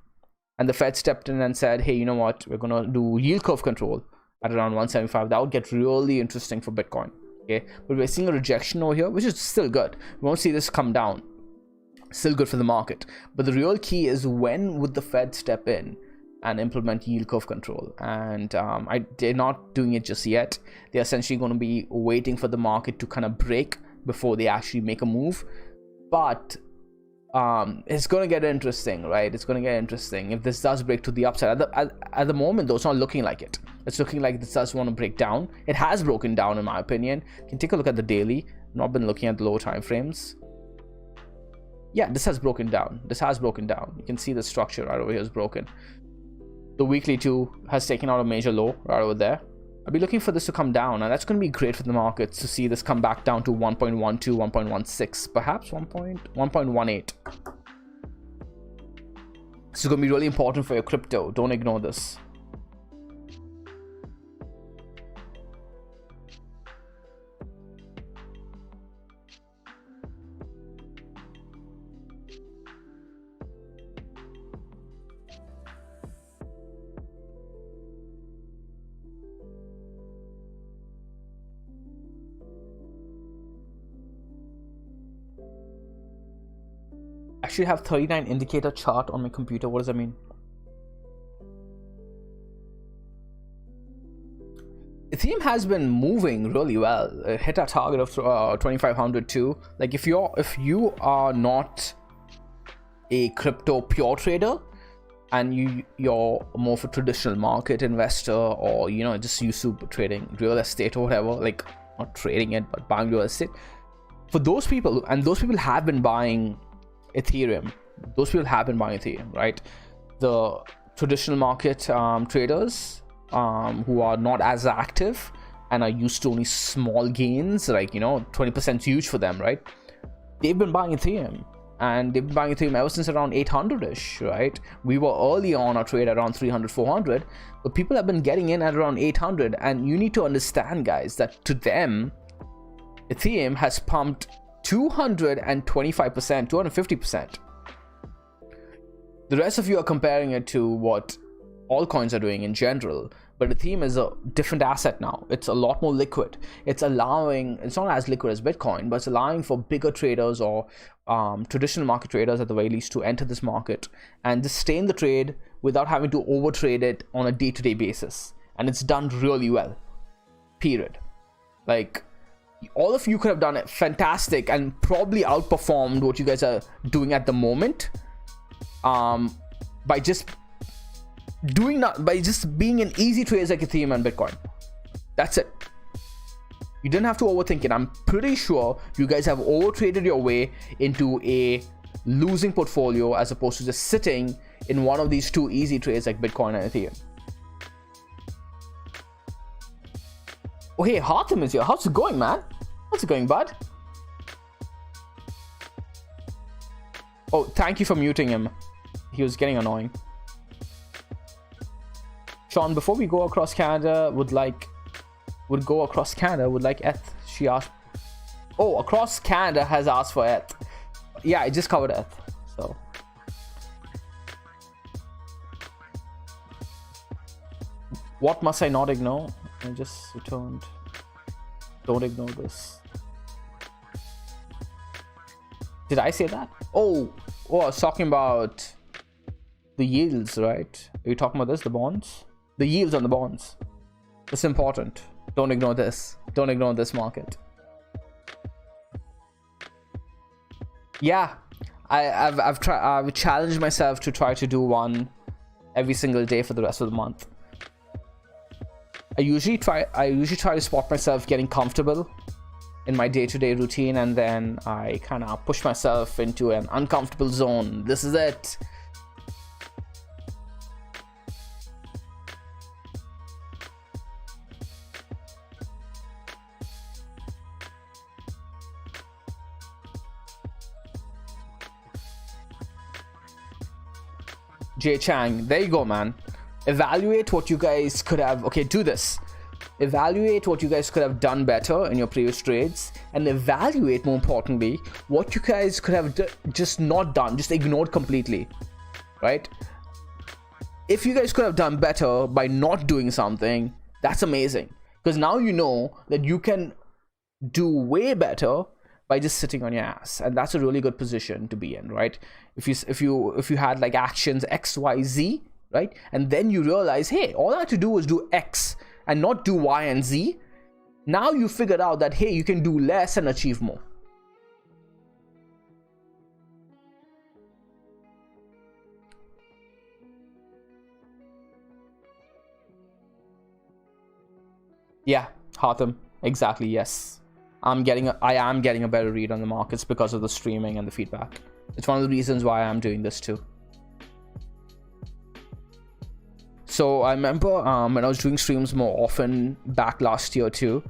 and the Fed stepped in and said, hey, you know what, we're going to do yield curve control at around 175, that would get really interesting for Bitcoin. Okay, but we're seeing a rejection over here, which is still good. We won't see this come down. Still good for the market. But the real key is, when would the Fed step in and implement yield curve control? And they're not doing it just yet. They're essentially going to be waiting for the market to kind of break before they actually make a move. But it's going to get interesting, right? It's going to get interesting if this does break to the upside. At the moment, though, it's not looking like it. It's looking like this does want to break down. It has broken down, in my opinion. You can take a look at the daily. I've not been looking at the lower time frames. Yeah, this has broken down. This has broken down. You can see the structure right over here is broken. The weekly too has taken out a major low right over there. I'll be looking for this to come down, and that's going to be great for the markets to see this come back down to 1.12, 1.16, perhaps 1.18. This is going to be really important for your crypto. Don't ignore this. Actually have 39 indicator chart on my computer. What does that mean? Ethereum has been moving really well. It hit our target of 2500 too. Like, if you are not a crypto pure trader and you're more of a traditional market investor, or just used to trading real estate or whatever, like not trading it but buying real estate, for those people, and those people have been buying Ethereum, right? The traditional market traders who are not as active and are used to only small gains, like 20% is huge for them, right? They've been buying Ethereum, and they've been buying Ethereum ever since around 800ish, right? We were early on our trade around 300, 400, but people have been getting in at around 800. And you need to understand, guys, that to them, Ethereum has pumped 225%, 250%. The rest of you are comparing it to what altcoins are doing in general, but Ethereum is a different asset now. It's a lot more liquid. It's not as liquid as Bitcoin, but it's allowing for bigger traders or traditional market traders at the very least to enter this market and just stay in the trade without having to overtrade it on a day-to-day basis. And it's done really well, period. Like, all of you could have done it fantastic and probably outperformed what you guys are doing at the moment by just being an easy traders like Ethereum and Bitcoin. That's it. You didn't have to overthink it. I'm pretty sure you guys have overtraded your way into a losing portfolio as opposed to just sitting in one of these two easy trades like Bitcoin and Ethereum. Oh, hey, Hartham is here. How's it going, man? How's it going, bud? Oh, thank you for muting him. He was getting annoying. Sean, before we go across Canada, would go across Canada would like ETH. She asked. Oh, across Canada has asked for ETH. Yeah, I just covered ETH. So. What must I not ignore? I just returned. Don't ignore this. Did I say that? Oh, I was talking about the yields, right? Are you talking about this, the bonds? The yields on the bonds. It's important. Don't ignore this. Don't ignore this market. Yeah, I've challenged myself to try to do one every single day for the rest of the month. I usually try to spot myself getting comfortable in my day-to-day routine, and then I kind of push myself into an uncomfortable zone. This is it. Jay Chang, there you go, man. Evaluate what you guys could have. Okay, do this. Evaluate what you guys could have done better in your previous trades, and evaluate, more importantly, what you guys could have just not done, just ignored completely, right? If you guys could have done better by not doing something, that's amazing, because now you know that you can do way better by just sitting on your ass, and that's a really good position to be in, right? If you had like actions X, Y, Z, right, and then you realize, hey, all I had to do was do X and not do Y and Z. Now you figured out that, hey, you can do less and achieve more. Yeah, Hatham, exactly, yes. I am getting a better read on the markets because of the streaming and the feedback. It's one of the reasons why I'm doing this too. So I remember when I was doing streams more often back last year too,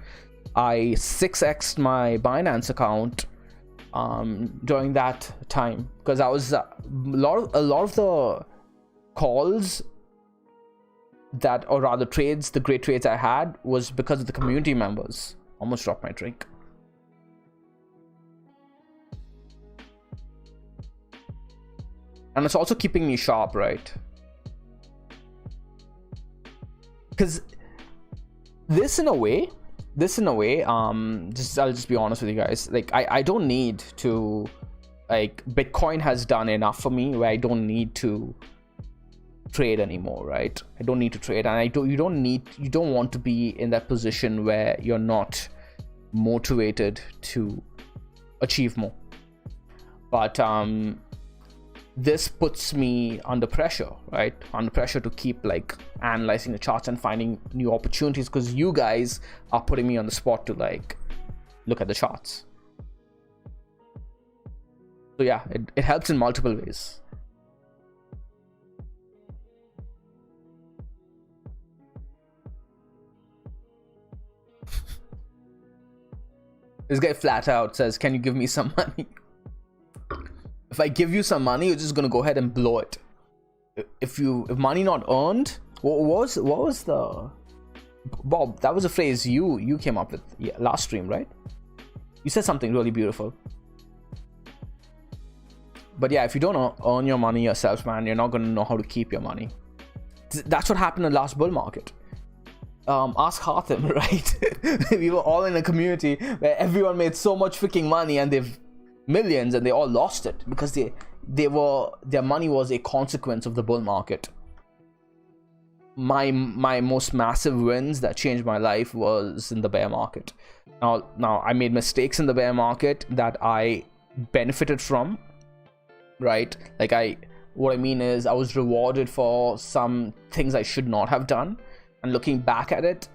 I 6x'd my Binance account during that time, because I was a lot of the calls that, or rather trades, the great trades I had was because of the community members. Almost dropped my drink. And it's also keeping me sharp, right? Because this in a way, I'll just be honest with you guys, like I don't need to, like, Bitcoin has done enough for me where I don't need to trade anymore, right? I don't need to trade, and you don't want to be in that position where you're not motivated to achieve more. But this puts me under pressure, right? Under pressure to keep like analyzing the charts and finding new opportunities, because you guys are putting me on the spot to like look at the charts. So yeah, it helps in multiple ways. This guy flat out says, can you give me some money? If I give you some money, you're just gonna go ahead and blow it. If money not earned, what was the Bob? That was a phrase you came up with, yeah, last stream, right? You said something really beautiful. But yeah, if you don't earn your money yourself, man, you're not gonna know how to keep your money. That's what happened in the last bull market. Ask Hatham, right? We were all in a community where everyone made so much freaking money, and they've millions, and they all lost it because their money was a consequence of the bull market. My most massive wins that changed my life was in the bear market. Now I made mistakes in the bear market that I benefited from, right? Like what I mean is I was rewarded for some things I should not have done, and looking back at it,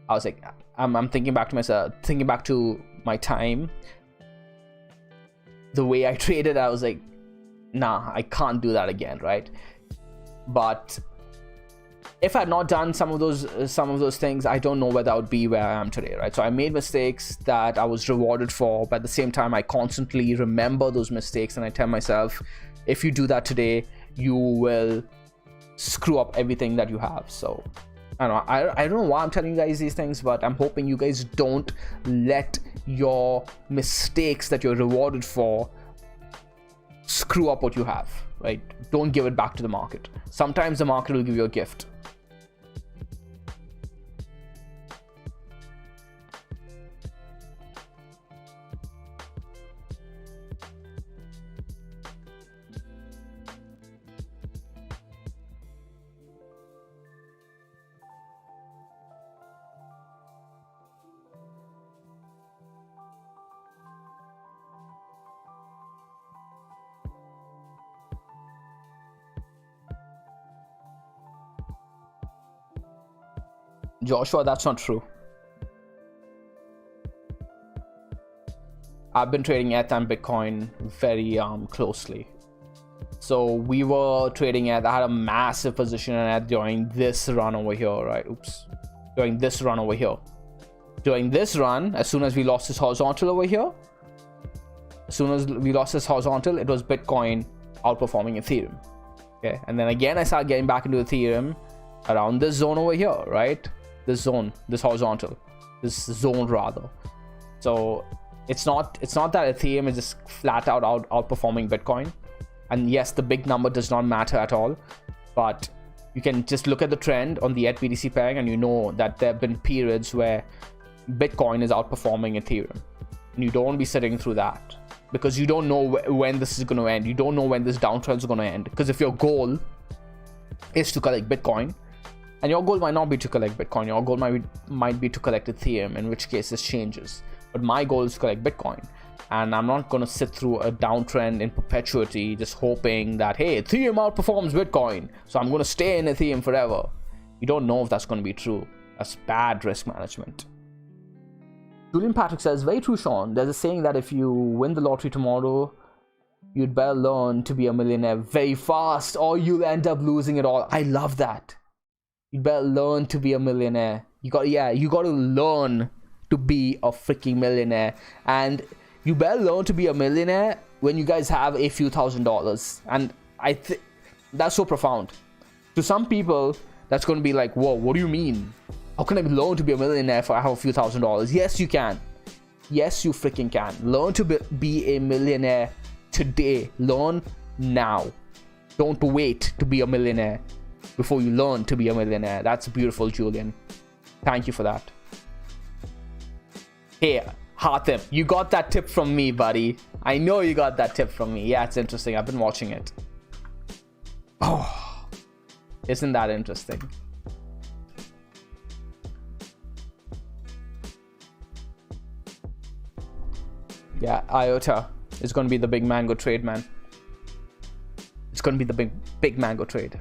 I was like, I'm thinking back to myself, thinking back to my time, the way I traded, I was like, nah, I can't do that again, right? But if I had not done some of those things, I don't know whether I would be where I am today, right? So I made mistakes that I was rewarded for, but at the same time, I constantly remember those mistakes, and I tell myself, if you do that today, you will screw up everything that you have. So I don't know why I'm telling you guys these things, but I'm hoping you guys don't let your mistakes that you're rewarded for screw up what you have, right? Don't give it back to the market. Sometimes the market will give you a gift. Joshua, that's not true. I've been trading ETH and Bitcoin very closely. So we were trading ETH. I had a massive position in ETH during this run over here, right? Oops. During this run over here. During this run, as soon as we lost this horizontal over here, it was Bitcoin outperforming Ethereum. Okay, and then again I started getting back into Ethereum around this zone over here, right? This zone, this horizontal, this zone rather. So it's not that Ethereum is just flat out outperforming Bitcoin. And yes, the big number does not matter at all, but you can just look at the trend on the ETH BTC pairing and you know that there have been periods where Bitcoin is outperforming Ethereum, and you don't want to be sitting through that, because you don't know when this is going to end. You don't know when this downtrend is going to end, because if your goal is to collect Bitcoin, and your goal might not be to collect Bitcoin, your goal might be to collect Ethereum, in which case this changes. But my goal is to collect Bitcoin, and I'm not going to sit through a downtrend in perpetuity just hoping that, hey, Ethereum outperforms Bitcoin, so I'm going to stay in Ethereum forever. You don't know if that's going to be true. That's bad risk management. Julian Patrick says, very true, Sean. There's a saying that if you win the lottery tomorrow, you'd better learn to be a millionaire very fast, or you'll end up losing it all. I love that. You'd better learn to be a millionaire. You got to learn to be a freaking millionaire. And you better learn to be a millionaire when you guys have a few $1,000s. And I think that's so profound. To some people, that's going to be like, whoa, what do you mean? How can I learn to be a millionaire if I have a few $1,000s? Yes, you can. Yes, you freaking can. Learn to be a millionaire today. Learn now. Don't wait to be a millionaire before you learn to be a millionaire. That's beautiful, Julian. Thank you for that. Hey, Hatem, you got that tip from me, buddy. I know you got that tip from me. Yeah, it's interesting. I've been watching it. Oh, isn't that interesting? Yeah, IOTA is going to be the big mango trade, man. It's going to be the big mango trade.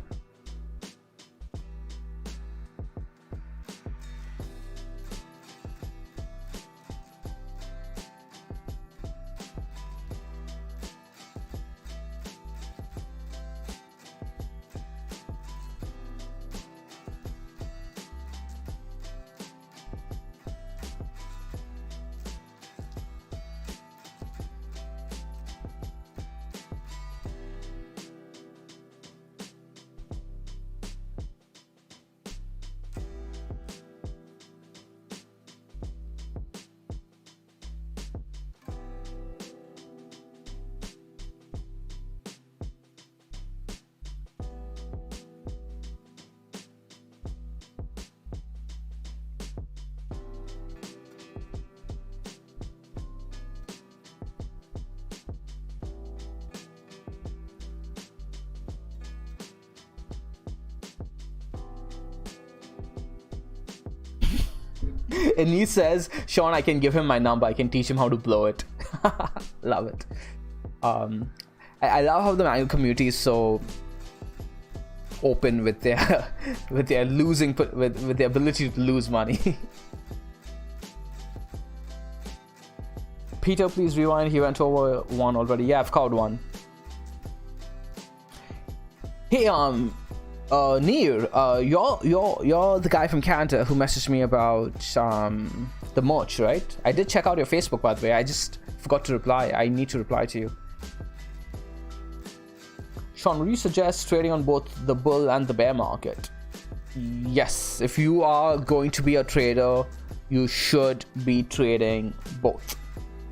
And he says, Sean, I can give him my number. I can teach him how to blow it. Love it. I love how the manual community is so open with their with their ability to lose money. Peter, please rewind. He went over one already. Yeah, I've covered one. Hey, Neer, you're the guy from Canada who messaged me about the merch, right? I did check out your Facebook, by the way. I just forgot to reply. I need to reply to you. Sean, would you suggest trading on both the bull and the bear market? Yes, if you are going to be a trader, you should be trading both.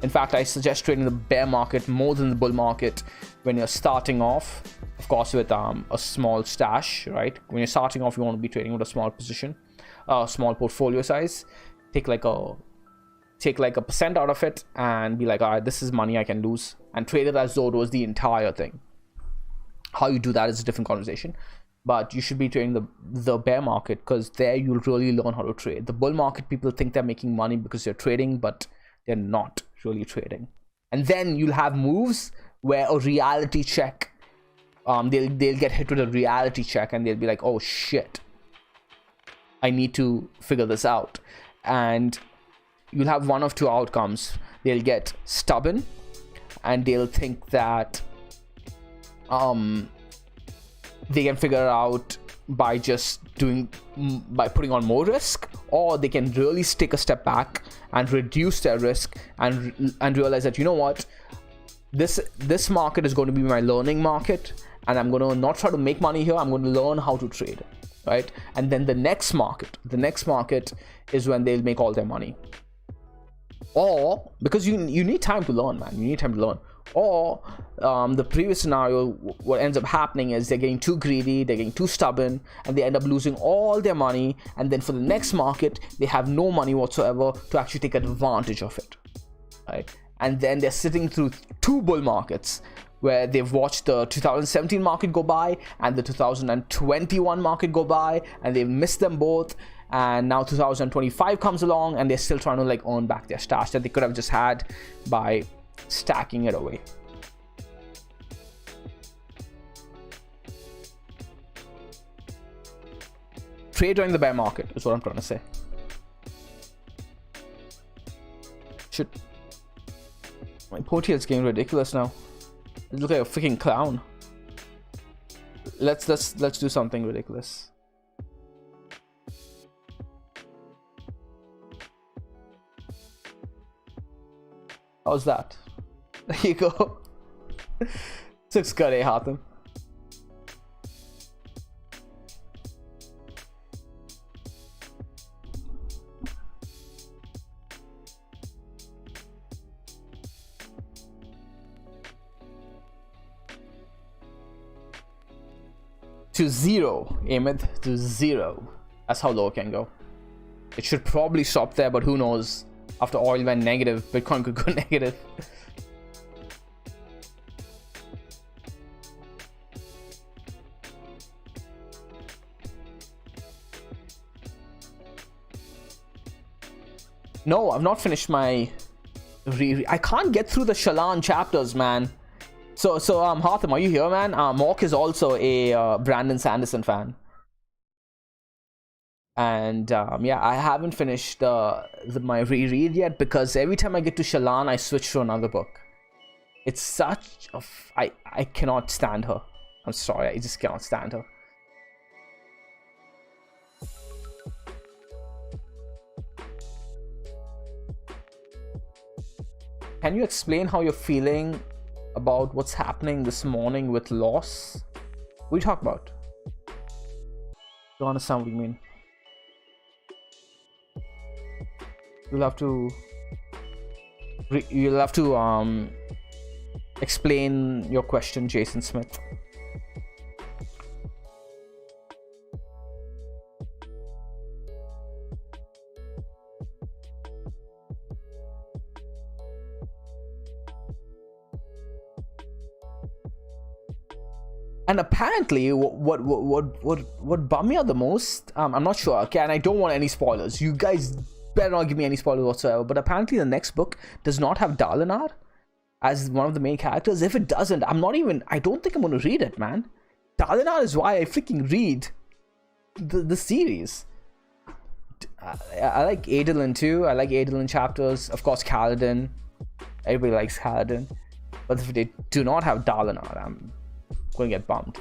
In fact, I suggest trading the bear market more than the bull market when you're starting off, of course, with a small stash, right? When you're starting off, you want to be trading with a small position, small portfolio size. Take like a percent out of it and be like, all right, this is money I can lose, and trade it as though it was the entire thing. How you do that is a different conversation, but you should be trading the bear market, because there you'll really learn how to trade. The bull market, people think they're making money because they're trading, but they're not really trading. And then you'll have moves where a reality check, they'll get hit with a reality check, and they'll be like, oh shit, I need to figure this out. And you'll have one of two outcomes. They'll get stubborn and they'll think that they can figure it out by just by putting on more risk, or they can really take a step back and reduce their risk and realize that, you know what, this market is going to be my learning market, and I'm going to not try to make money here. I'm going to learn how to trade, right? And then the next market is when they'll make all their money. Or because you need time to learn, man. You need time to learn. Or the previous scenario, what ends up happening is they're getting too greedy, they're getting too stubborn, and they end up losing all their money. And then for the next market, they have no money whatsoever to actually take advantage of it, right? And then they're sitting through two bull markets where they've watched the 2017 market go by and the 2021 market go by, and they've missed them both. And now 2025 comes along and they're still trying to like earn back their stash that they could have just had by stacking it away. Trade during the bear market is what I'm trying to say. My ponytail's getting ridiculous now. It looks like a freaking clown. Let's do something ridiculous. How's that? There you go. Looks good, eh, Hatem? To zero, Ahmed, to zero. That's how low it can go. It should probably stop there, but who knows? After oil went negative, Bitcoin could go negative. No, I've not finished my I can't get through the Shalan chapters, man. So Hatem, are you here, man? Mork is also a Brandon Sanderson fan. And yeah, I haven't finished my reread yet because every time I get to Shalan, I switch to another book. It's such a... I cannot stand her. I'm sorry, I just cannot stand her. Can you explain how you're feeling about what's happening this morning with loss? What are you talking about? Don't understand what you mean. You'll have to explain your question, Jason Smith. And apparently, what bummed me out the most, I'm not sure, okay, and I don't want any spoilers. You guys better not give me any spoilers whatsoever. But apparently, the next book does not have Dalinar as one of the main characters. If it doesn't, I don't think I'm going to read it, man. Dalinar is why I freaking read the series. I like Adolin too. I like Adolin chapters. Of course, Kaladin. Everybody likes Kaladin. But if they do not have Dalinar, I'm going to get bummed.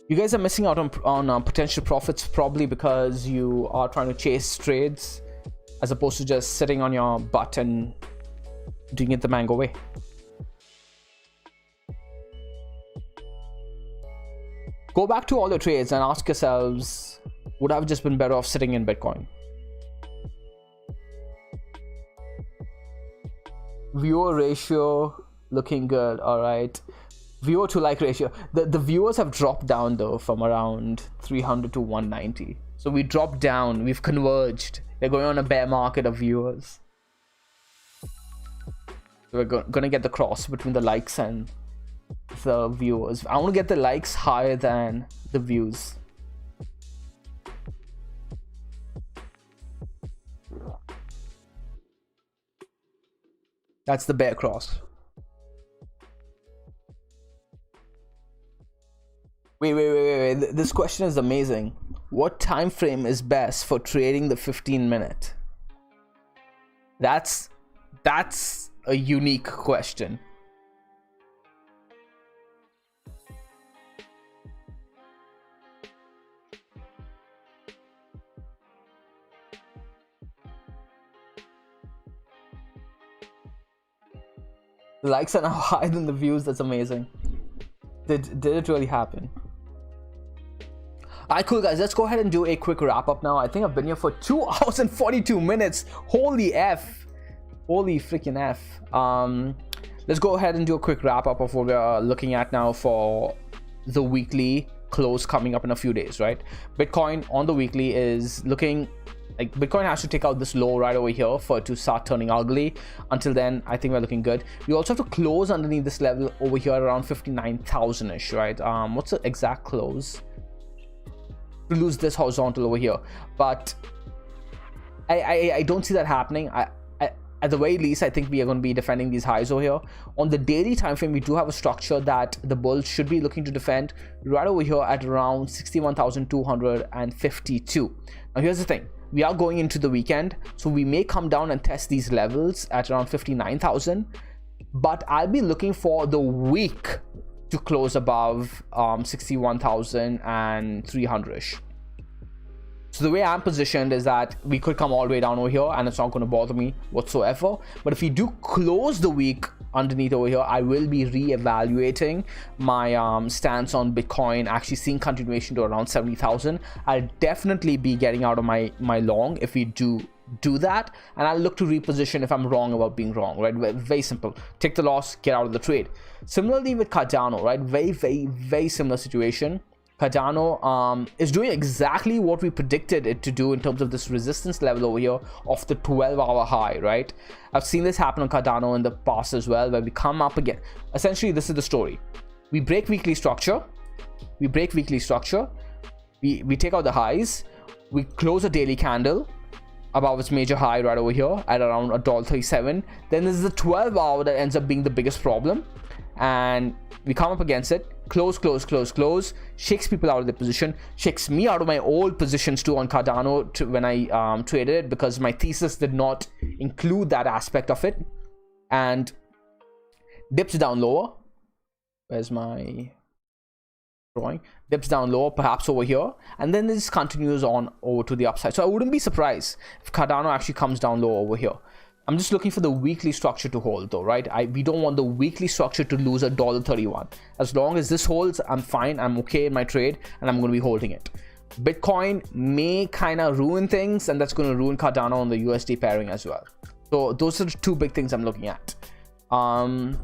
You guys are missing out on potential profits, probably because you are trying to chase trades as opposed to just sitting on your butt and doing it the mango way. Go back to all your trades and ask yourselves, would I have just been better off sitting in Bitcoin? Viewer ratio looking good. All right, viewer to like ratio, the viewers have dropped down though from around 300 to 190. So we dropped down, we've converged. They're going on a bear market of viewers. So we're gonna get the cross between the likes and the viewers. I want to get the likes higher than the views. That's the bear cross. This question is amazing. What time frame is best for trading the 15-minute? That's a unique question. The likes are now higher than the views. That's amazing. Did it really happen? Alright, cool guys, let's go ahead and do a quick wrap up now. I think I've been here for 2 hours and 42 minutes. Holy F. Holy freaking F. Let's go ahead and do a quick wrap up of what we're looking at now for the weekly close coming up in a few days, right? Bitcoin on the weekly is looking like Bitcoin has to take out this low right over here for it to start turning ugly. Until then, I think we're looking good. We also have to close underneath this level over here around 59,000-ish, right? What's the exact close? To lose this horizontal over here, but I don't see that happening. At the very least, I think we are going to be defending these highs over here. On the daily time frame, we do have a structure that the bulls should be looking to defend right over here at around 61,252. Now here's the thing, we are going into the weekend, so we may come down and test these levels at around 59,000, but I'll be looking for the week to close above 61,300-ish. So the way I'm positioned is that we could come all the way down over here and it's not going to bother me whatsoever. But if we do close the week underneath over here, I will be re-evaluating my stance on Bitcoin, actually seeing continuation to around 70,000. I'll definitely be getting out of my long if we do that, and I'll look to reposition if I'm wrong about being wrong, right? Very simple. Take the loss, get out of the trade. Similarly with Cardano, right? Very similar situation. Cardano is doing exactly what we predicted it to do in terms of this resistance level over here of the 12-hour high, right? I've seen this happen on Cardano in the past as well, where we come up again. Essentially, this is the story. We break weekly structure. We take out the highs. We close a daily candle above its major high right over here at around $1.37. Then there's the 12-hour that ends up being the biggest problem, and we come up against it, close, shakes people out of their position, shakes me out of my old positions too on Cardano when I traded it, because my thesis did not include that aspect of it, and dips down lower. Where's my drawing? Dips down lower, perhaps over here, and then this continues on over to the upside. So I wouldn't be surprised if Cardano actually comes down low over here. I'm just looking for the weekly structure to hold though, right? We don't want the weekly structure to lose $1.31. As long as this holds, I'm fine, I'm okay in my trade, and I'm going to be holding it. Bitcoin may kind of ruin things, and that's going to ruin Cardano on the USD pairing as well. So those are the two big things I'm looking at. Krisha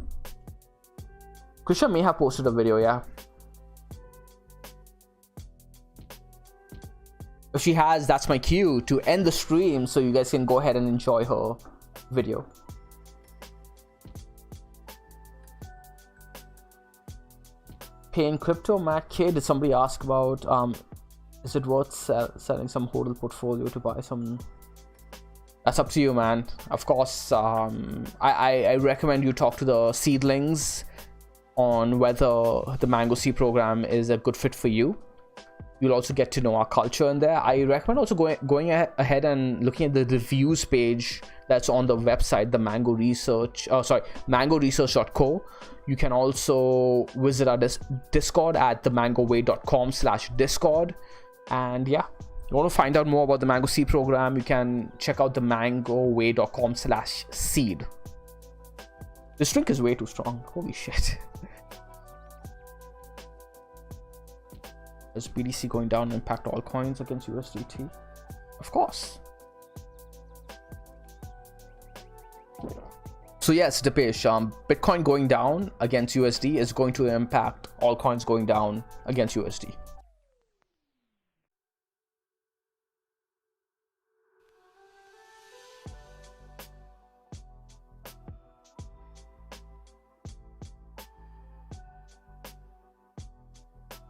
may have posted a video, yeah. If she has, that's my cue to end the stream so you guys can go ahead and enjoy her video. Pay in crypto, Matt K. Did somebody ask about is it worth selling some hodl portfolio to buy some? That's up to you, man. Of course, I recommend you talk to the seedlings on whether the Mango C program is a good fit for you. You'll also get to know our culture in there. I recommend also going ahead and looking at the reviews page that's on the website, the Mango Research, mangoresearch.co. You can also visit our Discord at themangoway.com/discord. And yeah, you want to find out more about the Mango C program, you can check out the mangoway.com/seed. This drink is way too strong. Holy shit. Is BTC going down impact all coins against USDT? Of course. So yes, Dipesh, Bitcoin going down against USD is going to impact all coins going down against USD.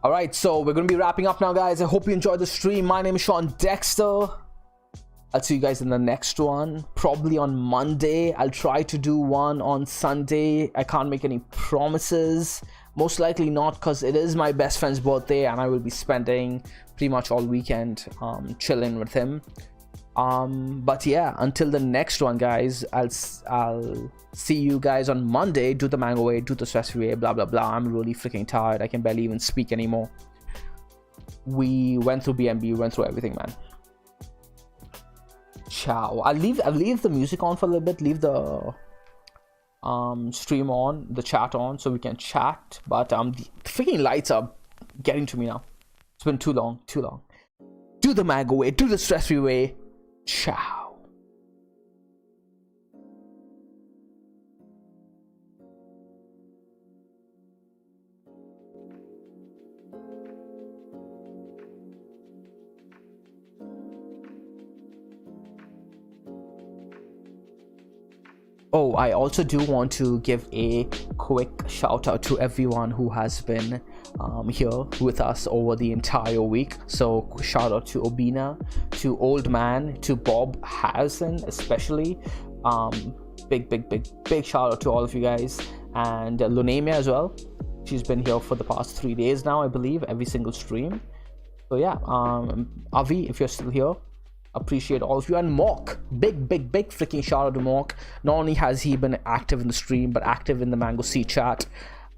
All right, so we're going to be wrapping up now, guys. I hope you enjoyed the stream. My name is Sean Dexter. I'll see you guys in the next one, probably on Monday. I'll try to do one on Sunday. I can't make any promises. Most likely not, because it is my best friend's birthday and I will be spending pretty much all weekend chilling with him. But yeah, until the next one, guys, I'll see you guys on Monday. Do the mango way, do the stress free way, blah blah blah. I'm really freaking tired. I can barely even speak anymore. We went through BNB, went through everything, man. Ciao. I'll leave the music on for a little bit, leave the stream on, the chat on, so we can chat. But the freaking lights are getting to me now. It's been too long. Do the mango way, do the stress free way. Ciao. Oh, I also do want to give a quick shout out to everyone who has been here with us over the entire week. So shout out to Obina, to Old Man, to Bob Harrison especially. Big shout out to all of you guys, and Lunamia as well. She's been here for the past 3 days now, I believe, every single stream. So yeah, Avi, if you're still here, appreciate all of you. And Mork, big freaking shout out to Mork. Not only has he been active in the stream, but active in the Mango C chat.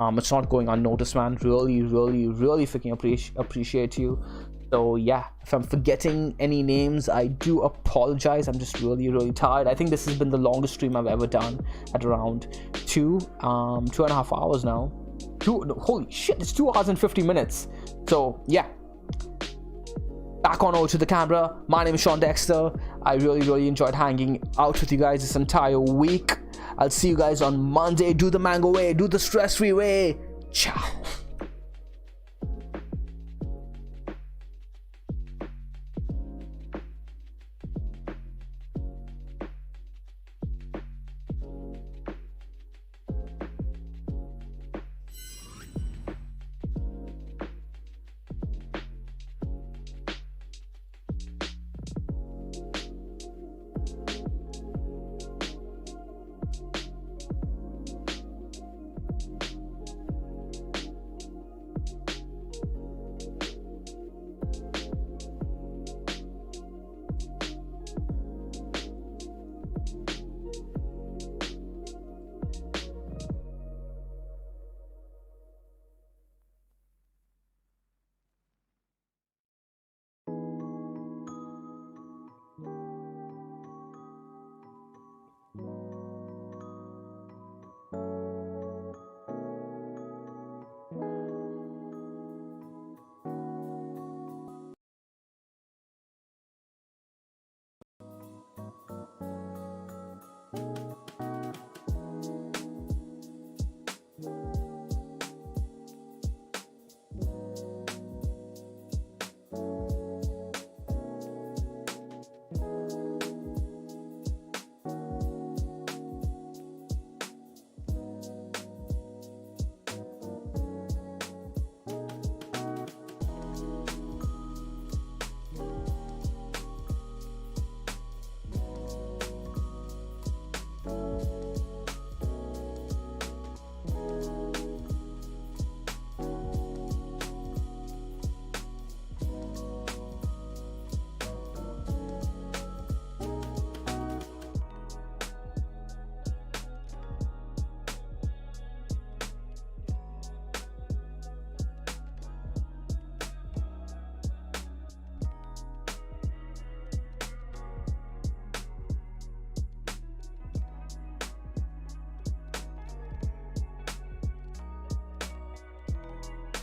It's not going unnoticed, man. Really freaking appreciate you. So yeah, if I'm forgetting any names, I do apologize. I'm just really tired. I think this has been the longest stream I've ever done, at around 2.5 hours now. Holy shit, it's 2 hours and 50 minutes. So yeah, back on over to the camera. My name is Sean Dexter. I really enjoyed hanging out with you guys this entire week. I'll see you guys on Monday. Do the mango way, do the stress free way. Ciao.